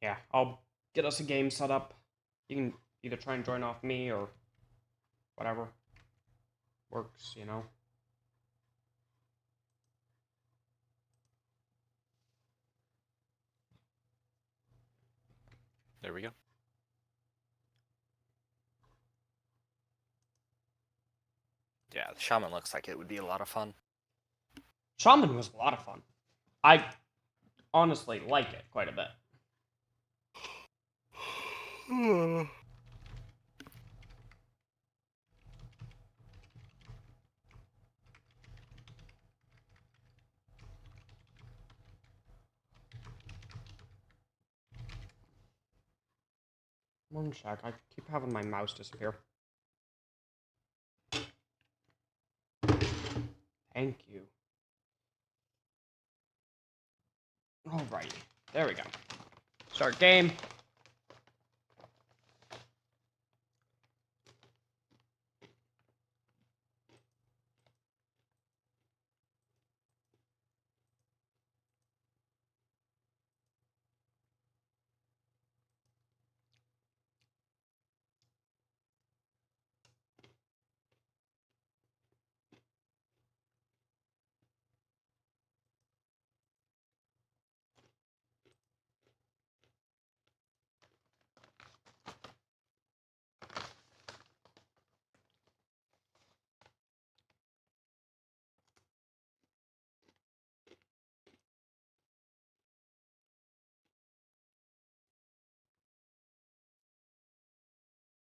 Yeah, I'll get us a game set up. You can either try and join off me or whatever. Works, you know? There we go. Yeah, the Shaman looks like it would be a lot of fun. Shaman was a lot of fun. I honestly like it quite a bit. One sec, I keep having my mouse disappear. Thank you. Alrighty, there we go. Start game.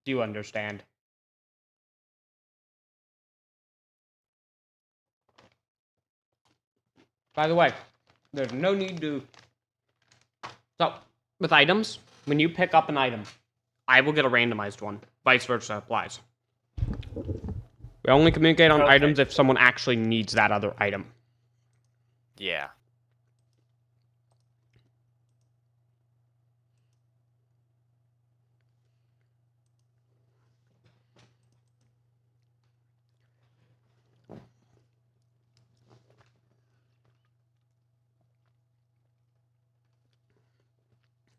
Do you understand? By the way, there's no need to... So, with items, when you pick up an item, I will get a randomized one. Vice versa applies. We only communicate on items if someone actually needs that other item. Yeah.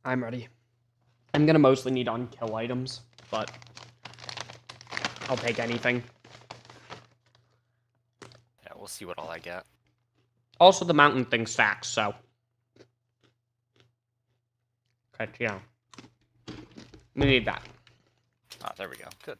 I'm ready. I'm gonna mostly need on-kill items, but I'll take anything. Yeah, we'll see what all I get. Also, the mountain thing stacks, so... Okay, yeah. We need that. Ah, there we go. Good.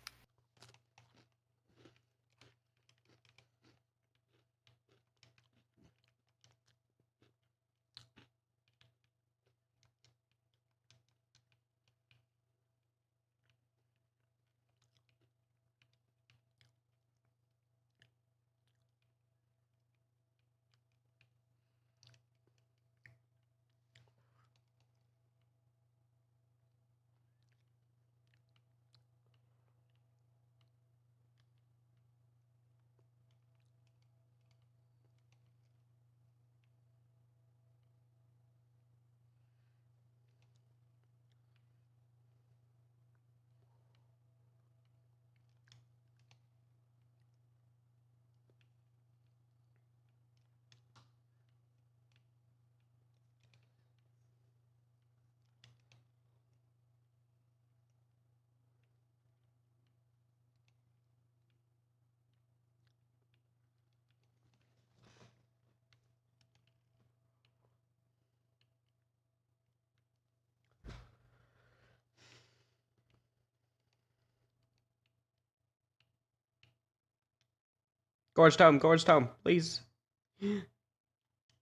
Gorge Tome, please.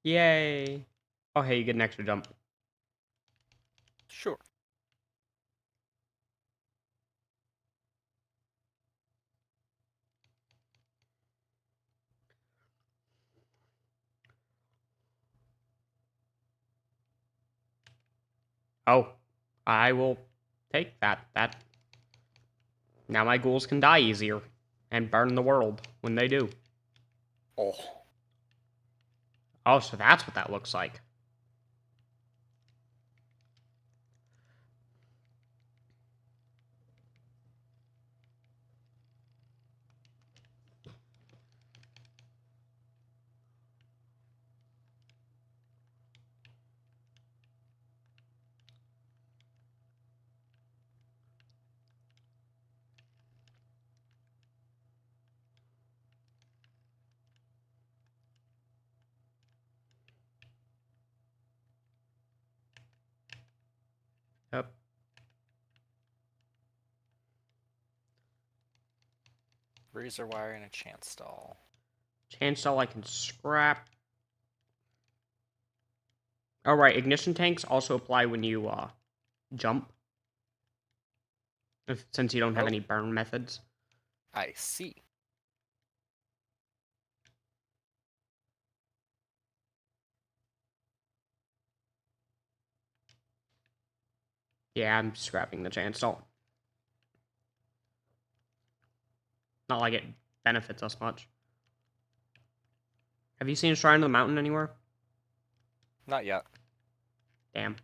Yay. Oh, hey, you get an extra jump. Sure. Oh, I will take that. Now my ghouls can die easier and burn the world when they do. Oh. Oh, so that's what that looks like. Yep. Razor wire and a chance stall. Chance stall I can scrap. Oh, right. Ignition tanks also apply when you jump. Since you don't have any burn methods. I see. Yeah, I'm scrapping the chance stall. Not like it benefits us much. Have you seen a Shrine of the Mountain anywhere? Not yet. Damn.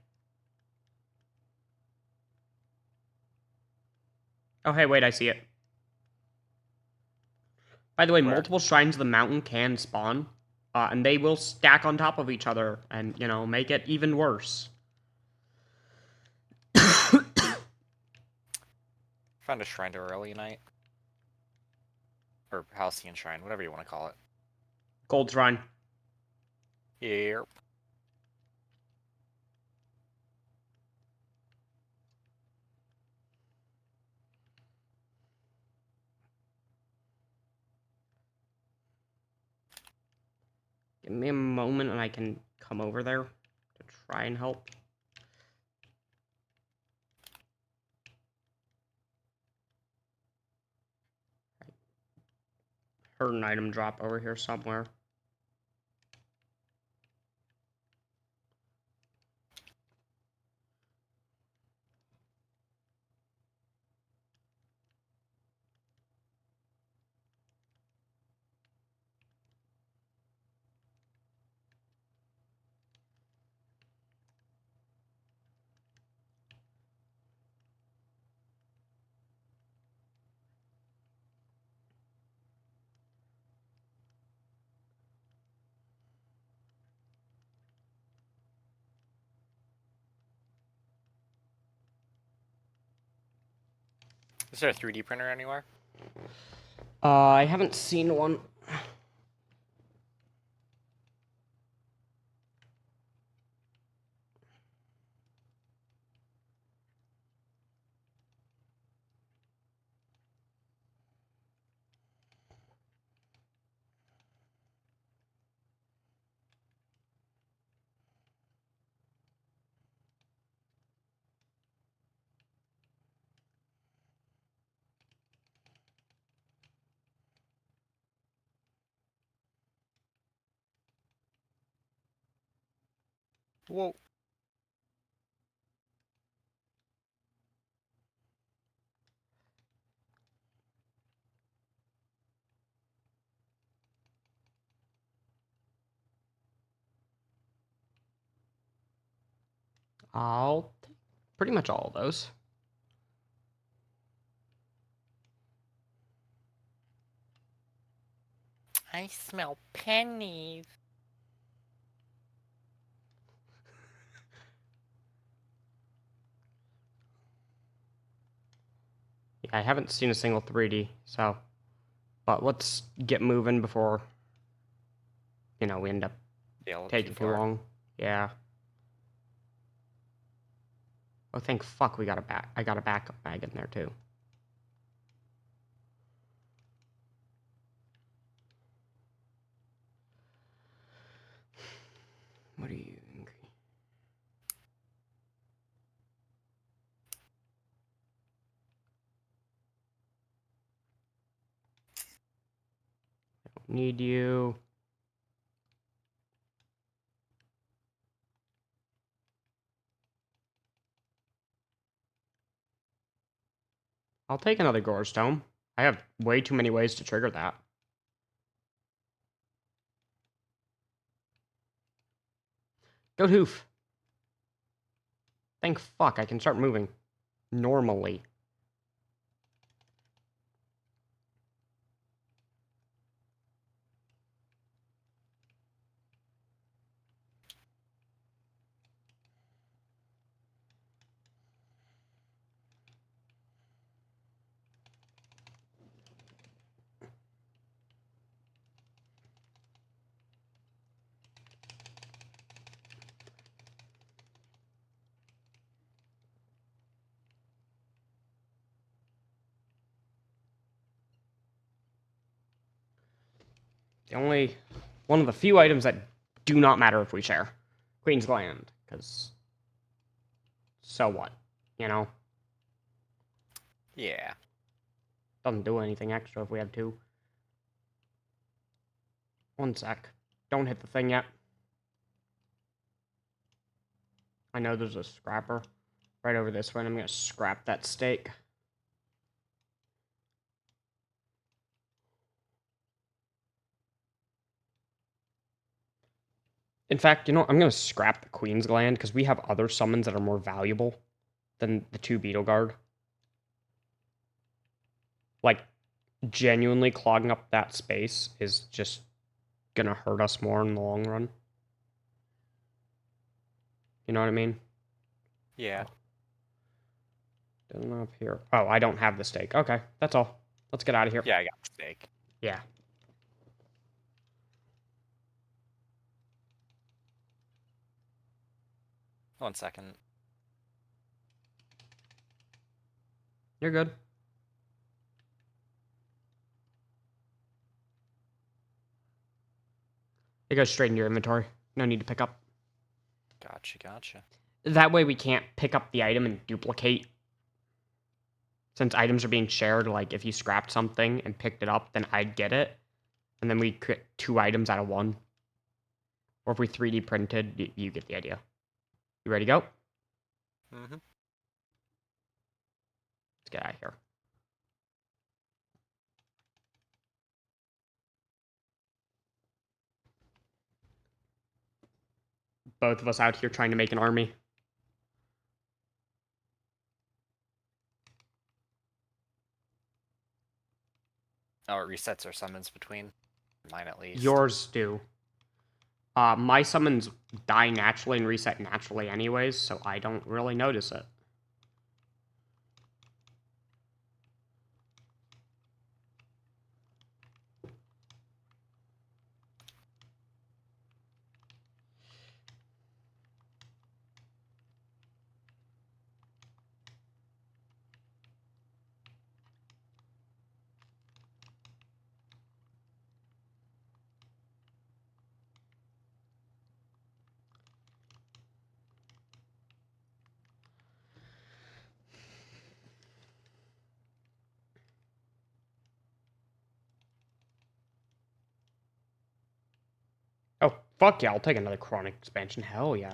Oh, hey, wait, I see it. By the way, Where? multiple Shrines of the Mountain can spawn, and they will stack on top of each other and, you know, make it even worse. Found a shrine to Aurelianite. Or Halcyon Shrine, whatever you want to call it. Gold Shrine. Yep. Give me a moment and I can come over there to try and help. Heard an item drop over here somewhere. Is there a 3D printer anywhere? I haven't seen one. Whoa. I'll take pretty much all of those. I smell pennies. Yeah, I haven't seen a single 3D, so... But let's get moving before, you know, we end up taking too long. Yeah. Oh, thank fuck we got I got a backup bag in there, too. What do you think? Need you. I'll take another Gore Stone. I have way too many ways to trigger that. Goat hoof. Thank fuck I can start moving. Normally. One of the few items that do not matter if we share. Queen's Gland, because so what, you know? Yeah. Doesn't do anything extra if we have two. One sec. Don't hit the thing yet. I know there's a scrapper right over this way, and I'm going to scrap that steak. In fact, you know, I'm going to scrap the Queen's Gland because we have other summons that are more valuable than the 2 Beetle Guard. Like, genuinely clogging up that space is just going to hurt us more in the long run. You know what I mean? Yeah. Doesn't up here. Oh, I don't have the steak. Okay, that's all. Let's get out of here. Yeah, I got the steak. Yeah. One second. You're good. It goes straight into your inventory. No need to pick up. Gotcha. That way we can't pick up the item and duplicate. Since items are being shared, like if you scrapped something and picked it up, then I'd get it. And then we create 2 items out of 1. Or if we 3D printed, you get the idea. You ready to go? Mm-hmm. Let's get out of here. Both of us out here trying to make an army. Oh, it resets our summons between. Mine at least. Yours do. My summons die naturally and reset naturally anyways, so I don't really notice it. Oh, fuck yeah, I'll take another Chronic expansion. Hell yeah.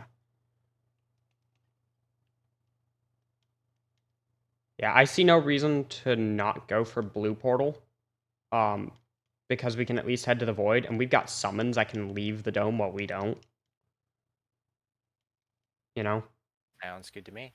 Yeah, I see no reason to not go for Blue Portal. Because we can at least head to the Void, and we've got summons that can leave the dome while we don't. You know? Sounds good to me.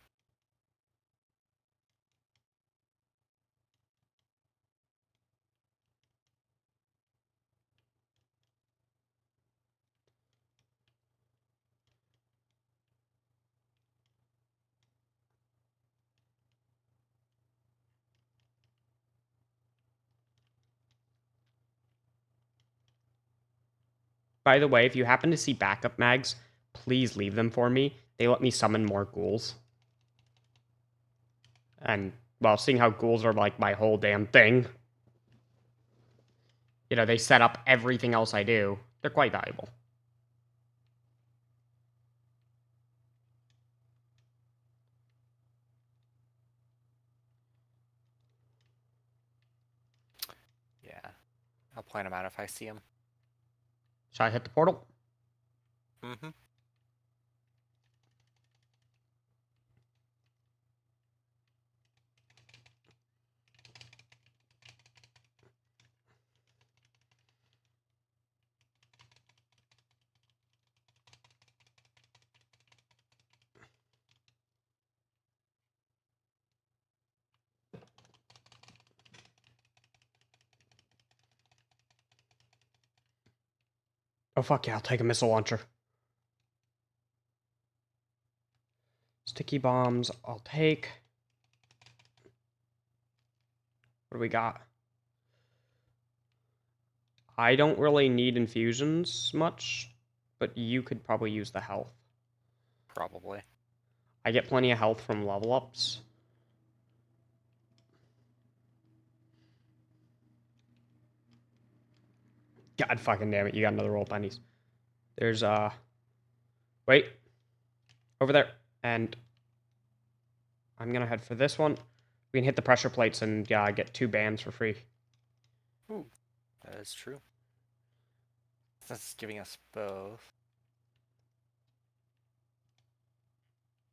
By the way, if you happen to see backup mags, please leave them for me. They let me summon more ghouls. And, well, seeing how ghouls are like my whole damn thing, you know, they set up everything else I do. They're quite valuable. point them out if I see them. Should I hit the portal? Mm-hmm. Oh fuck yeah, I'll take a missile launcher. Sticky bombs, I'll take. What do we got? I don't really need infusions much, but you could probably use the health. Probably. I get plenty of health from level ups. God fucking damn it, you got another roll of pennies. There's, wait. Over there. And I'm gonna head for this one. We can hit the pressure plates and, yeah, get 2 bands for free. Ooh, that is true. That's giving us both.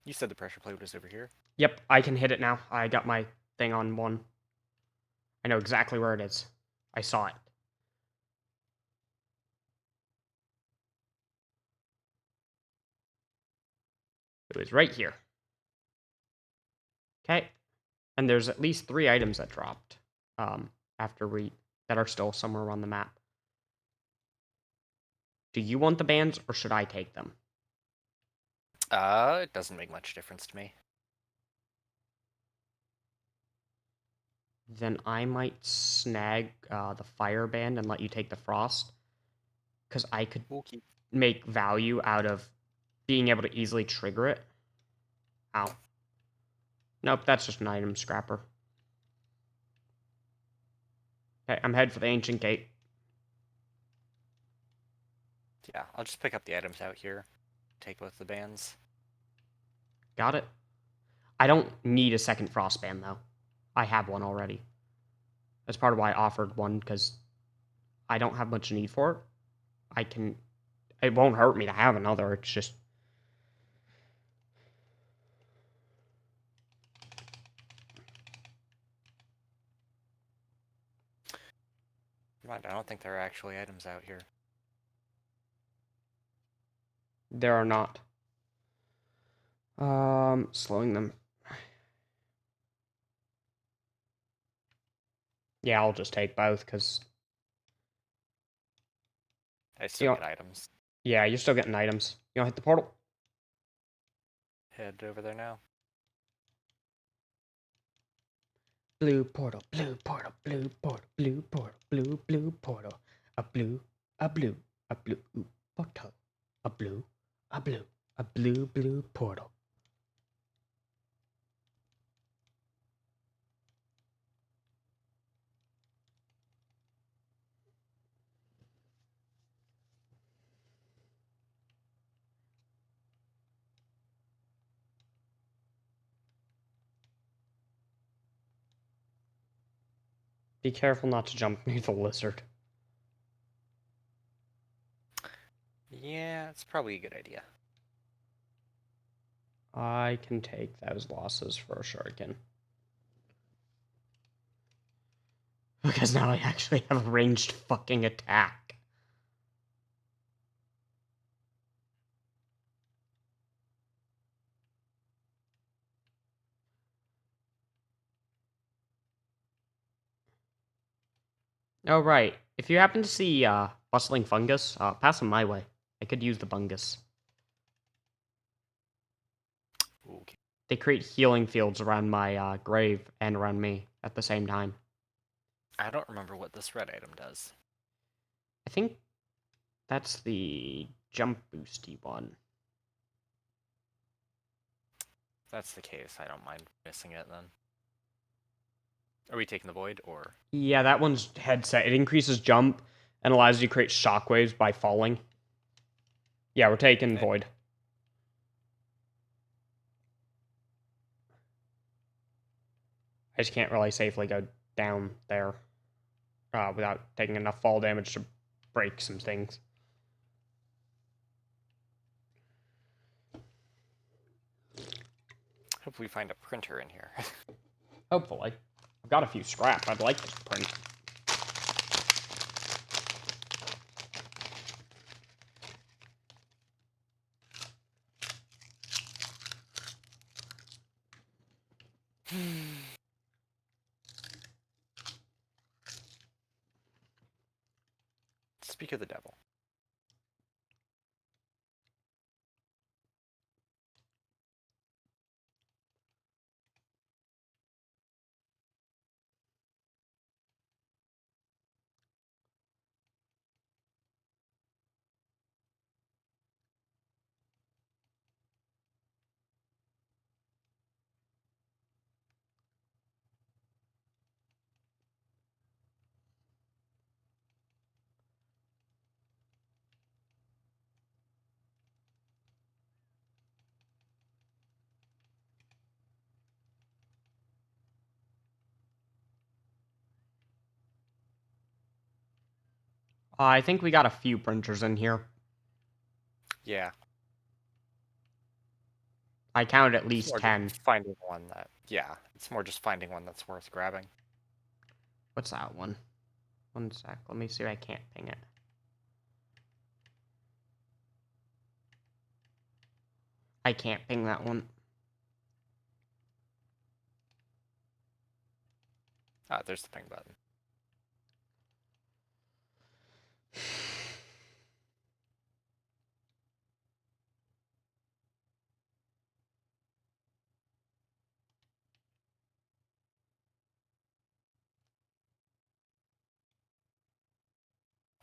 You said the pressure plate was over here? Yep, I can hit it now. I got my thing on one. I know exactly where it is. I saw it. It was right here. Okay. And there's at least 3 items that dropped after that are still somewhere around the map. Do you want the bands or should I take them? It doesn't make much difference to me. Then I might snag the fire band and let you take the frost. Because I could make value out of being able to easily trigger it. Ow. Nope, that's just an item scrapper. Okay, I'm headed for the ancient gate. Yeah, I'll just pick up the items out here. Take both the bands. Got it. I don't need a second frost band, though. I have one already. That's part of why I offered one, because I don't have much need for it. It won't hurt me to have another, it's just... I don't think there are actually items out here. There are not. Slowing them. Yeah, I'll just take both, because... I still get items. Yeah, you're still getting items. You want to hit the portal? Head over there now. Blue portal, blue portal, blue portal, blue portal, blue portal. A blue, a blue, a blue portal. A blue, a blue, a blue portal. Be careful not to jump near the lizard. Yeah, it's probably a good idea. I can take those losses for a shuriken. Because now I actually have a ranged fucking attack. Oh, right. If you happen to see bustling fungus, pass them my way. I could use the bungus. Okay. They create healing fields around my grave and around me at the same time. I don't remember what this red item does. I think that's the jump boosty one. If that's the case, I don't mind missing it then. Are we taking the void or? Yeah, that one's headset. It increases jump and allows you to create shockwaves by falling. Yeah, we're taking void. I just can't really safely go down there. without taking enough fall damage to break some things. Hope we find a printer in here. Hopefully. I've got a few scrap. I'd like to print. Speak of the devil. I think we got a few printers in here. Yeah. I counted at It's least more 10. just finding one that, yeah, it's more just finding one that's worth grabbing. What's that one? One sec. Let me see if I can't ping it. I can't ping that one. Ah, there's the ping button.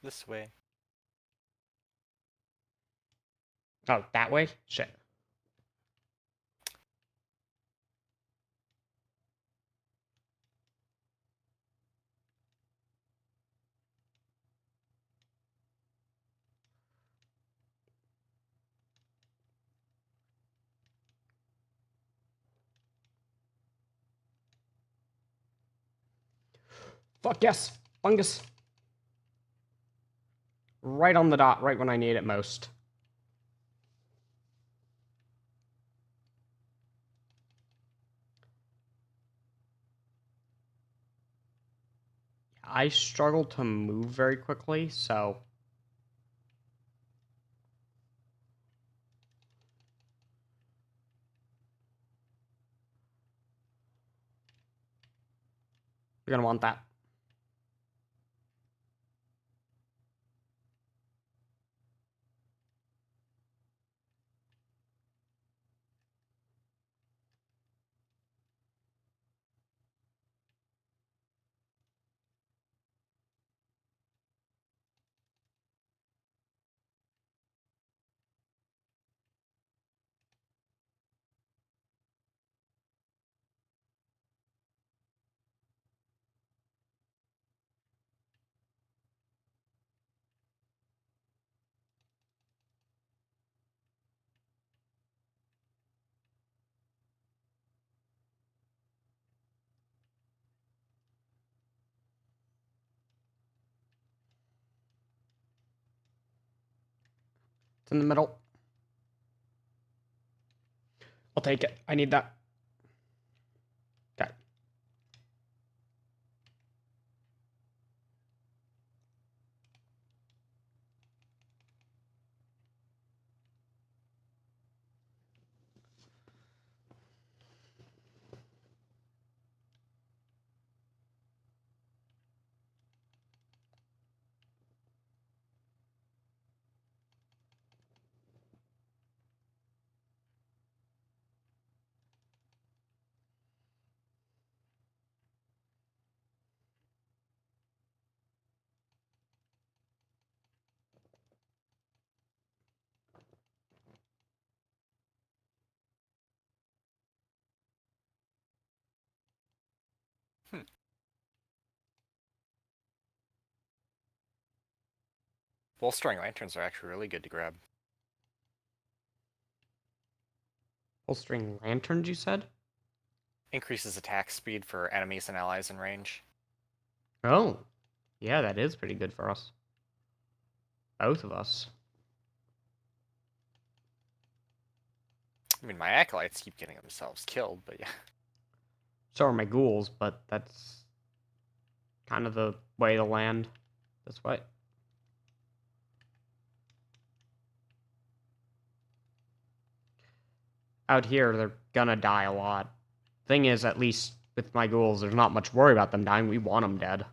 This way. Oh, that way? Shit. Fuck yes! Fungus! Right on the dot, right when I need it most. I struggle to move very quickly, so... You're gonna want that. It's in the middle. I'll take it. I need that. Okay. Bolstering lanterns are actually really good to grab. Bolstering lanterns, you said? Increases attack speed for enemies and allies in range. Oh. Yeah, that is pretty good for us. Both of us. I mean, my acolytes keep getting themselves killed, but yeah. So are my ghouls, but that's kind of the way to land this way. Out here, they're gonna die a lot. Thing is, at least with my ghouls, there's not much worry about them dying. We want them dead.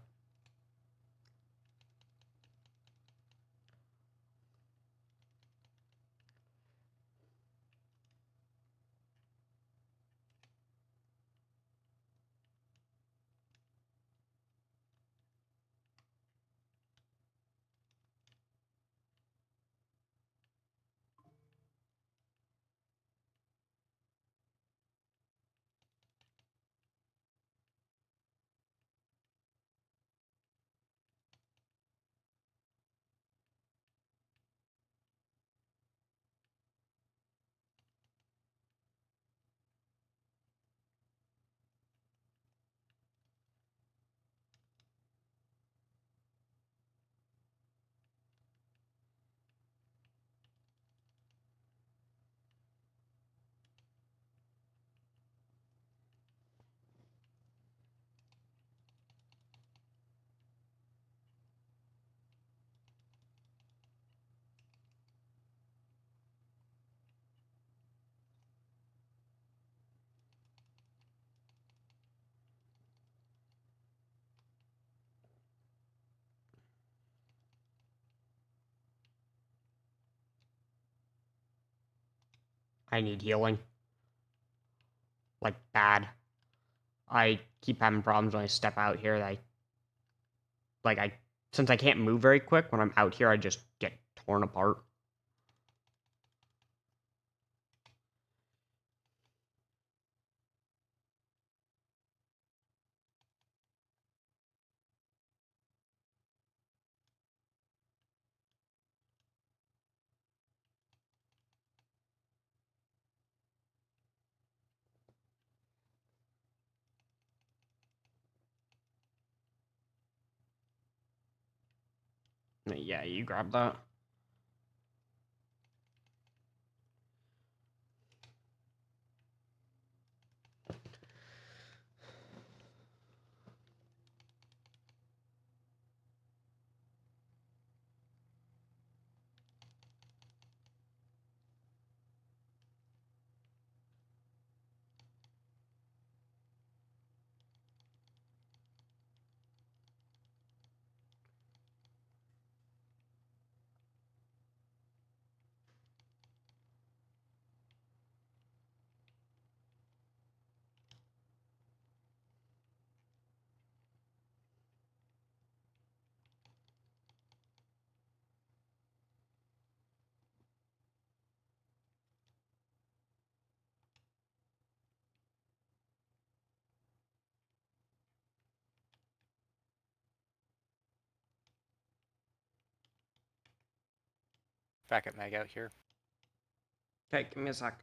I need healing. Like, bad. I keep having problems when I step out here. Since I can't move very quick, when I'm out here, I just get torn apart. Yeah, you grab that. Back at Mag out here. Okay, give me a sec.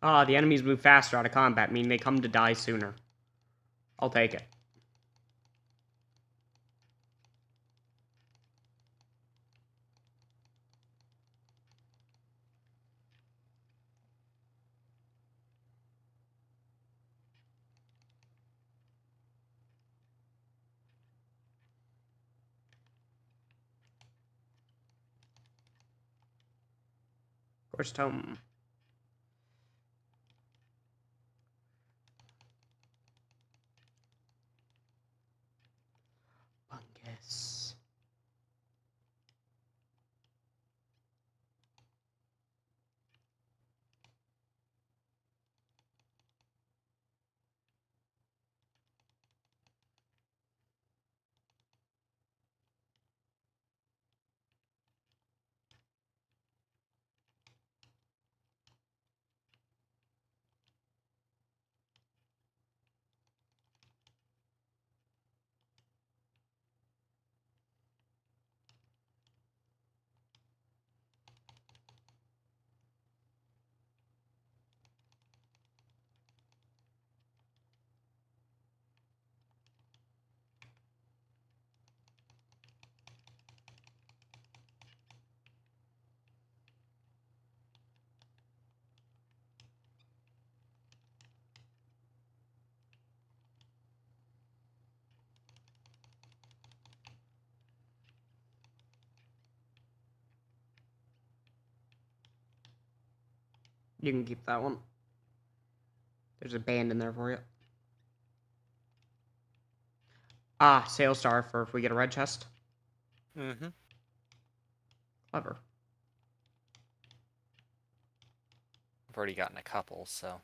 Ah, the enemies move faster out of combat, meaning they come to die sooner. I'll take it. Course tome. Fungus. You can keep that one. There's a band in there for you. Ah, sales star for if we get a red chest. Mm-hmm. Clever. I've already gotten a couple, so.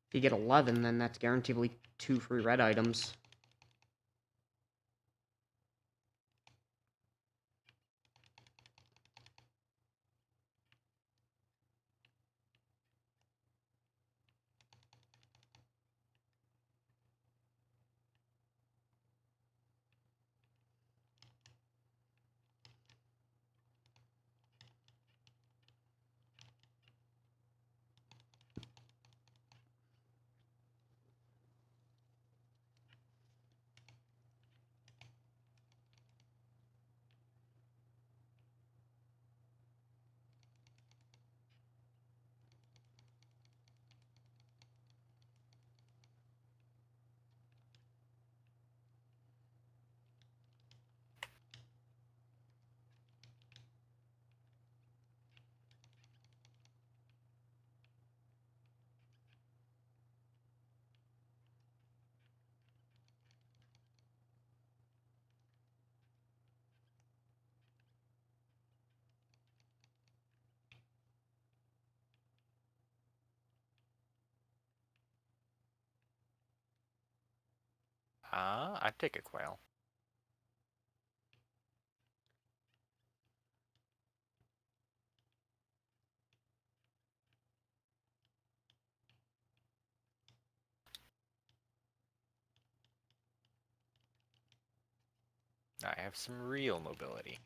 If you get 11, then that's guaranteedly 2 free red items. I'd take a quail. I have some real mobility.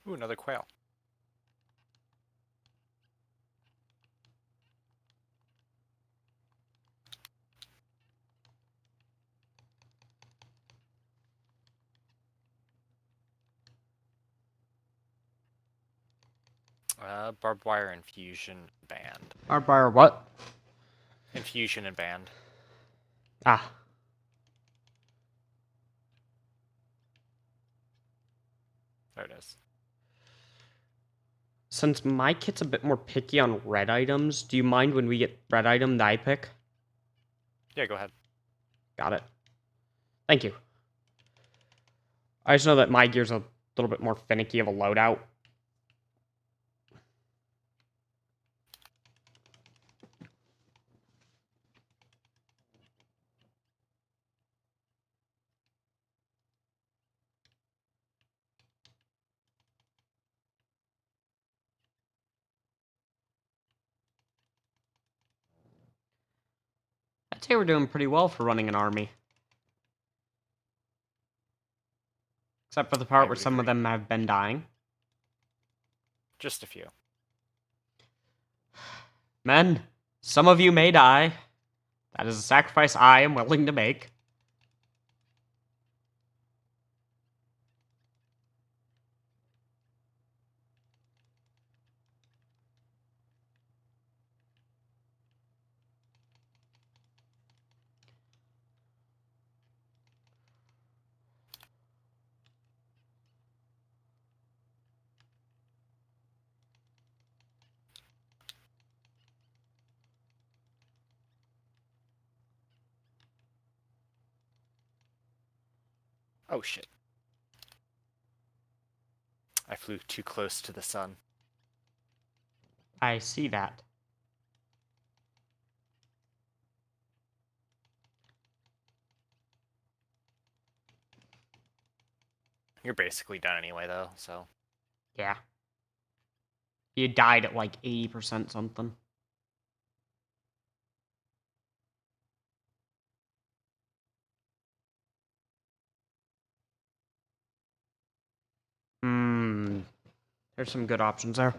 Ooh, another quail. Barbed wire infusion band. Barbed wire what? Infusion and band. Ah. There it is. Since my kit's a bit more picky on red items, do you mind when we get red item that I pick? Yeah, go ahead. Got it. Thank you. I just know that my gear's a little bit more finicky of a loadout. I'd say we're doing pretty well for running an army. Except for the part where some of them have been dying. Just a few. Men, some of you may die. That is a sacrifice I am willing to make. Oh shit. I flew too close to the sun. I see that. You're basically done anyway, though, so. Yeah. You died at like 80% something. Hmm. There's some good options there.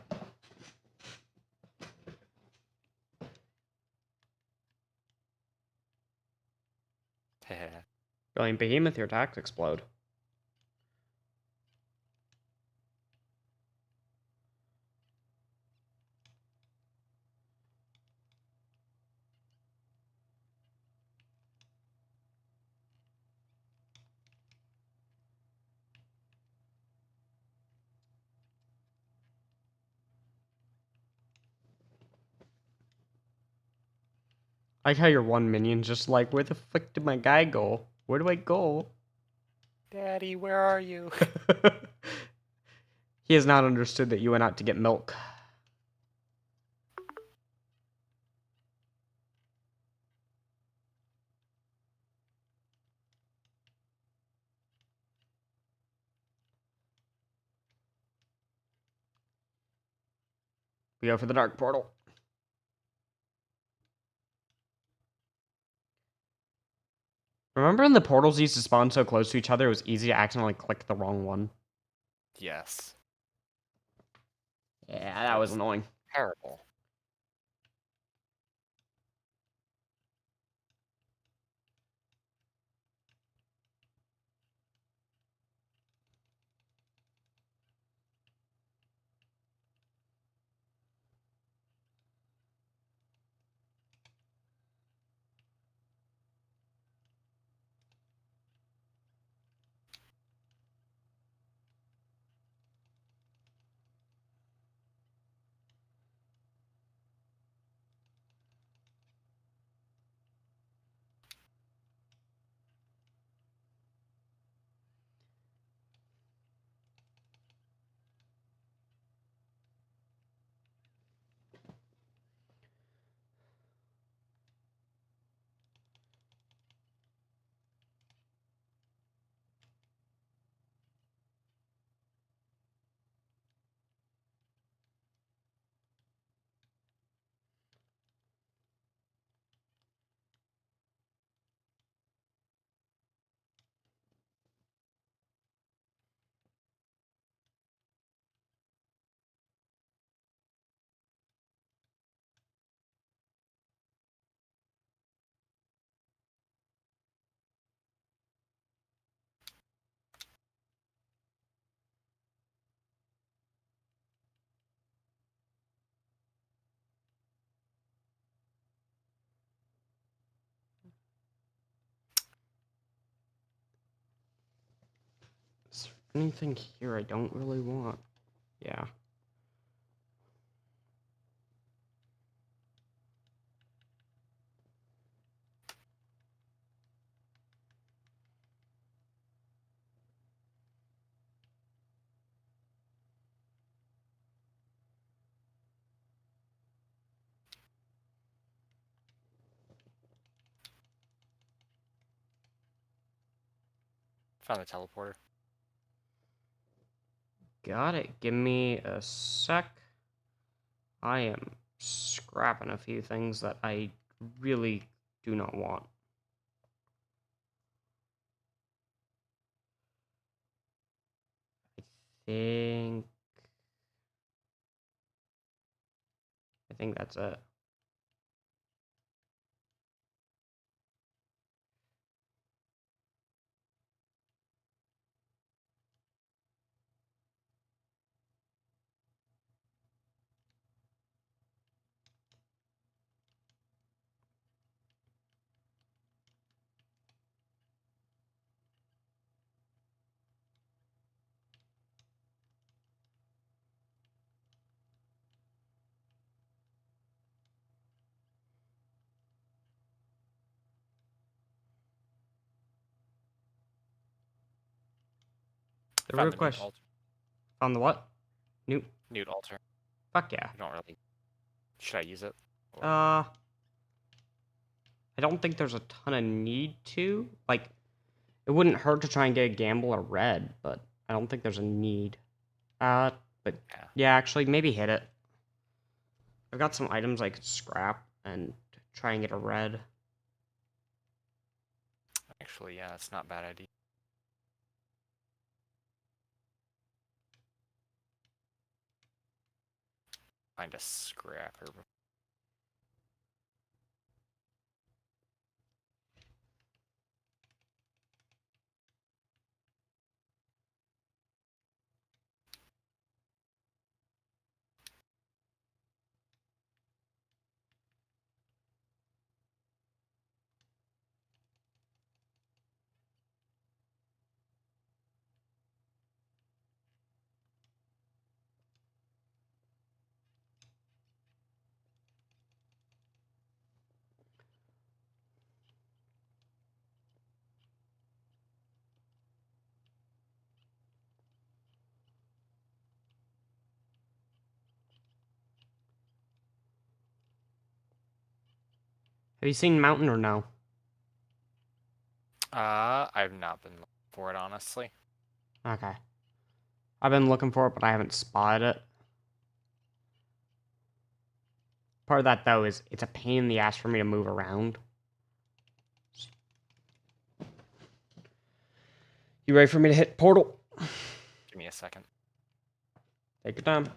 Brilliant Behemoth, your attacks explode. I like how your one minion's just like, where the fuck did my guy go? Where do I go? Daddy, where are you? He has not understood that you went out to get milk. We go for the dark portal. Remember when the portals used to spawn so close to each other, it was easy to accidentally click the wrong one? Yes. Yeah, that was annoying. Terrible. Is there anything here I don't really want? Yeah. Found the teleporter. Got it. Give me a sec. I am scrapping a few things that I really do not want. think I think that's it. The Found real the newt question. altar. On the what? Newt? Newt altar. Fuck yeah. I don't really. Should I use it? Or... I don't think there's a ton of need to. Like, it wouldn't hurt to try and get a gamble or red, but I don't think there's a need. But yeah, actually, maybe hit it. I've got some items I could scrap and try and get a red. Actually, yeah, it's not a bad idea. Find a scrapper. Have you seen Mountain or no? I've not been looking for it, honestly. Okay. I've been looking for it, but I haven't spotted it. Part of that, though, is it's a pain in the ass for me to move around. You ready for me to hit portal? Give me a second. Take your time.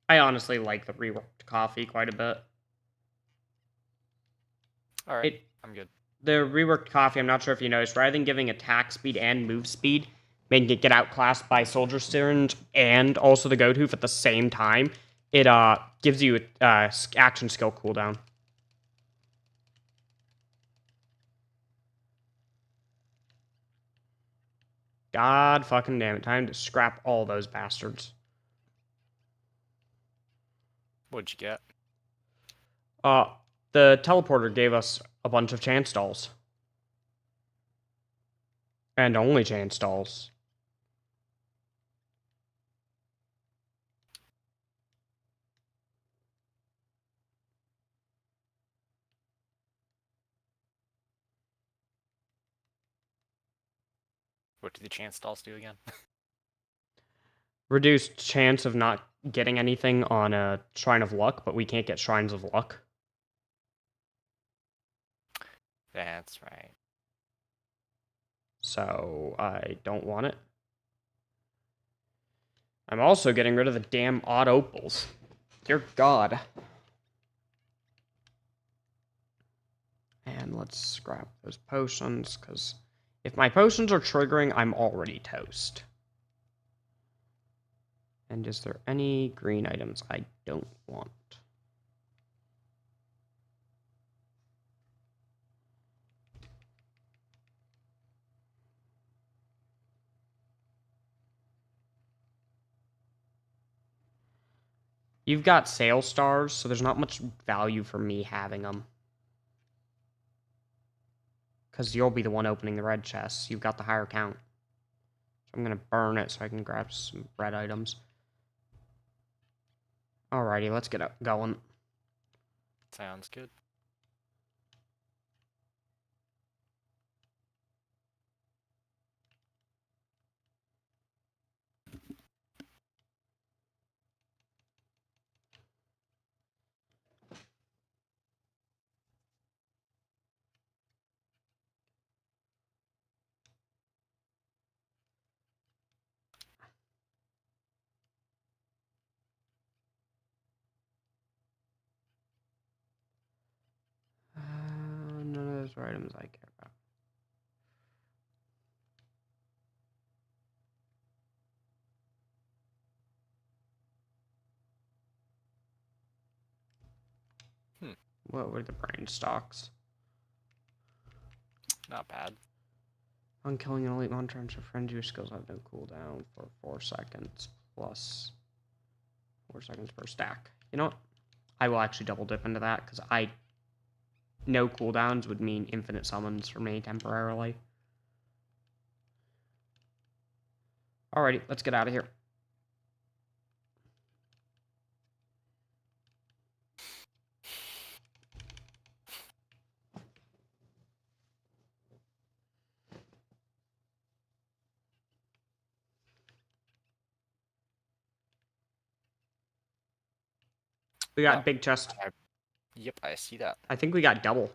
I honestly like the reworked coffee quite a bit. Alright, I'm good. The reworked coffee, I'm not sure if you noticed, rather than giving attack speed and move speed, making it get outclassed by Soldier Syringe and also the Goat Hoof at the same time, it gives you action skill cooldown. God fucking damn it. Time to scrap all those bastards. What'd you get? The teleporter gave us a bunch of chance stalls. And only chance stalls. What do the chance stalls do again? Reduced chance of not getting anything on a Shrine of Luck, but we can't get Shrines of Luck. That's right. So I don't want it. I'm also getting rid of the damn odd opals. Dear God. And let's scrap those potions, because if my potions are triggering, I'm already toast. And is there any green items I don't want? You've got sale stars, so there's not much value for me having them. Because you'll be the one opening the red chests. You've got the higher count. So I'm going to burn it so I can grab some red items. Alrighty, let's get going. Sounds good. None of those are items I care about. What were the brain stocks? Not bad. On killing an elite monster, your friend, your skills have no cooldown for 4 seconds plus 4 seconds per stack. You know what? I will actually double dip into that because no cooldowns would mean infinite summons for me temporarily. Alrighty, let's get out of here. We got big chest. Yep, I see that. I think we got double.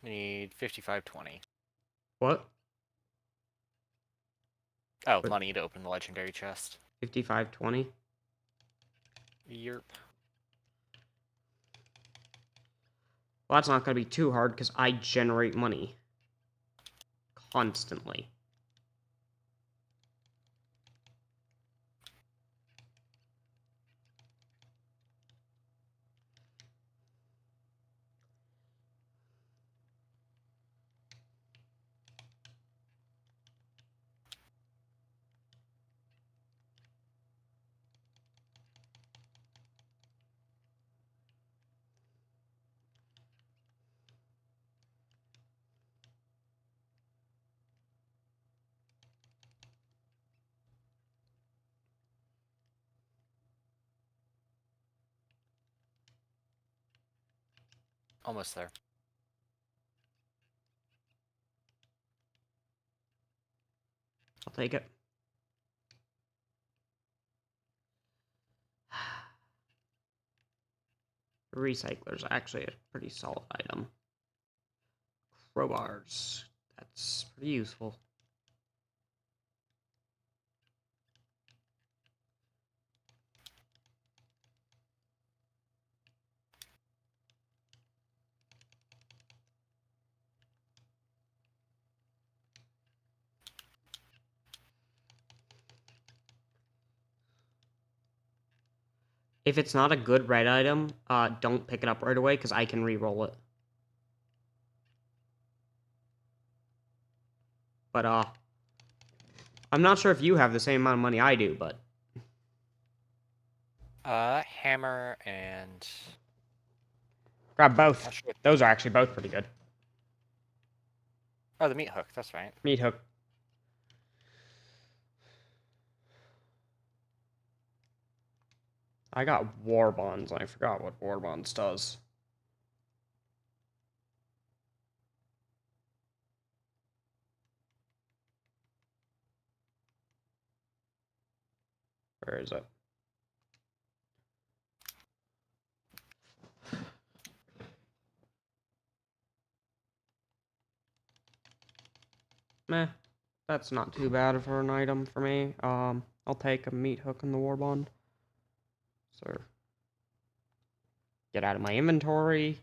We need 5520. What? Oh, money to open the legendary chest. 5520? Yerp. Well, that's not going to be too hard because I generate money constantly. Almost there. I'll take it. Recycler's actually a pretty solid item. Crowbars. That's pretty useful. If it's not a good red item, don't pick it up right away because I can re-roll it. But I'm not sure if you have the same amount of money I do, but Hammer and grab both. Those are actually both pretty good. Oh, the meat hook, that's right. Meat hook. I got war bonds, and I forgot what war bonds does. Where is it? Meh. That's not too bad for an item for me. I'll take a meat hook and the war bond. So get out of my inventory.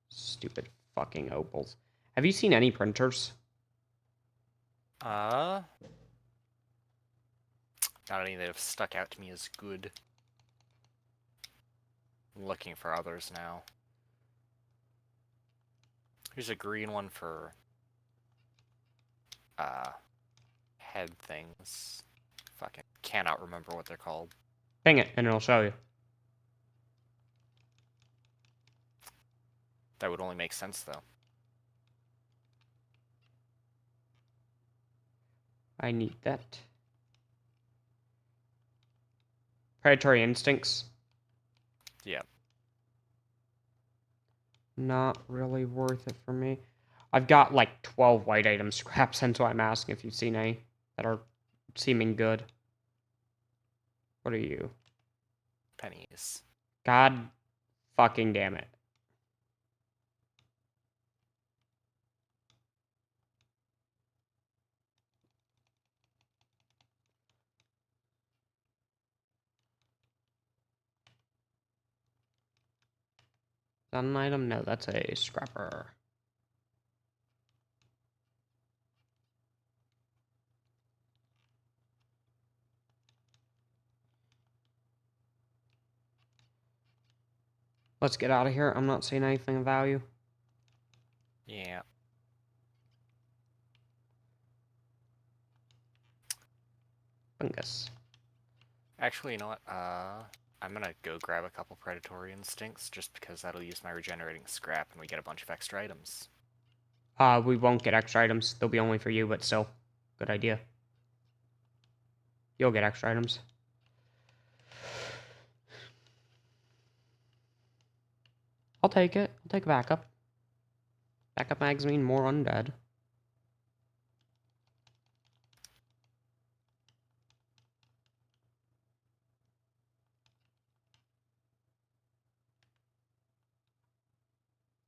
Stupid fucking opals. Have you seen any printers? Not any that have stuck out to me as good. I'm looking for others now. Here's a green one for head things. Fucking cannot remember what they're called. Ping it, and it'll show you. That would only make sense, though. I need that. Predatory instincts. Yeah. Not really worth it for me. I've got like 12 white item scraps, hence why I'm asking if you've seen any that are seeming good. What are you? Pennies. God fucking damn it. Is that an item? No, that's a scrapper. Let's get out of here. I'm not seeing anything of value. Yeah. Fungus. Actually, you know what? I'm gonna go grab a couple predatory instincts just because that'll use my regenerating scrap and we get a bunch of extra items. We won't get extra items. They'll be only for you, but still. Good idea. You'll get extra items. I'll take it. I'll take a backup. Backup magazine, more undead.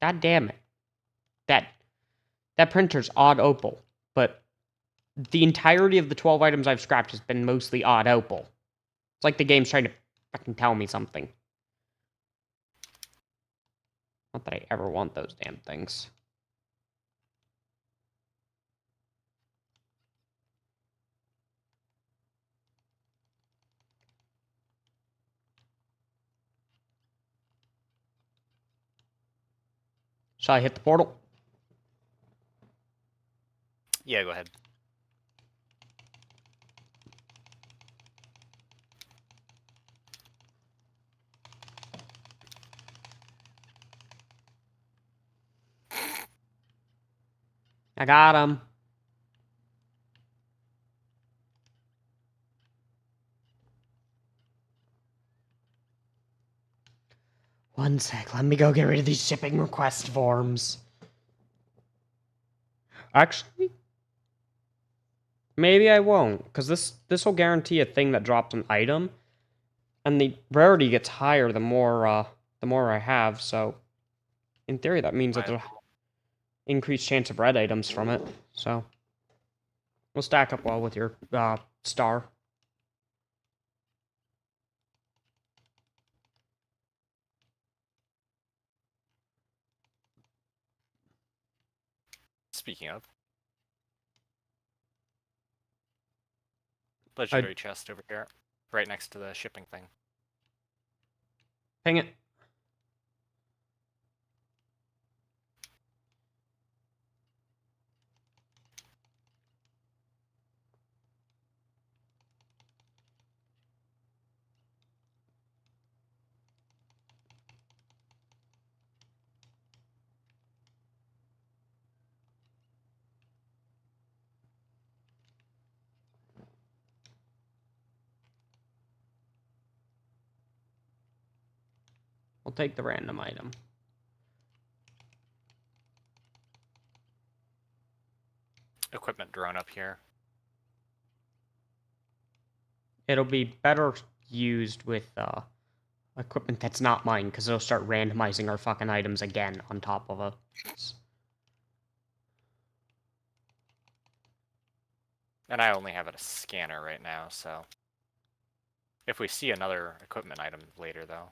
God damn it. That printer's odd opal, but the entirety of the 12 items I've scrapped has been mostly odd opal. It's like the game's trying to fucking tell me something. Not that I ever want those damn things. Shall I hit the portal? Yeah, go ahead. I got him. One sec, let me go get rid of these shipping request forms. Actually, maybe I won't, because this will guarantee a thing that drops an item, and the rarity gets higher the more I have. So, in theory, that means that there's increased chance of red items from it. So, we'll stack up well with your star. Speaking of. Legendary chest over here. Right next to the shipping thing. Ping it. We'll take the random item. Equipment drone up here. It'll be better used with equipment that's not mine, because it'll start randomizing our fucking items again on top of us. And I only have a scanner right now, so... If we see another equipment item later, though...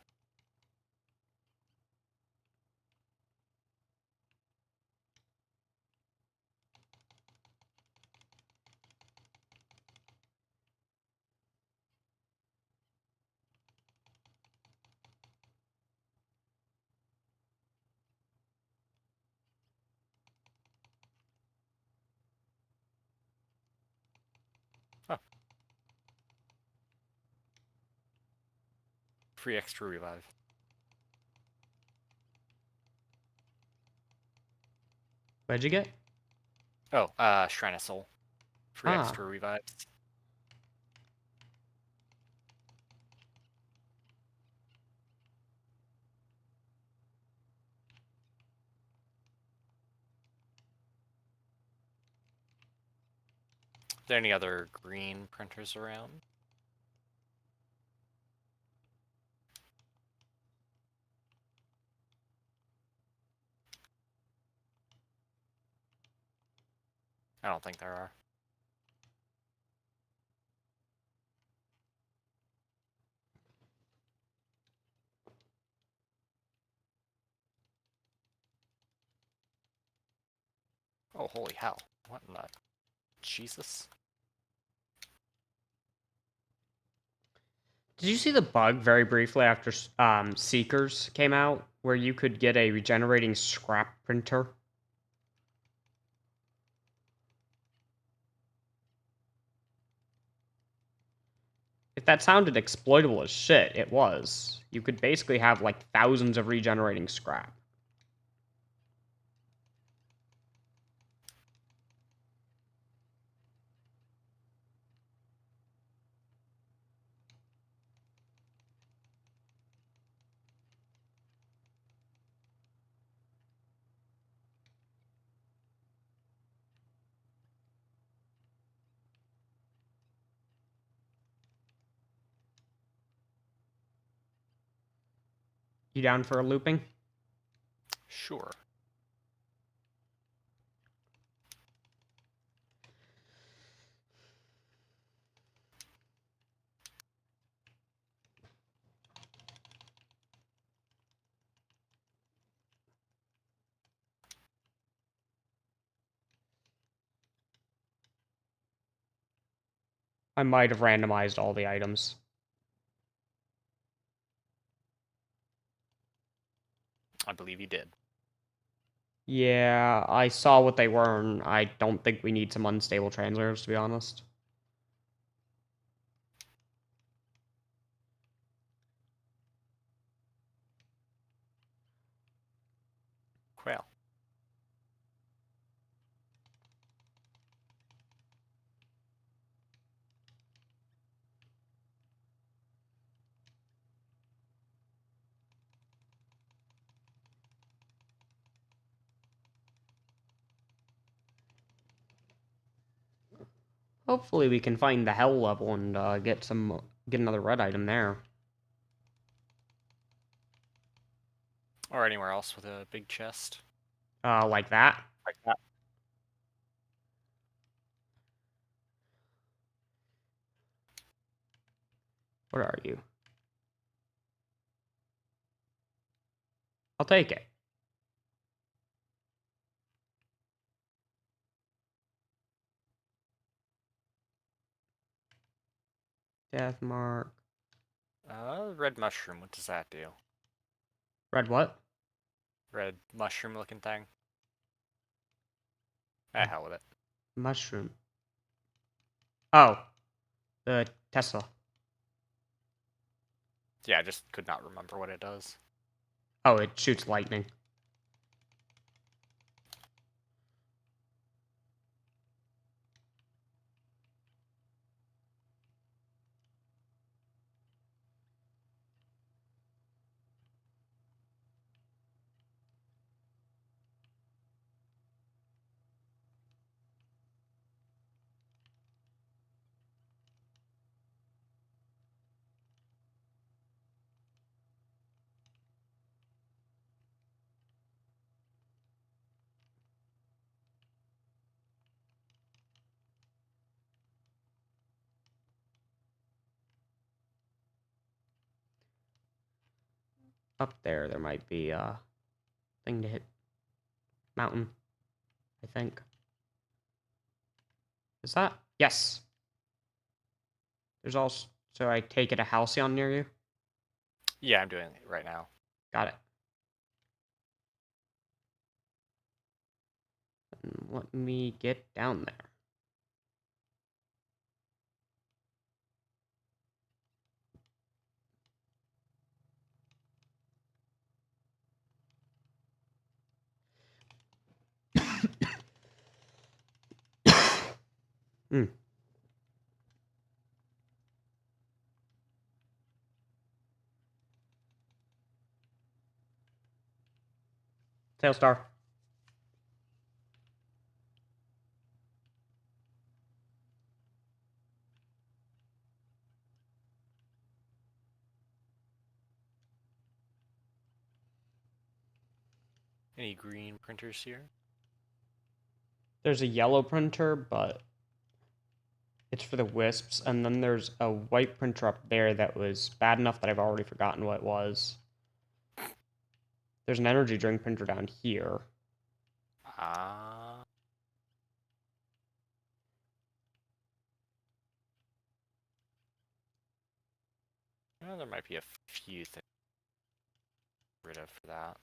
Huh. Free extra revive. What'd you get? Oh, Shrine of Soul. Free extra revives. Are there any other green printers around? I don't think there are. Oh, holy hell. What in the... Jesus? Did you see the bug very briefly after Seekers came out? where you could get a regenerating scrap printer. If that sounded exploitable as shit, it was. You could basically have like thousands of regenerating scrap. You down for a looping? Sure. I might have randomized all the items. I believe you did. Yeah, I saw what they were, and I don't think we need some unstable translators, to be honest. Well. Hopefully we can find the hell level and get another red item there. Or anywhere else with a big chest. Like that? Like that. Where are you? I'll take it. Death mark. Red mushroom, what does that do? Red what? Red mushroom looking thing? Ah, hell with it. Mushroom. Oh. The Tesla. Yeah, I just could not remember what it does. Oh, it shoots lightning. Up there might be a thing to hit. Mountain, I think. Is that? Yes. There's also, so I take it a halcyon near you? Yeah, I'm doing it right now. Got it. And let me get down there. Hmm. Tailstar. Any green printers here? There's a yellow printer, but it's for the wisps, and then there's a white printer up there that was bad enough that I've already forgotten what it was. There's an energy drink printer down here. Ah. Well, there might be a few things. rid of for that.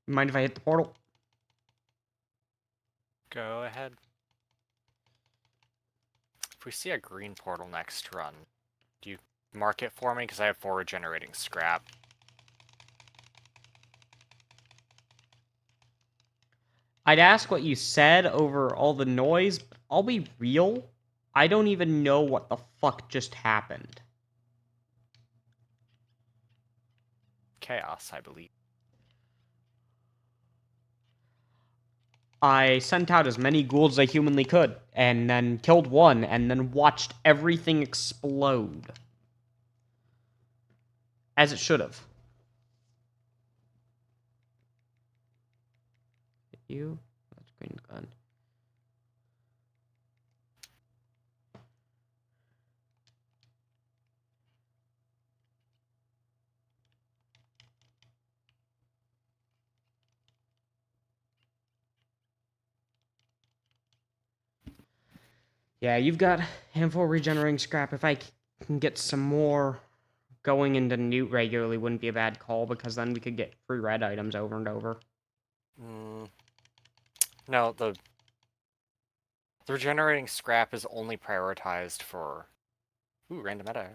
Mind if I hit the portal? Go ahead. If we see a green portal next run, do you mark it for me? Because I have 4 regenerating scrap. I'd ask what you said over all the noise, but I'll be real. I don't even know what the fuck just happened. Chaos, I believe. I sent out as many ghouls as I humanly could, and then killed one, and then watched everything explode. As it should have. You? That's green gun. Yeah, you've got a handful of regenerating scrap. If I can get some more going into Newt regularly wouldn't be a bad call, because then we could get free red items over and over. No, the regenerating scrap is only prioritized for... Ooh, random meta.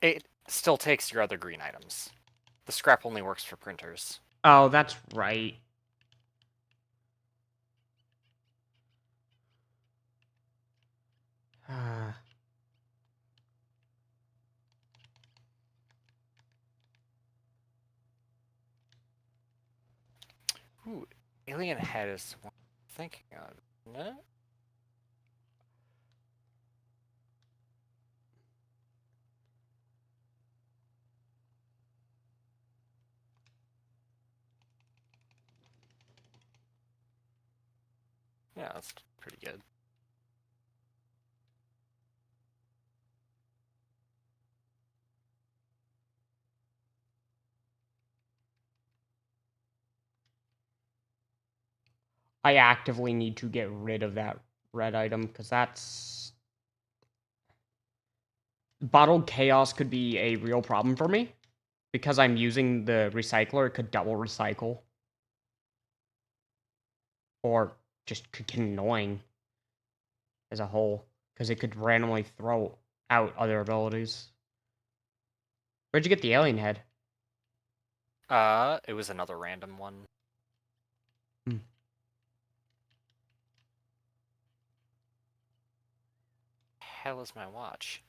It still takes your other green items. The scrap only works for printers. Oh, that's right. Ooh, alien head is what I'm thinking of, isn't it? Yeah, that's pretty good. I actively need to get rid of that red item, because that's... Bottled Chaos could be a real problem for me. Because I'm using the recycler, it could double recycle. Or just could get annoying as a whole, because it could randomly throw out other abilities. Where'd you get the alien head? It was another random one. Hell is my watch?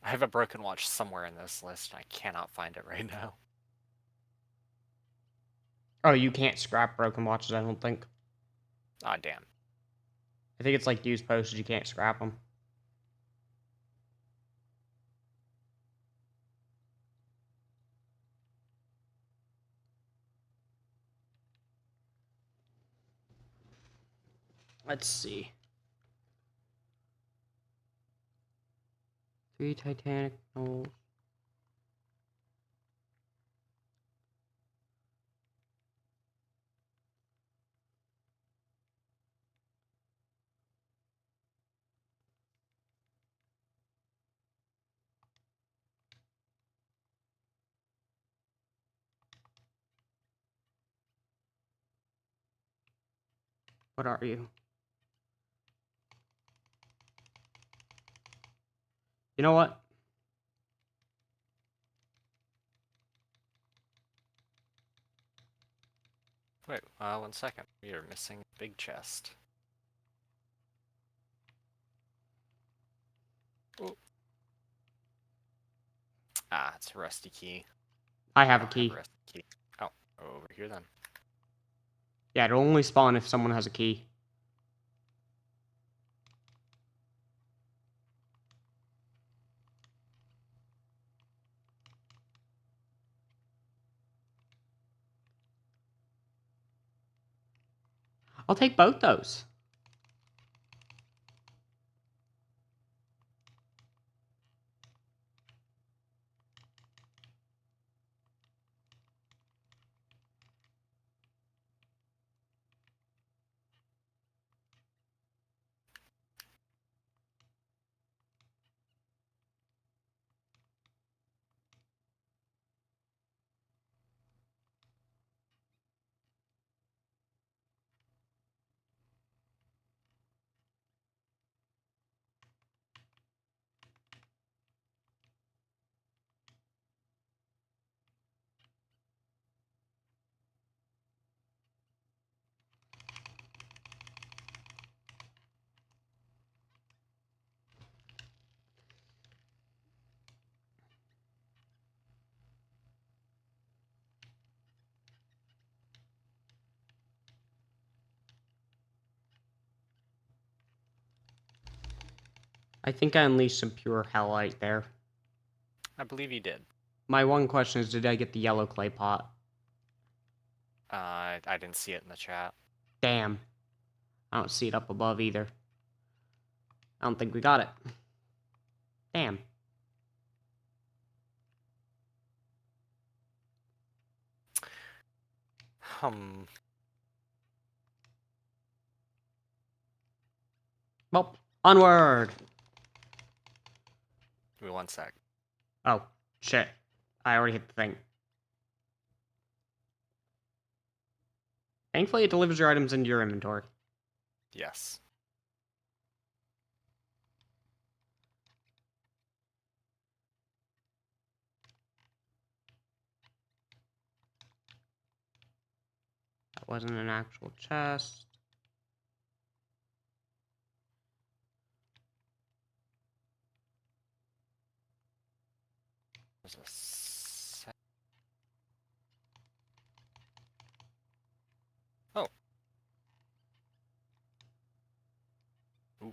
I have a broken watch somewhere in this list, and I cannot find it right now. Oh, you can't scrap broken watches, I don't think. Ah, damn. I think it's like used postage, you can't scrap them. Let's see. 3 Titanic Knolls. What are you? You know what? Wait, 1 second. We are missing a big chest. Ooh. Ah, it's a rusty key. I have a don't key. Have a rusty key. Oh, over here then. Yeah, it'll only spawn if someone has a key. I'll take both those. I think I unleashed some pure hellite there. I believe you did. My one question is, did I get the yellow clay pot? I didn't see it in the chat. Damn. I don't see it up above either. I don't think we got it. Damn. Well, onward! Give me 1 sec. Oh, shit. I already hit the thing. Thankfully, it delivers your items into your inventory. Yes. That wasn't an actual chest. There's a sec. Oh. Ooh.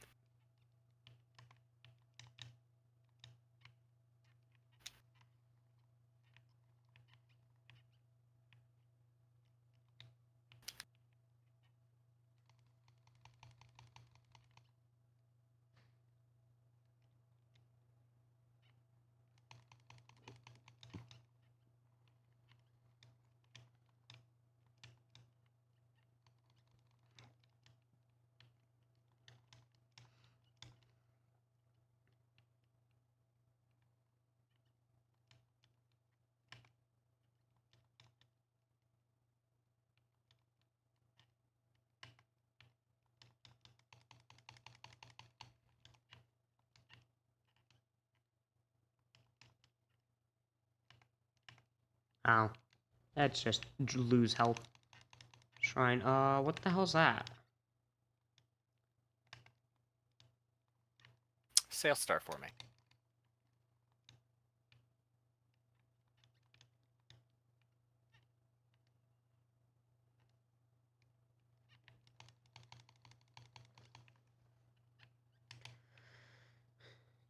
Oh. That's just lose health. Shrine. What the hell's that? Sail star for me.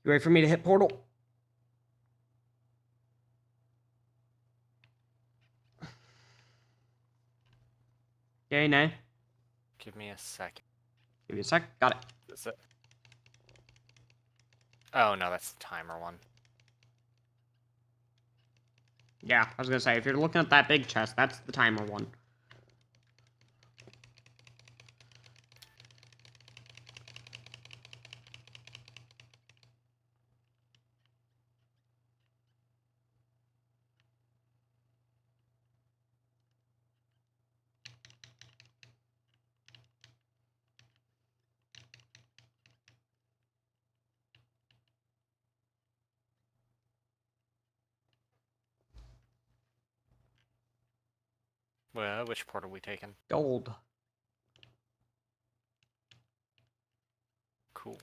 You ready for me to hit portal? Yay, nay? Give me a second. Give me a sec. Got it. That's it. Oh, no, that's the timer one. Yeah, I was gonna say, if you're looking at that big chest, that's the timer one. Well, which port are we taking? Gold. Cool.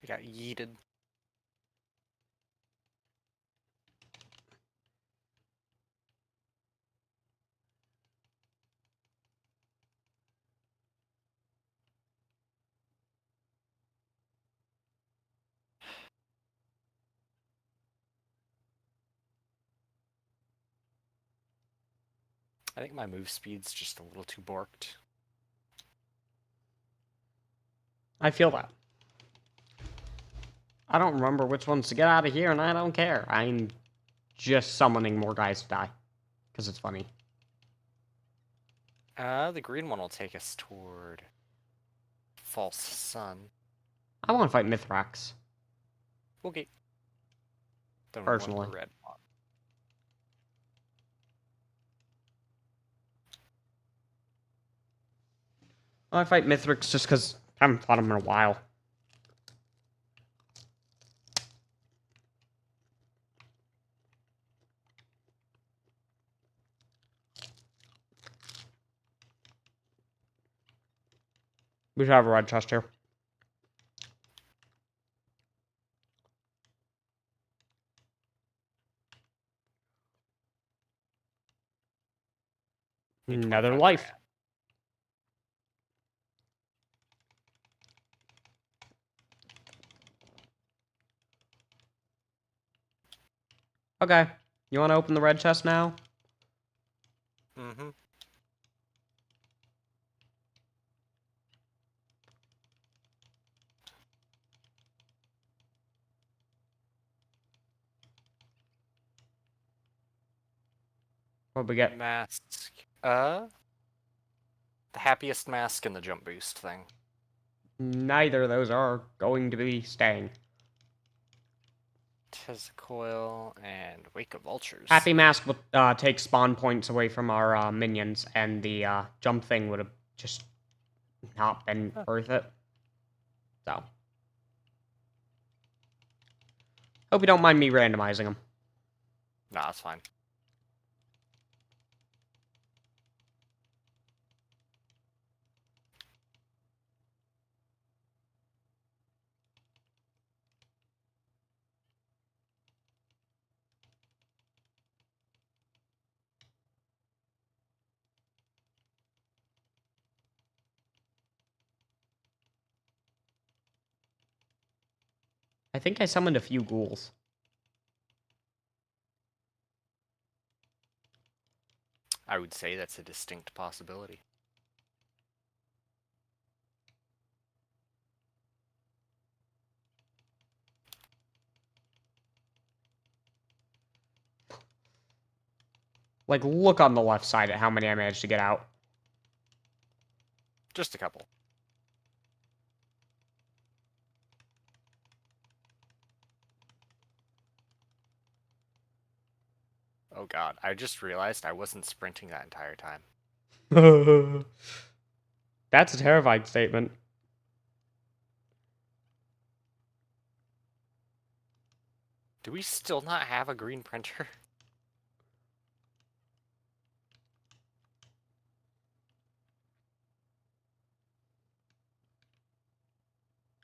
We got yeeted. I think my move speed's just a little too borked. I feel that. I don't remember which ones to get out of here, and I don't care. I'm just summoning more guys to die. Because it's funny. The green one will take us toward False Sun. I want to fight Mithrax. Okay. Then Personally. one red one. I fight Mithrax just because I haven't fought him in a while. We should have a red chest here. Another life. Okay. You want to open the red chest now? Mm-hmm. What we get? Mask. The happiest mask and the jump boost thing. Neither of those are going to be staying. Tentacoil and Wake of Vultures. Happy Mask would take spawn points away from our minions, and the jump thing would have just not been worth it. So. Hope you don't mind me randomizing them. Nah, that's fine. I think I summoned a few ghouls. I would say that's a distinct possibility. Like, look on the left side at how many I managed to get out. Just a couple. Oh god, I just realized I wasn't sprinting that entire time. That's a terrifying statement. Do we still not have a green printer?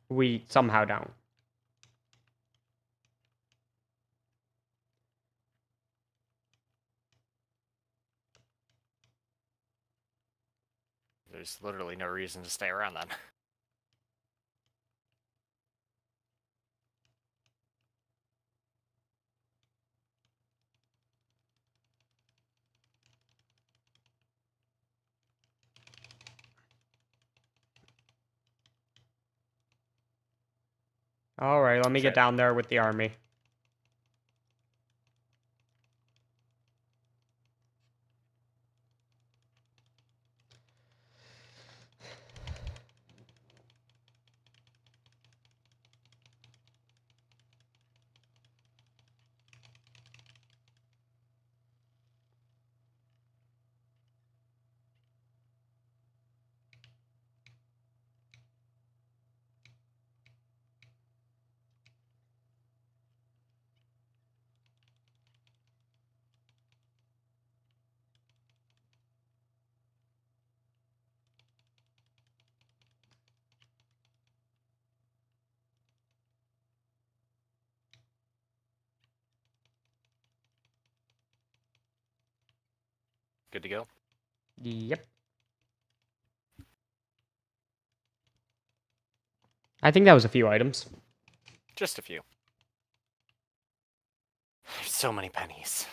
We somehow don't. There's literally no reason to stay around then. Alright, let me get Shit. down there with the army. Good to go? Yep. I think that was a few items. Just a few. There's so many pennies.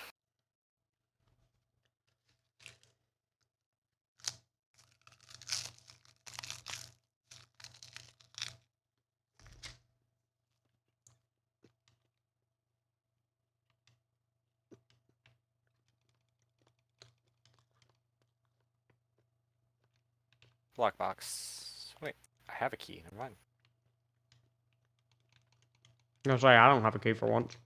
Lockbox. Wait, I have a key. Never mind. I was like, I don't have a key for once.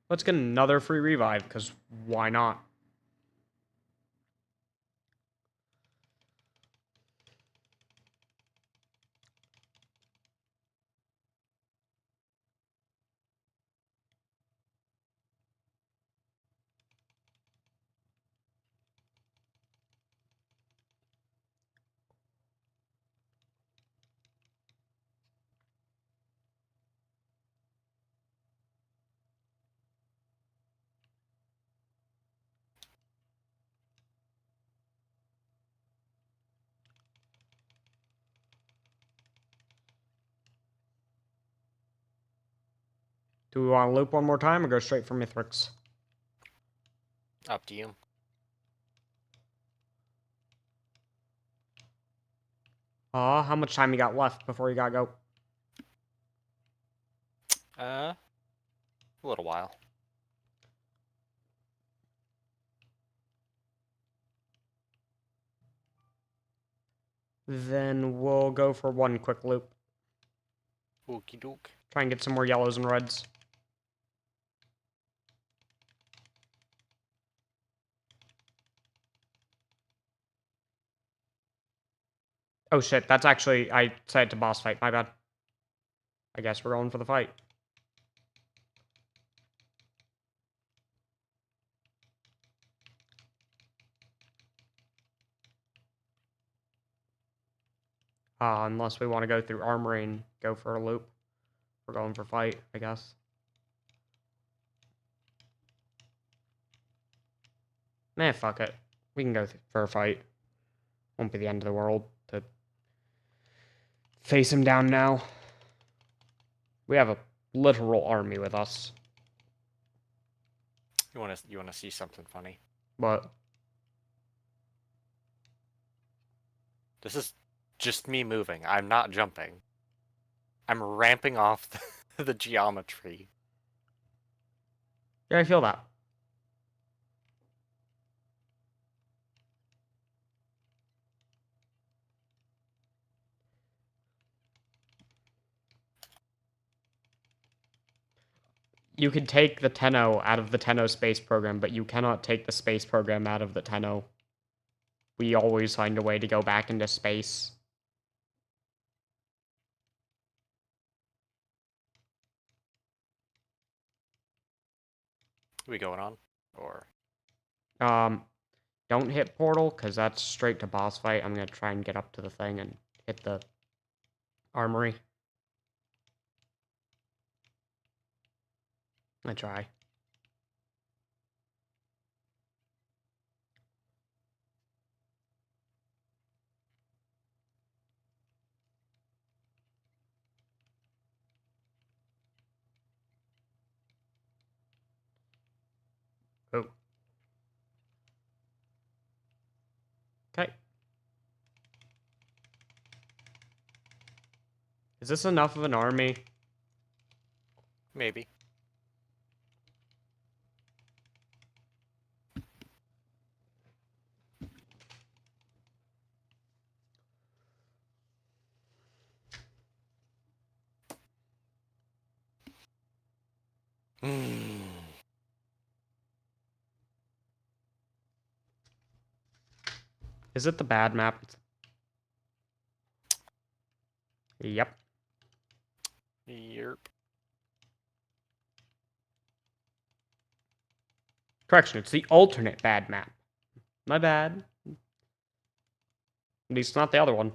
Let's get another free revive, because why not? Do we want to loop one more time or go straight for Mithrix? Up to you. How much time you got left before you gotta go? A little while. Then we'll go for one quick loop. Okie doke. Try and get some more yellows and reds. Oh shit, that's actually, I said to boss fight, my bad. I guess we're going for the fight. Unless we want to go through armory and go for a loop. We're going for fight, I guess. Nah, fuck it. We can go for a fight. Won't be the end of the world to face him down now. We have a literal army with us. You wanna see something funny? But This is just me moving. I'm not jumping. I'm ramping off the geometry. yeah, I feel that. You can take the Tenno out of the Tenno space program, but you cannot take the space program out of the Tenno. We always find a way to go back into space. We going on? Or Don't hit portal, because that's straight to boss fight. I'm going to try and get up to the thing and hit the armory. I try. Oh. Okay. Is this enough of an army? maybe. Is it the bad map? Yep. Yerp. Correction, it's the alternate bad map. My bad. At least not the other one.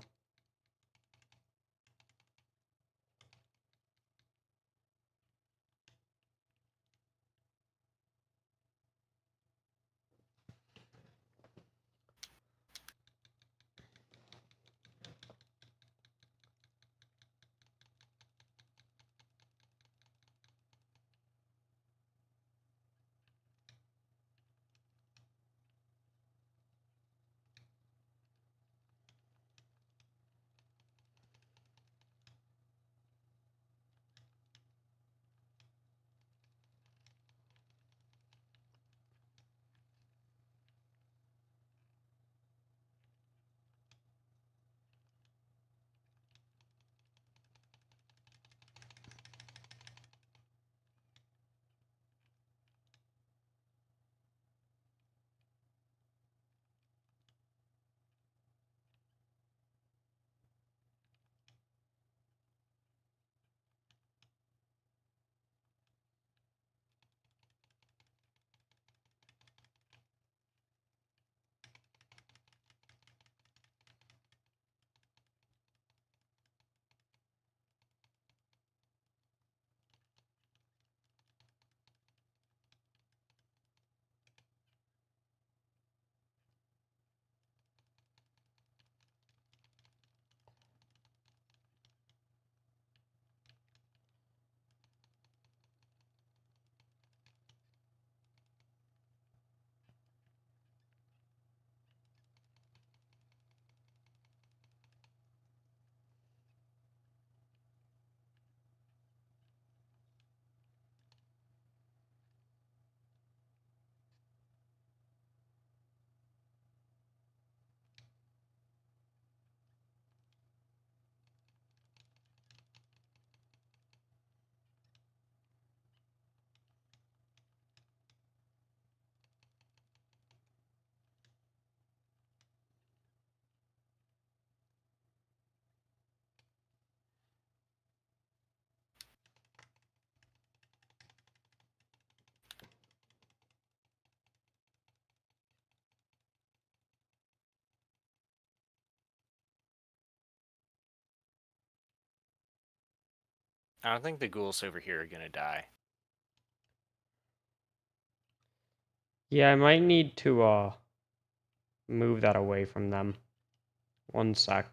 I don't think the ghouls over here are gonna die. Yeah, I might need to move that away from them. One sec.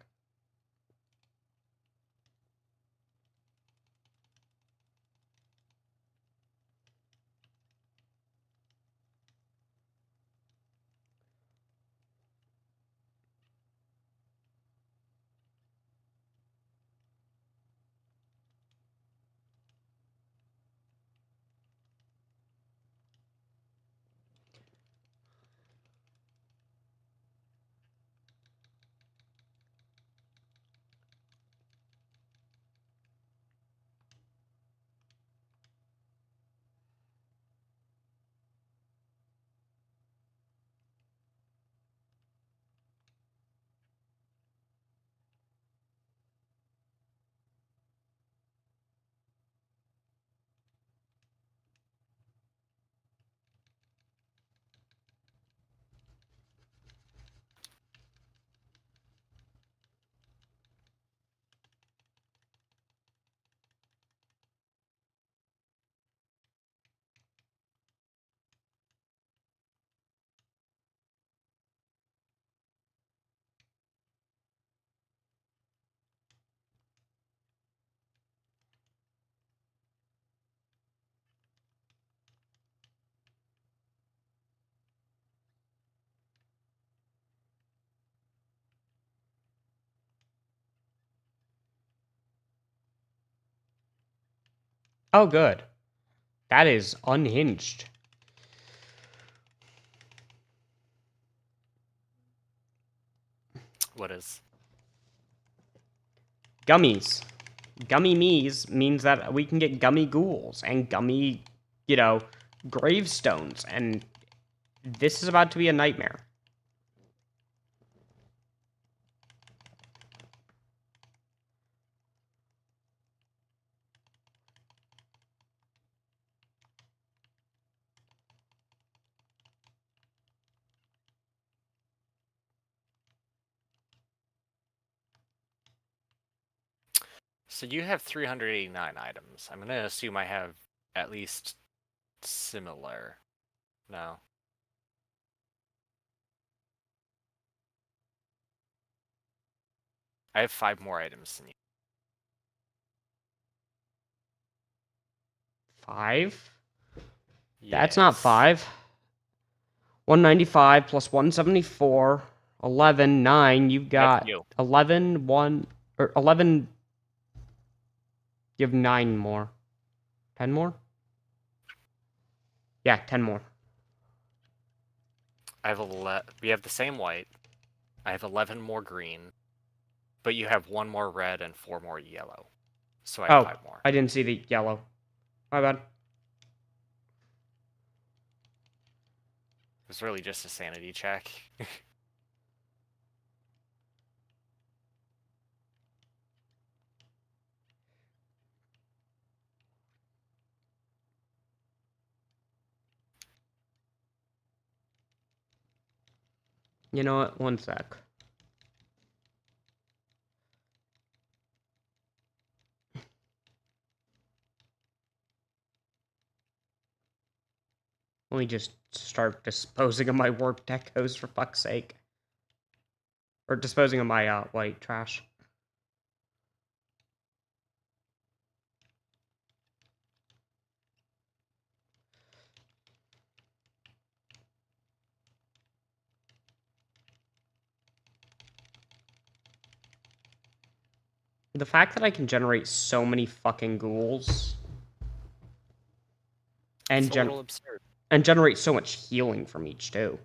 Oh, good. That is unhinged. What is? Gummies. Gummy me's means that we can get gummy ghouls and gummy, gravestones, and this is about to be a nightmare. So you have 389 items. I'm gonna assume I have at least similar. No. I have 5 more items than you. 5? That's not Yes. 5. 195 plus 174, 11, 9. You've That's got you. 11, 1, or 11. You have 9 more. 10 more? Yeah, 10 more. I have we have the same white. I have 11 more green, but you have 1 more red and 4 more yellow. So I have 5 more. I didn't see the yellow. My bad. It was really just a sanity check. You know what? One sec. Let me just start disposing of my warp decos for fuck's sake. Or disposing of my white trash. The fact that I can generate so many fucking ghouls and It's a little absurd. and generate so much healing from each too.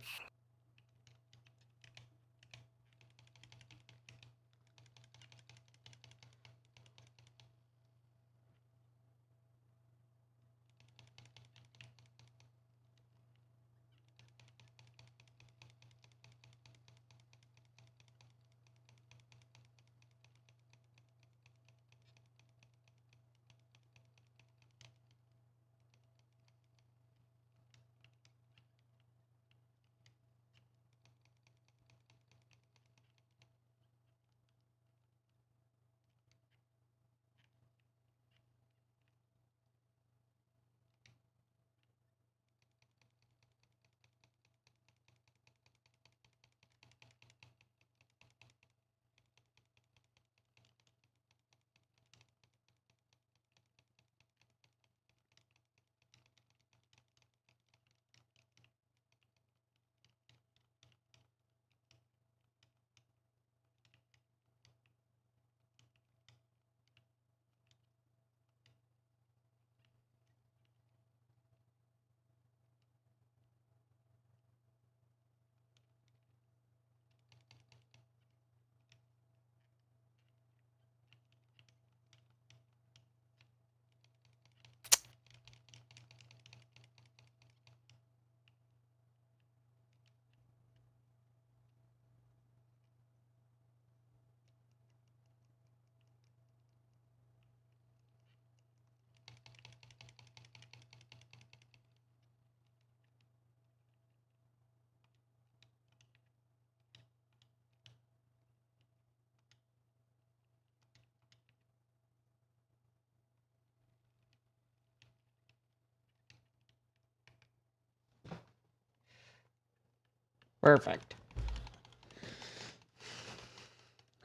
Perfect.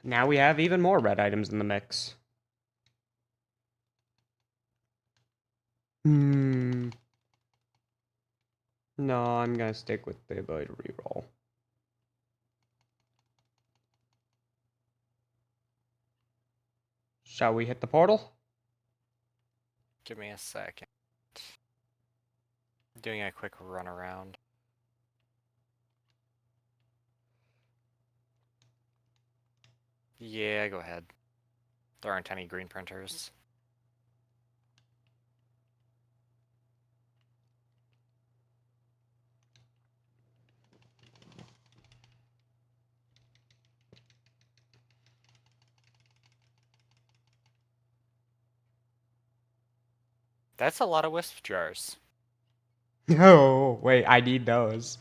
Now we have even more red items in the mix. No, I'm gonna stick with the ability to reroll. Shall we hit the portal? Give me a second. Doing a quick run around. Yeah, go ahead. There aren't any green printers. That's a lot of wisp jars. Oh, wait, I need those.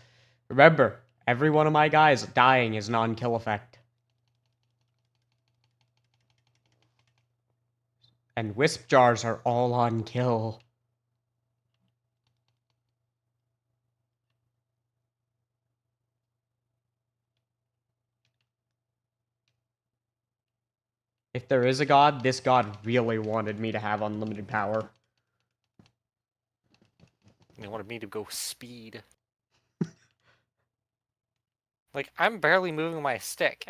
Remember, every one of my guys dying is non-kill effect. And wisp jars are all on kill. If there is a god, this god really wanted me to have unlimited power. They wanted me to go speed. Like, I'm barely moving my stick.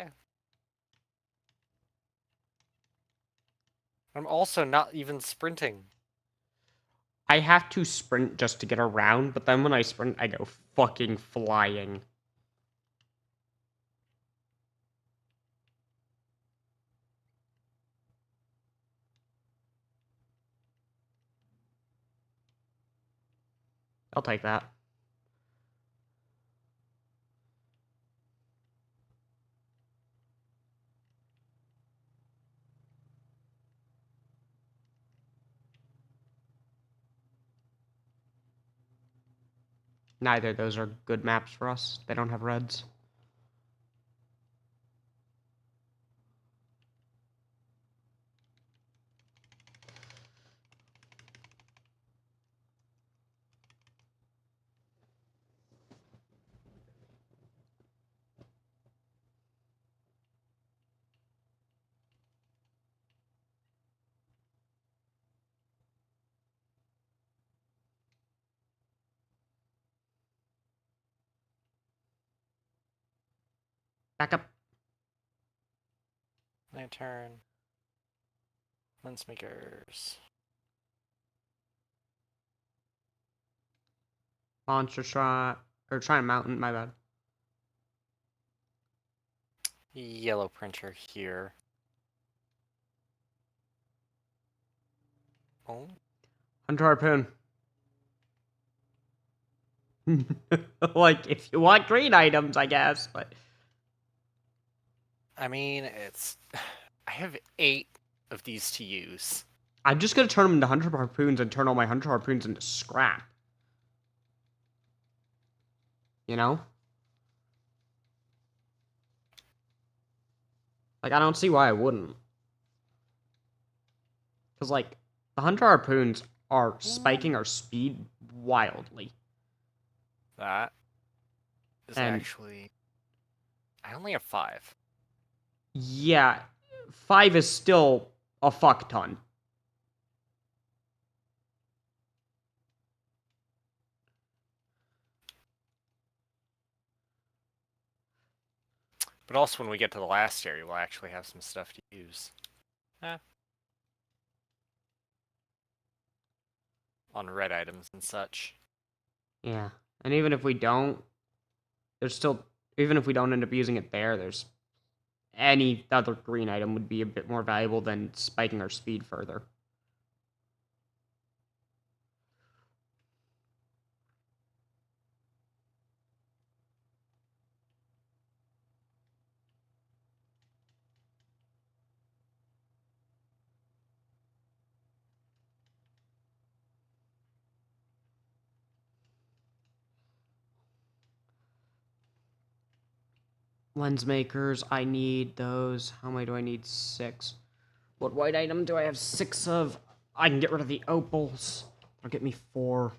I'm also not even sprinting. I have to sprint just to get around, but then when I sprint, I go fucking flying. I'll take that. Neither of those are good maps for us. They don't have reds. Back up. My turn. Lens makers. Monster shot. Or try mountain, my bad. Yellow printer here. Oh. Hunter harpoon. Like, if you want green items, I guess, but... I mean, it's... I have 8 of these to use. I'm just gonna turn them into hunter harpoons and turn all my hunter harpoons into scrap. You know? Like, I don't see why I wouldn't. Because, like, the hunter harpoons are spiking our speed wildly. That is And- actually... I only have 5. Yeah, 5 is still a fuck ton. But also when we get to the last area, we'll actually have some stuff to use. On red items and such. Yeah, and even if we don't, there's still... Even if we don't end up using it there, there's... Any other green item would be a bit more valuable than spiking our speed further. Lens makers, I need those. How many do I need? 6. What white item do I have 6 of? I can get rid of the opals. That'll get me 4.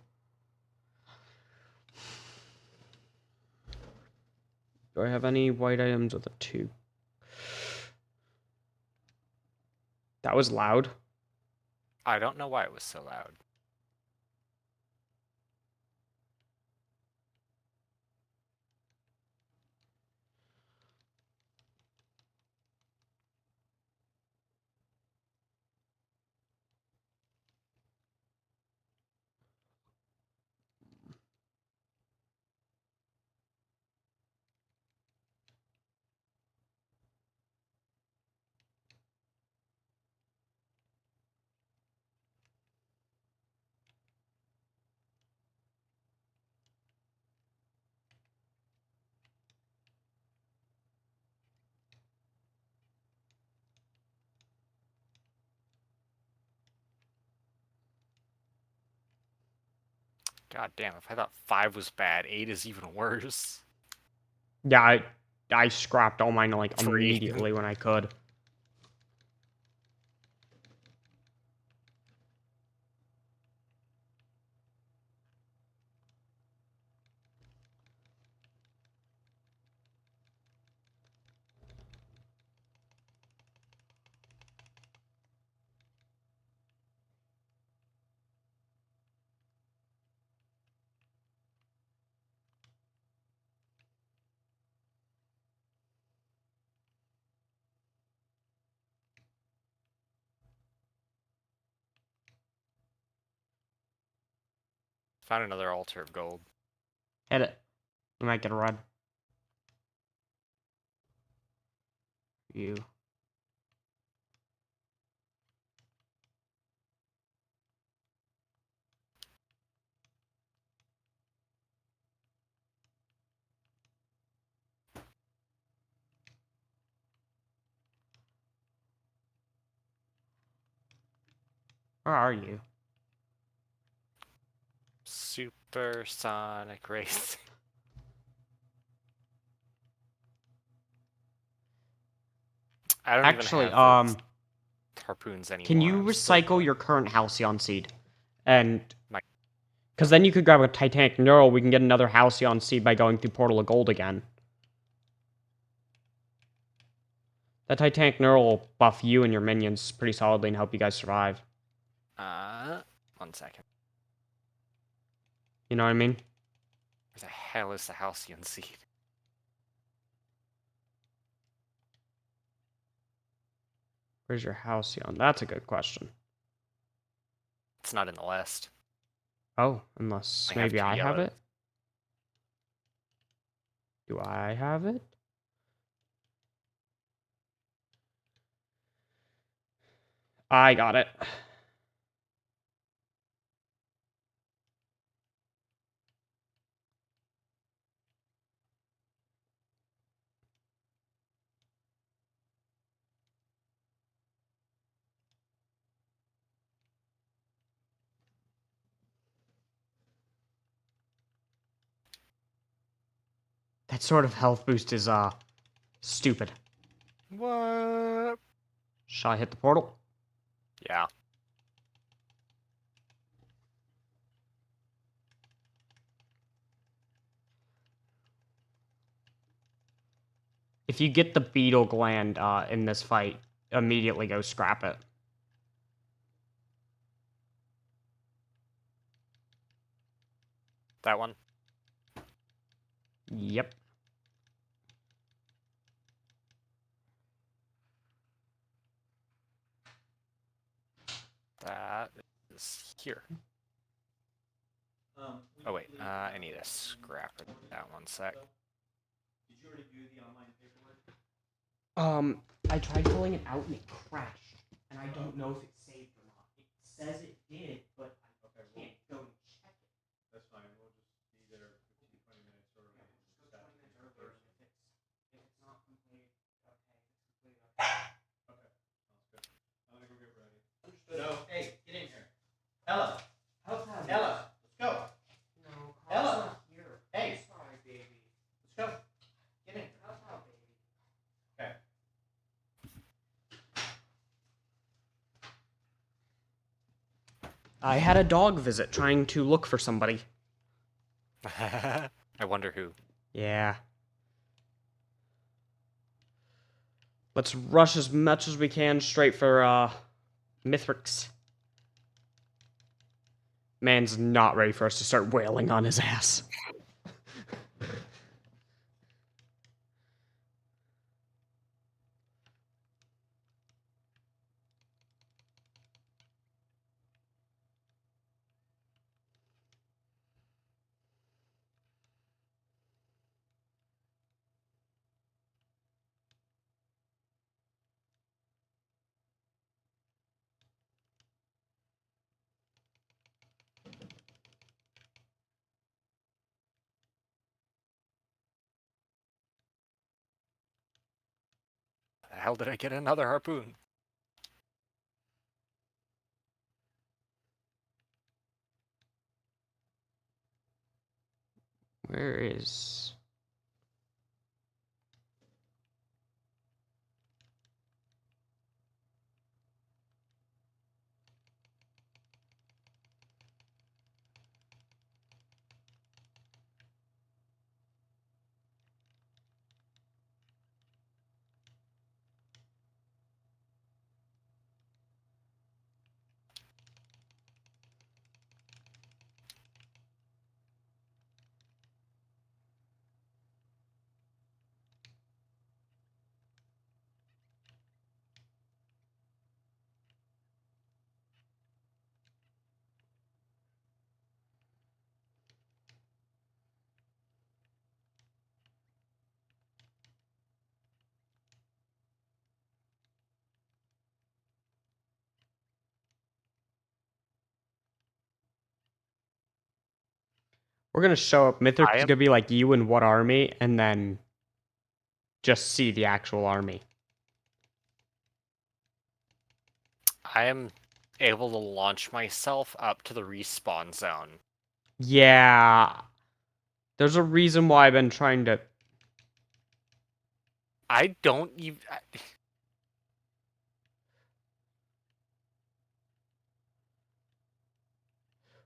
Do I have any white items with a 2? That was loud. I don't know why it was so loud. God damn, if I thought 5 was bad, 8 is even worse. Yeah, I scrapped all mine like 3. immediately when I could. Found another altar of gold. Hit it. You might get a rod. You. Where are you? Supersonic race. I don't Actually, even have harpoons anymore. can you I'm still recycle your current Halcyon seed? And My- because then you could grab a Titanic Neural, we can get another Halcyon seed by going through Portal of Gold again. That Titanic Neural will buff you and your minions pretty solidly and help you guys survive. 1 second. You know what I mean? Where the hell is the Halcyon seed? Where's your Halcyon? That's a good question. It's not in the list. Oh, unless maybe I have it? Do I have it? I got it. That sort of health boost is, stupid. What? Shall I hit the portal? Yeah. If you get the beetle gland in this fight, immediately go scrap it. That one? Yep. That is here. Oh wait, I need to scrap it. That 1 sec. Did you already do the online paperwork? I tried pulling it out and it crashed, and I don't know if it saved or not. It says it did, but I can't go and check it. That's fine. We'll just be there 15, 20 minutes early. Yeah, just go 20 minutes earlier. If it's not complete, okay. If it's complete, okay. Okay, sounds good. I'm gonna go get ready. No, hey, get in here. Ella. How's that? Ella, let's go. No, Ella. Carl's not here. Hey. I'm sorry, baby. Let's go. Get in. How's that, baby? Okay. I had a dog visit trying to look for somebody. I wonder who. Yeah. Let's rush as much as we can straight for Mithrix. Man's not ready for us to start wailing on his ass. The hell did I get another harpoon? Where is... We're gonna show up. Mithrix is gonna be like, you and what army? And then just see the actual army. I am able to launch myself up to the respawn zone. Yeah. There's a reason why I've been trying to... I don't even...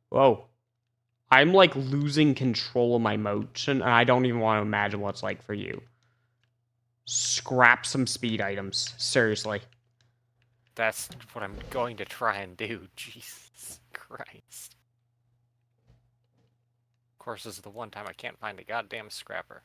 Whoa. I'm like losing control of my motion, and I don't even want to imagine what it's like for you. Scrap some speed items. Seriously. That's what I'm going to try and do. Jesus Christ. Of course, this is the one time I can't find a goddamn scrapper.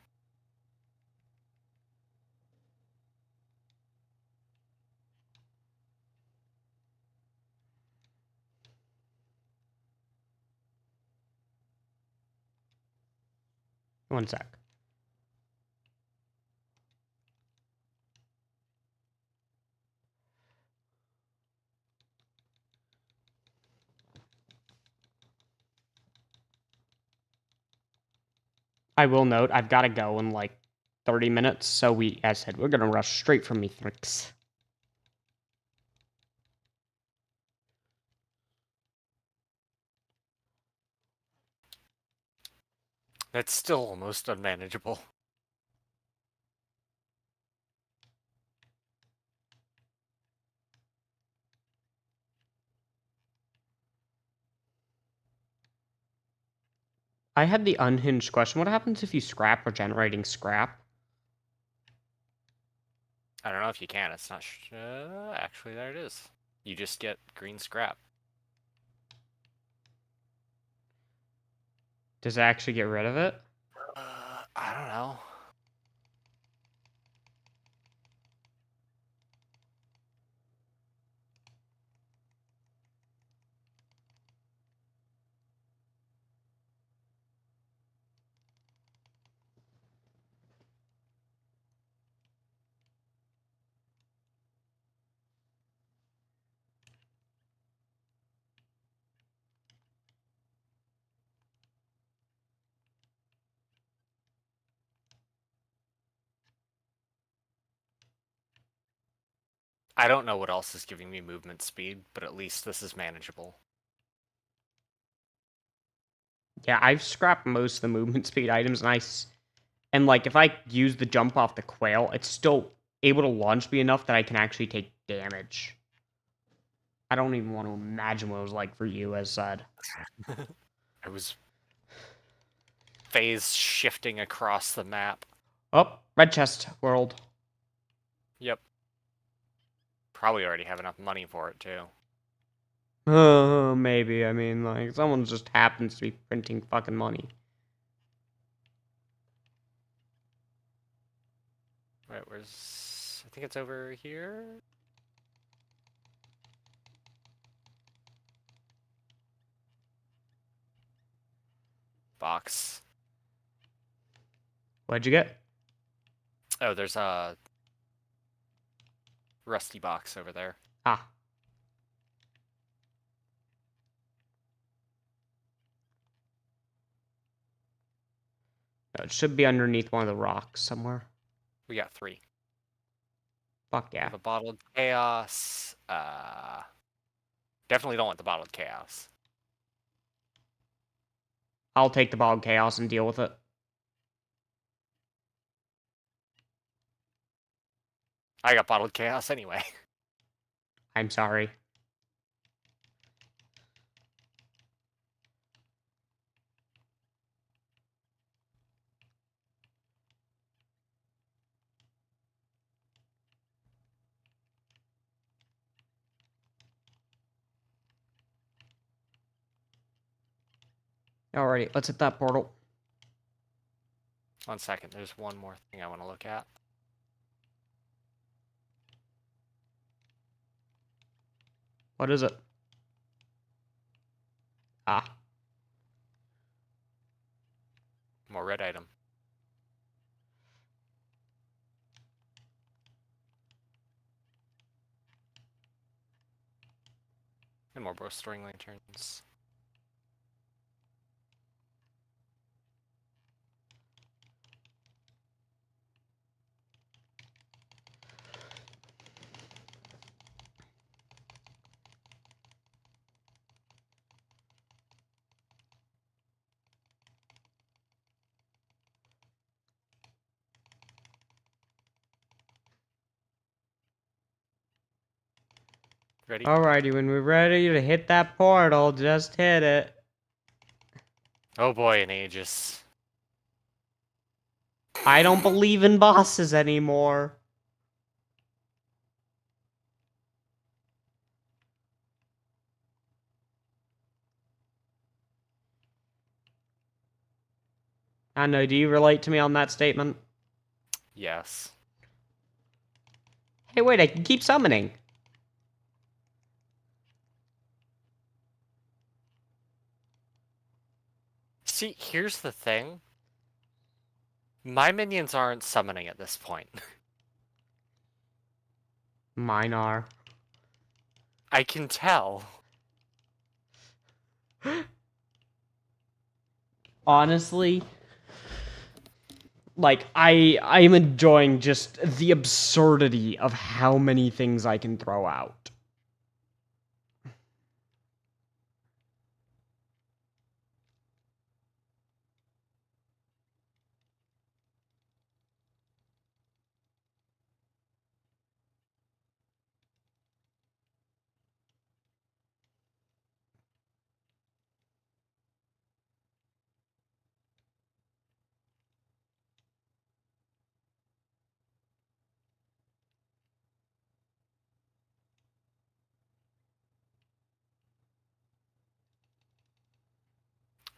One sec. I will note, I've got to go in like 30 minutes, so as I said, we're going to rush straight from Mithrix. That's still almost unmanageable. I had the unhinged question. What happens if you scrap regenerating scrap? I don't know if you can. It's not... actually, there it is. You just get green scrap. Does it actually get rid of it? I don't know. I don't know what else is giving me movement speed, but at least this is manageable. Yeah, I've scrapped most of the movement speed items, and like if I use the jump off the quail, it's still able to launch me enough that I can actually take damage. I don't even want to imagine what it was like for you, as said. I was phase shifting across the map. Oh, red chest world. Yep. probably already have enough money for it, too. Maybe. I mean, like, someone just happens to be printing fucking money. Right, where's... I think it's over here? Box. What'd you get? Oh, there's a... rusty box over there. Ah. It should be underneath one of the rocks somewhere. We got 3. Fuck We yeah. have a bottled chaos. Definitely don't want the bottled chaos. I'll take the bog chaos and deal with it. I got bottled chaos anyway. I'm sorry. Alrighty, let's hit that portal. 1 second, there's one more thing I want to look at. What is it? Ah. More red item. And more bowstring lanterns. Ready? Alrighty, when we're ready to hit that portal, just hit it. Oh boy, an Aegis. I don't believe in bosses anymore. I know, do you relate to me on that statement? Yes. Hey, wait, I can keep summoning. See, here's the thing. My minions aren't summoning at this point. Mine are. I can tell. Honestly, like, I'm enjoying just the absurdity of how many things I can throw out.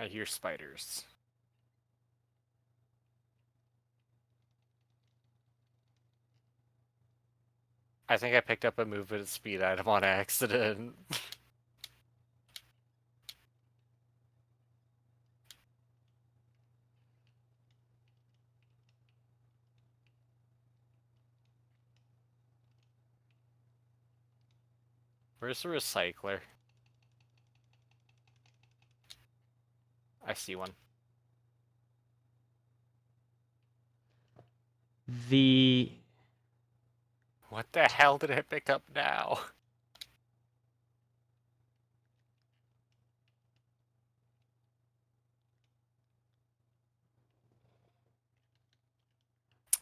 I hear spiders. I think I picked up a movement speed item on accident. Where's the recycler? I see one. The... What the hell did I pick up now?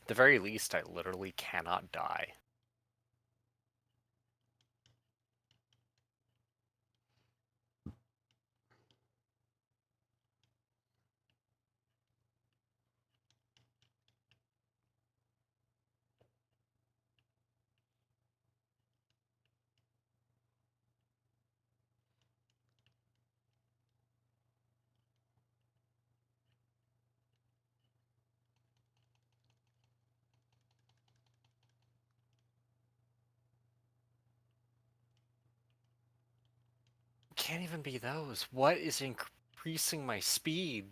At the very least, I literally cannot die. can't even be those. What is increasing my speed?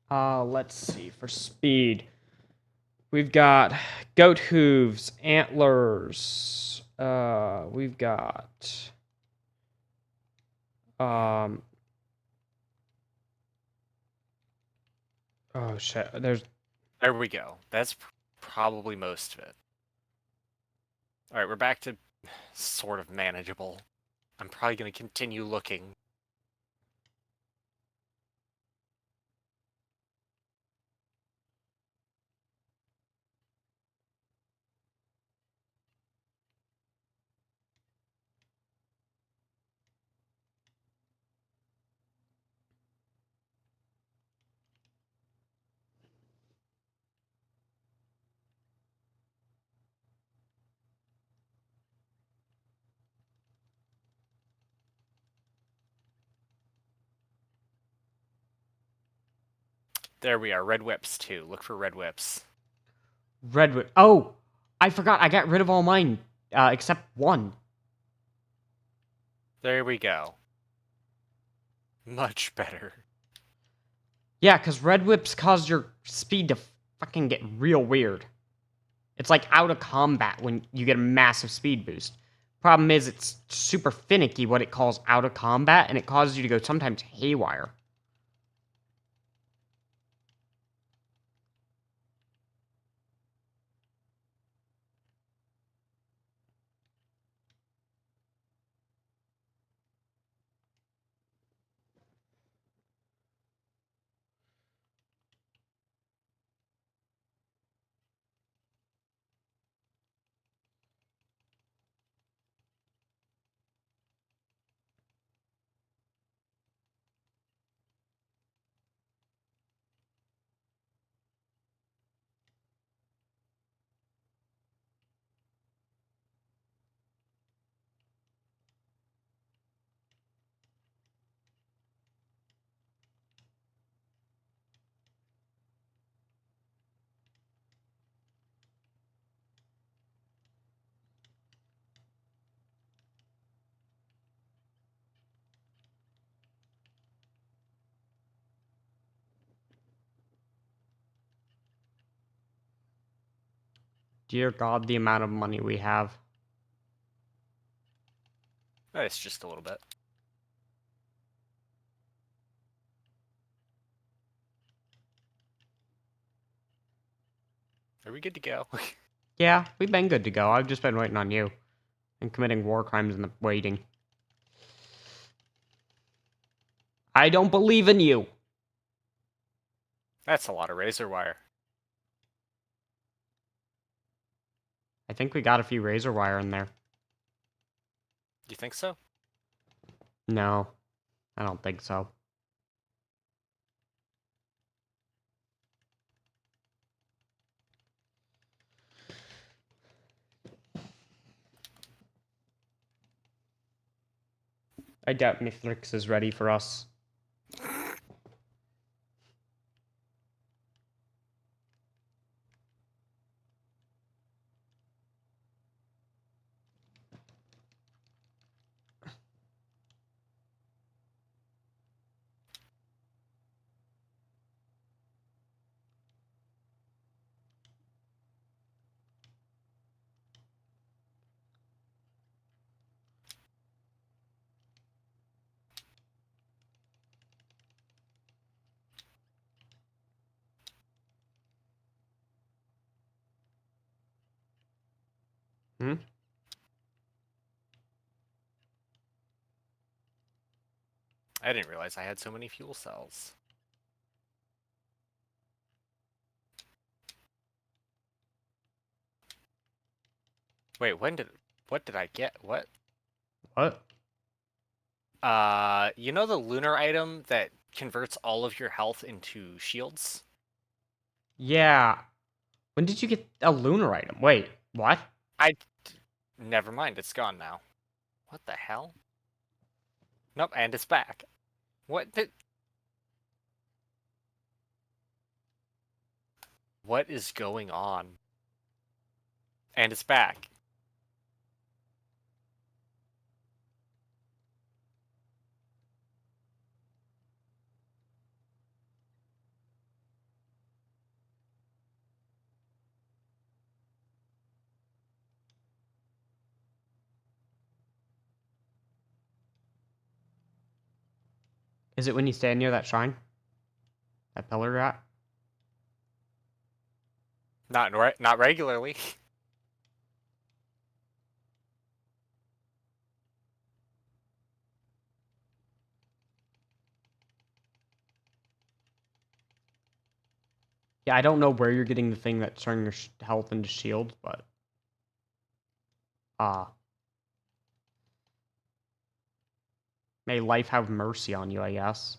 Let's see. For speed, we've got goat hooves, antlers. We've got oh shit. There we go. That's probably most of it. Alright, we're back to sort of manageable. I'm probably going to continue looking. There we are, red whips too. Look for red whips. Redwood. Oh, I forgot. I got rid of all mine except one. There we go. Much better. Yeah, because red whips cause your speed to fucking get real weird. It's like out of combat when you get a massive speed boost. Problem is, it's super finicky what it calls out of combat, and it causes you to go sometimes haywire. Dear God, the amount of money we have. It's just a little bit. Are we good to go? Yeah, we've been good to go. I've just been waiting on you. And committing war crimes in the waiting. I don't believe in you! That's a lot of razor wire. I think we got a few razor wire in there. Do you think so? No, I don't think so. I doubt Mithrix is ready for us. Hmm? I didn't realize I had so many fuel cells. Wait, what did I get? What? What? You know the lunar item that converts all of your health into shields? Yeah. When did you get a lunar item? Wait, what? Never mind, it's gone now. What the hell? Nope, and it's back. What did... What is going on? And it's back. Is it when you stand near that shrine? That pillar you're at? Not regularly. Yeah, I don't know where you're getting the thing that's turning your health into shield, but... may life have mercy on you, I guess.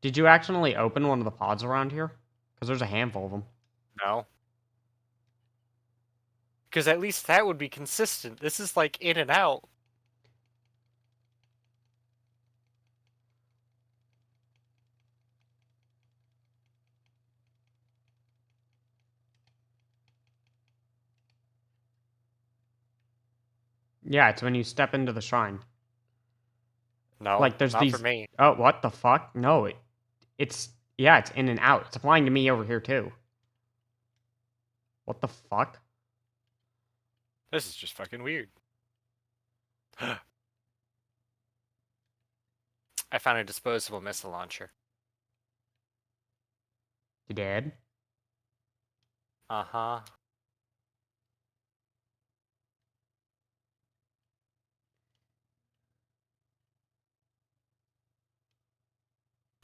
Did you accidentally open one of the pods around here? Because there's a handful of them. No. Because at least that would be consistent. This is like in and out. Yeah, it's when you step into the shrine. No, Like, there's not these... for me. Oh, what the fuck? No, it's... Yeah, it's in and out. It's applying to me over here, too. What the fuck? This is just fucking weird. I found a disposable missile launcher. You did? Uh-huh.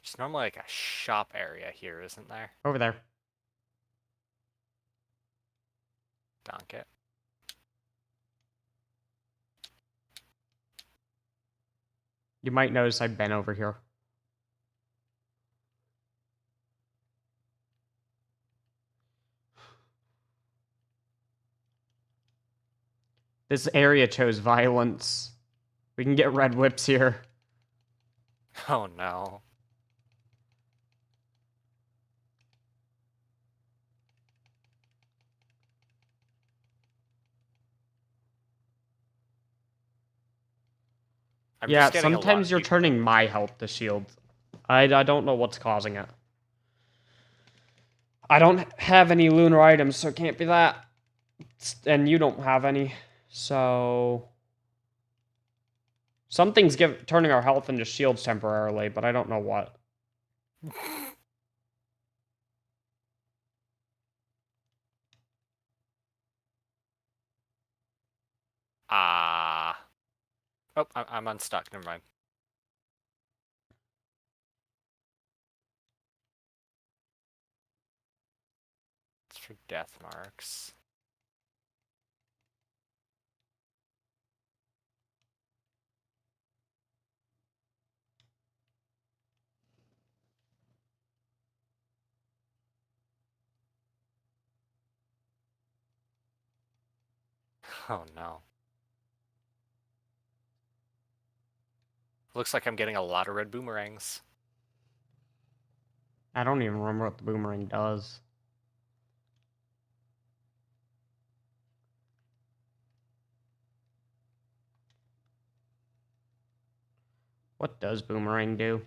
There's normally like a shop area here, isn't there? Over there. Donk it. You might notice I've been over here. This area chose violence. We can get red whips here. Oh no. Yeah, sometimes you're turning my health to shield. I don't know what's causing it. I don't have any lunar items, so it can't be that. And you don't have any, so... Something's turning our health into shields temporarily, but I don't know what. Oh, I'm unstuck. Never mind. It's for death marks. Oh no. Looks like I'm getting a lot of red boomerangs. I don't even remember what the boomerang does. What does boomerang do?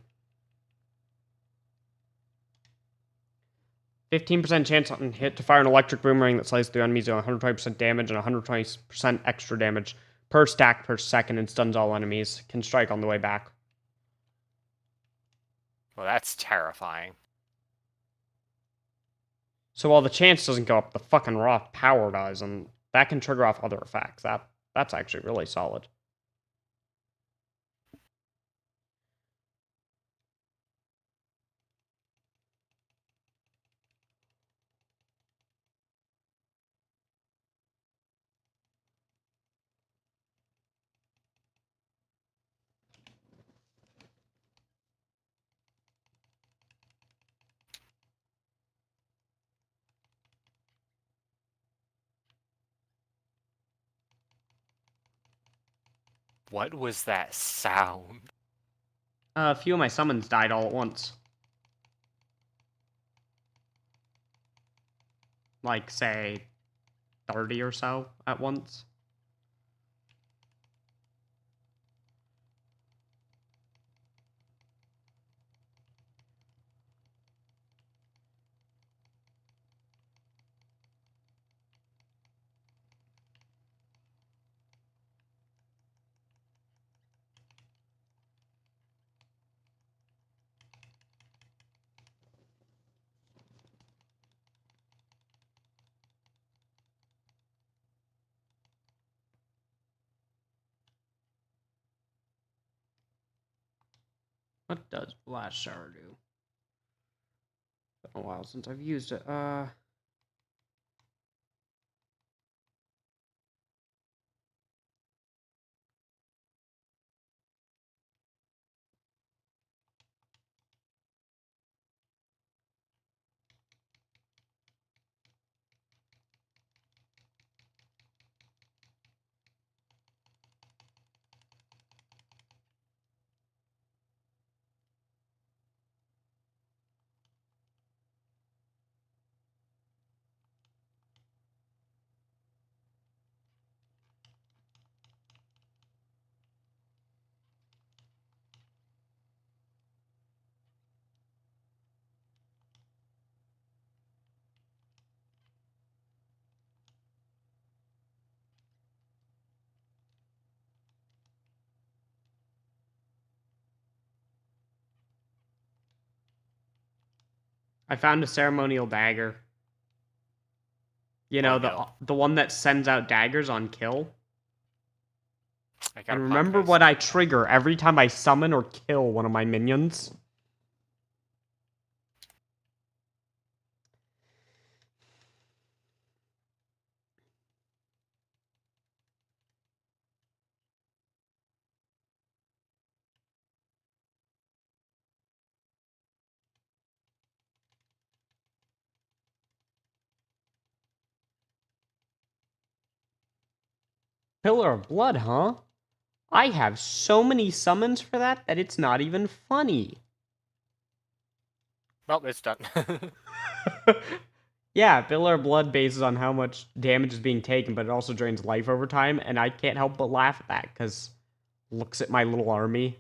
15% chance on hit to fire an electric boomerang that slices through enemies doing 120% damage and 120% extra damage per stack per second and stuns all enemies. Can strike on the way back. Well, that's terrifying. So while the chance doesn't go up, the fucking raw power does, and that can trigger off other effects. That's actually really solid. What was that sound? A few of my summons died all at once. Like, say, 30 or so at once. What does Blast Shower do? Been a while since I've used it. I found a ceremonial dagger. You know, the one that sends out daggers on kill. And remember what I trigger every time I summon or kill one of my minions? Pillar of Blood, huh? I have so many summons for that it's not even funny. Well, it's done. Yeah, Pillar of Blood bases on how much damage is being taken, but it also drains life over time, and I can't help but laugh at that, because looks at my little army.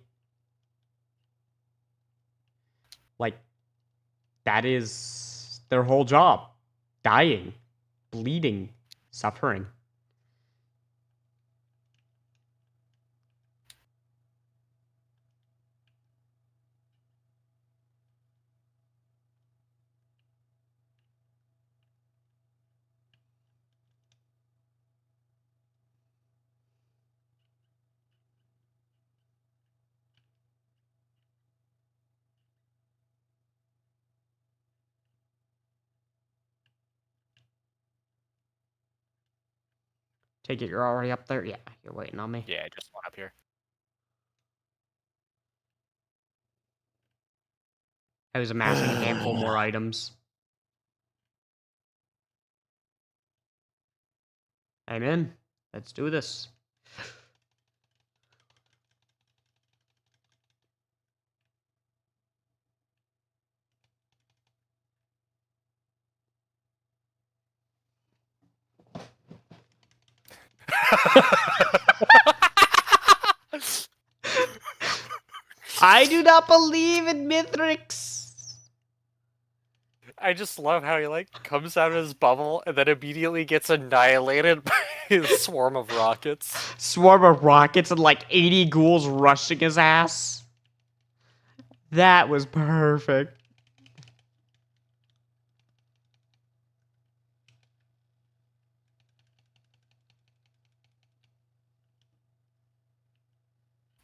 Like, that is their whole job. Dying, bleeding, suffering. Take it you're already up there? Yeah, you're waiting on me. Yeah, just one up here. I was amassing a handful more items. I'm in. Let's do this. I do not believe in Mithrix. I just love how he like comes out of his bubble and then immediately gets annihilated by a swarm of rockets. Swarm of rockets and like 80 ghouls rushing his ass. That was perfect.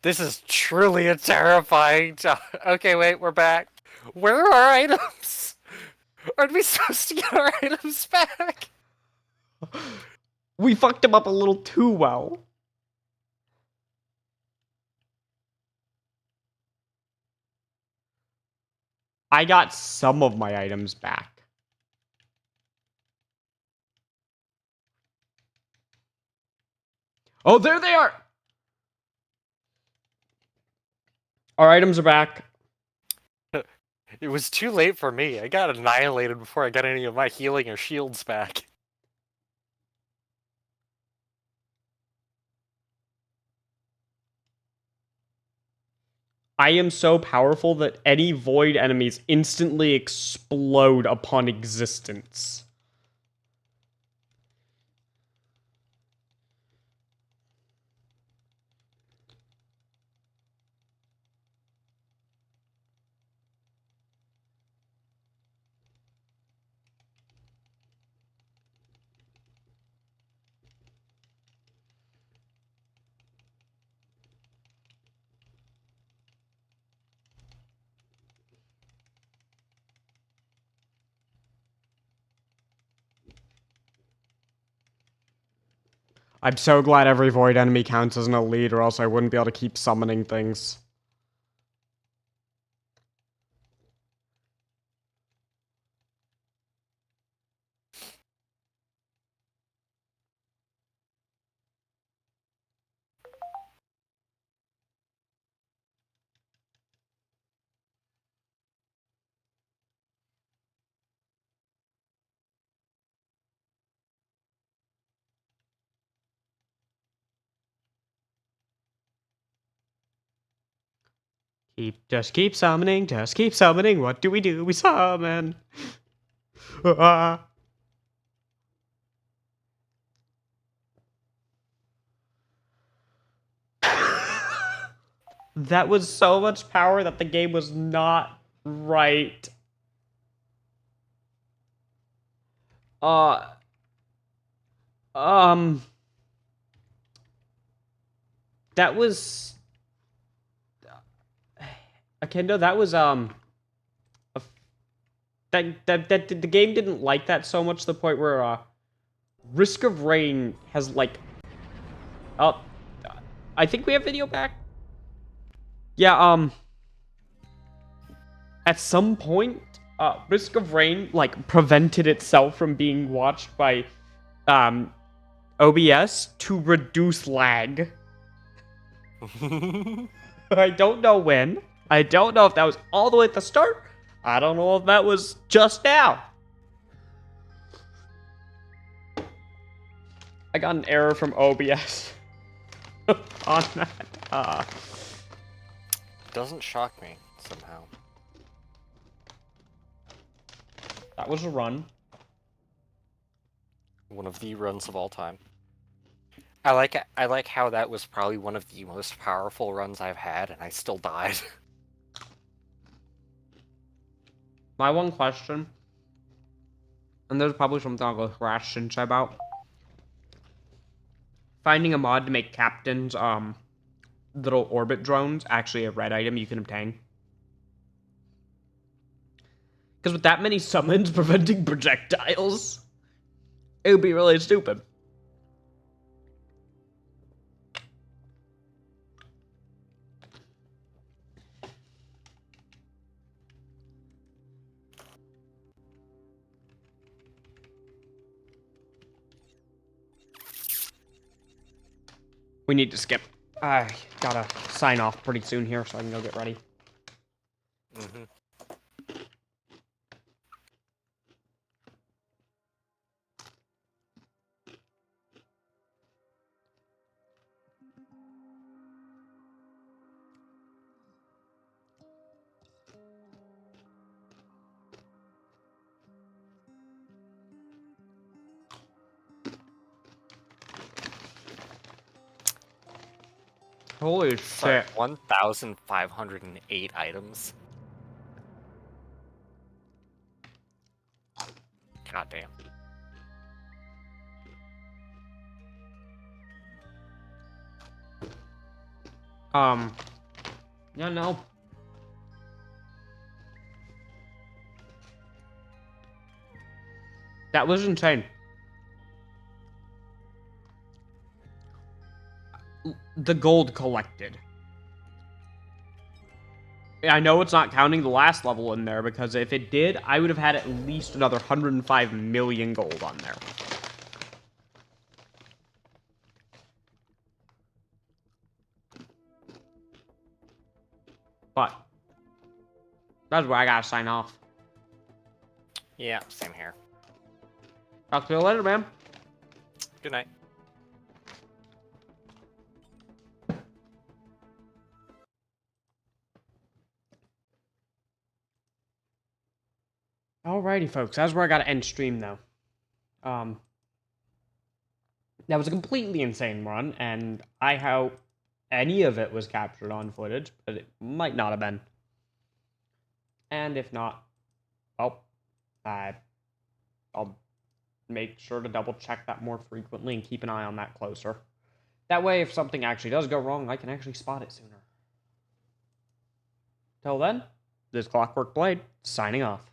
This is truly a terrifying job. Okay, wait, we're back. Where are our items? Aren't we supposed to get our items back? We fucked him up a little too well. I got some of my items back. Oh, there they are! Our items are back. It was too late for me. I got annihilated before I got any of my healing or shields back. I am so powerful that any void enemies instantly explode upon existence. I'm so glad every void enemy counts as an elite, or else I wouldn't be able to keep summoning things. Just keep summoning, just keep summoning. What do? We summon. Ah. That was so much power that the game was not right. Um, that was Akendo. That was that the game didn't like that so much to the point where Risk of Rain has like I think we have video back. Yeah, at some point, Risk of Rain like prevented itself from being watched by OBS to reduce lag. I don't know when. I don't know if that was all the way at the start. I don't know if that was just now. I got an error from OBS on that. Doesn't shock me somehow. That was a run. One of the runs of all time. I like how that was probably one of the most powerful runs I've had, and I still died. My one question, and there's probably something I'll go questions about, finding a mod to make captains little orbit drones actually a red item you can obtain. Because with that many summons preventing projectiles, it would be really stupid. We need to skip. I gotta sign off pretty soon here so I can go get ready. Mm-hmm. Holy Sorry, shit. 1,508 items. God damn. Yeah, no. That was insane. The gold collected. I know it's not counting the last level in there, because if it did, I would have had at least another 105 million gold on there. But that's where I gotta sign off. Yeah, same here. Talk to you later, man. Good night. Alrighty, folks. That's where I gotta end stream, though. That was a completely insane run, and I hope any of it was captured on footage, but it might not have been. And if not, well, I'll make sure to double check that more frequently and keep an eye on that closer. That way, if something actually does go wrong, I can actually spot it sooner. Till then, this Clockwork Blade, signing off.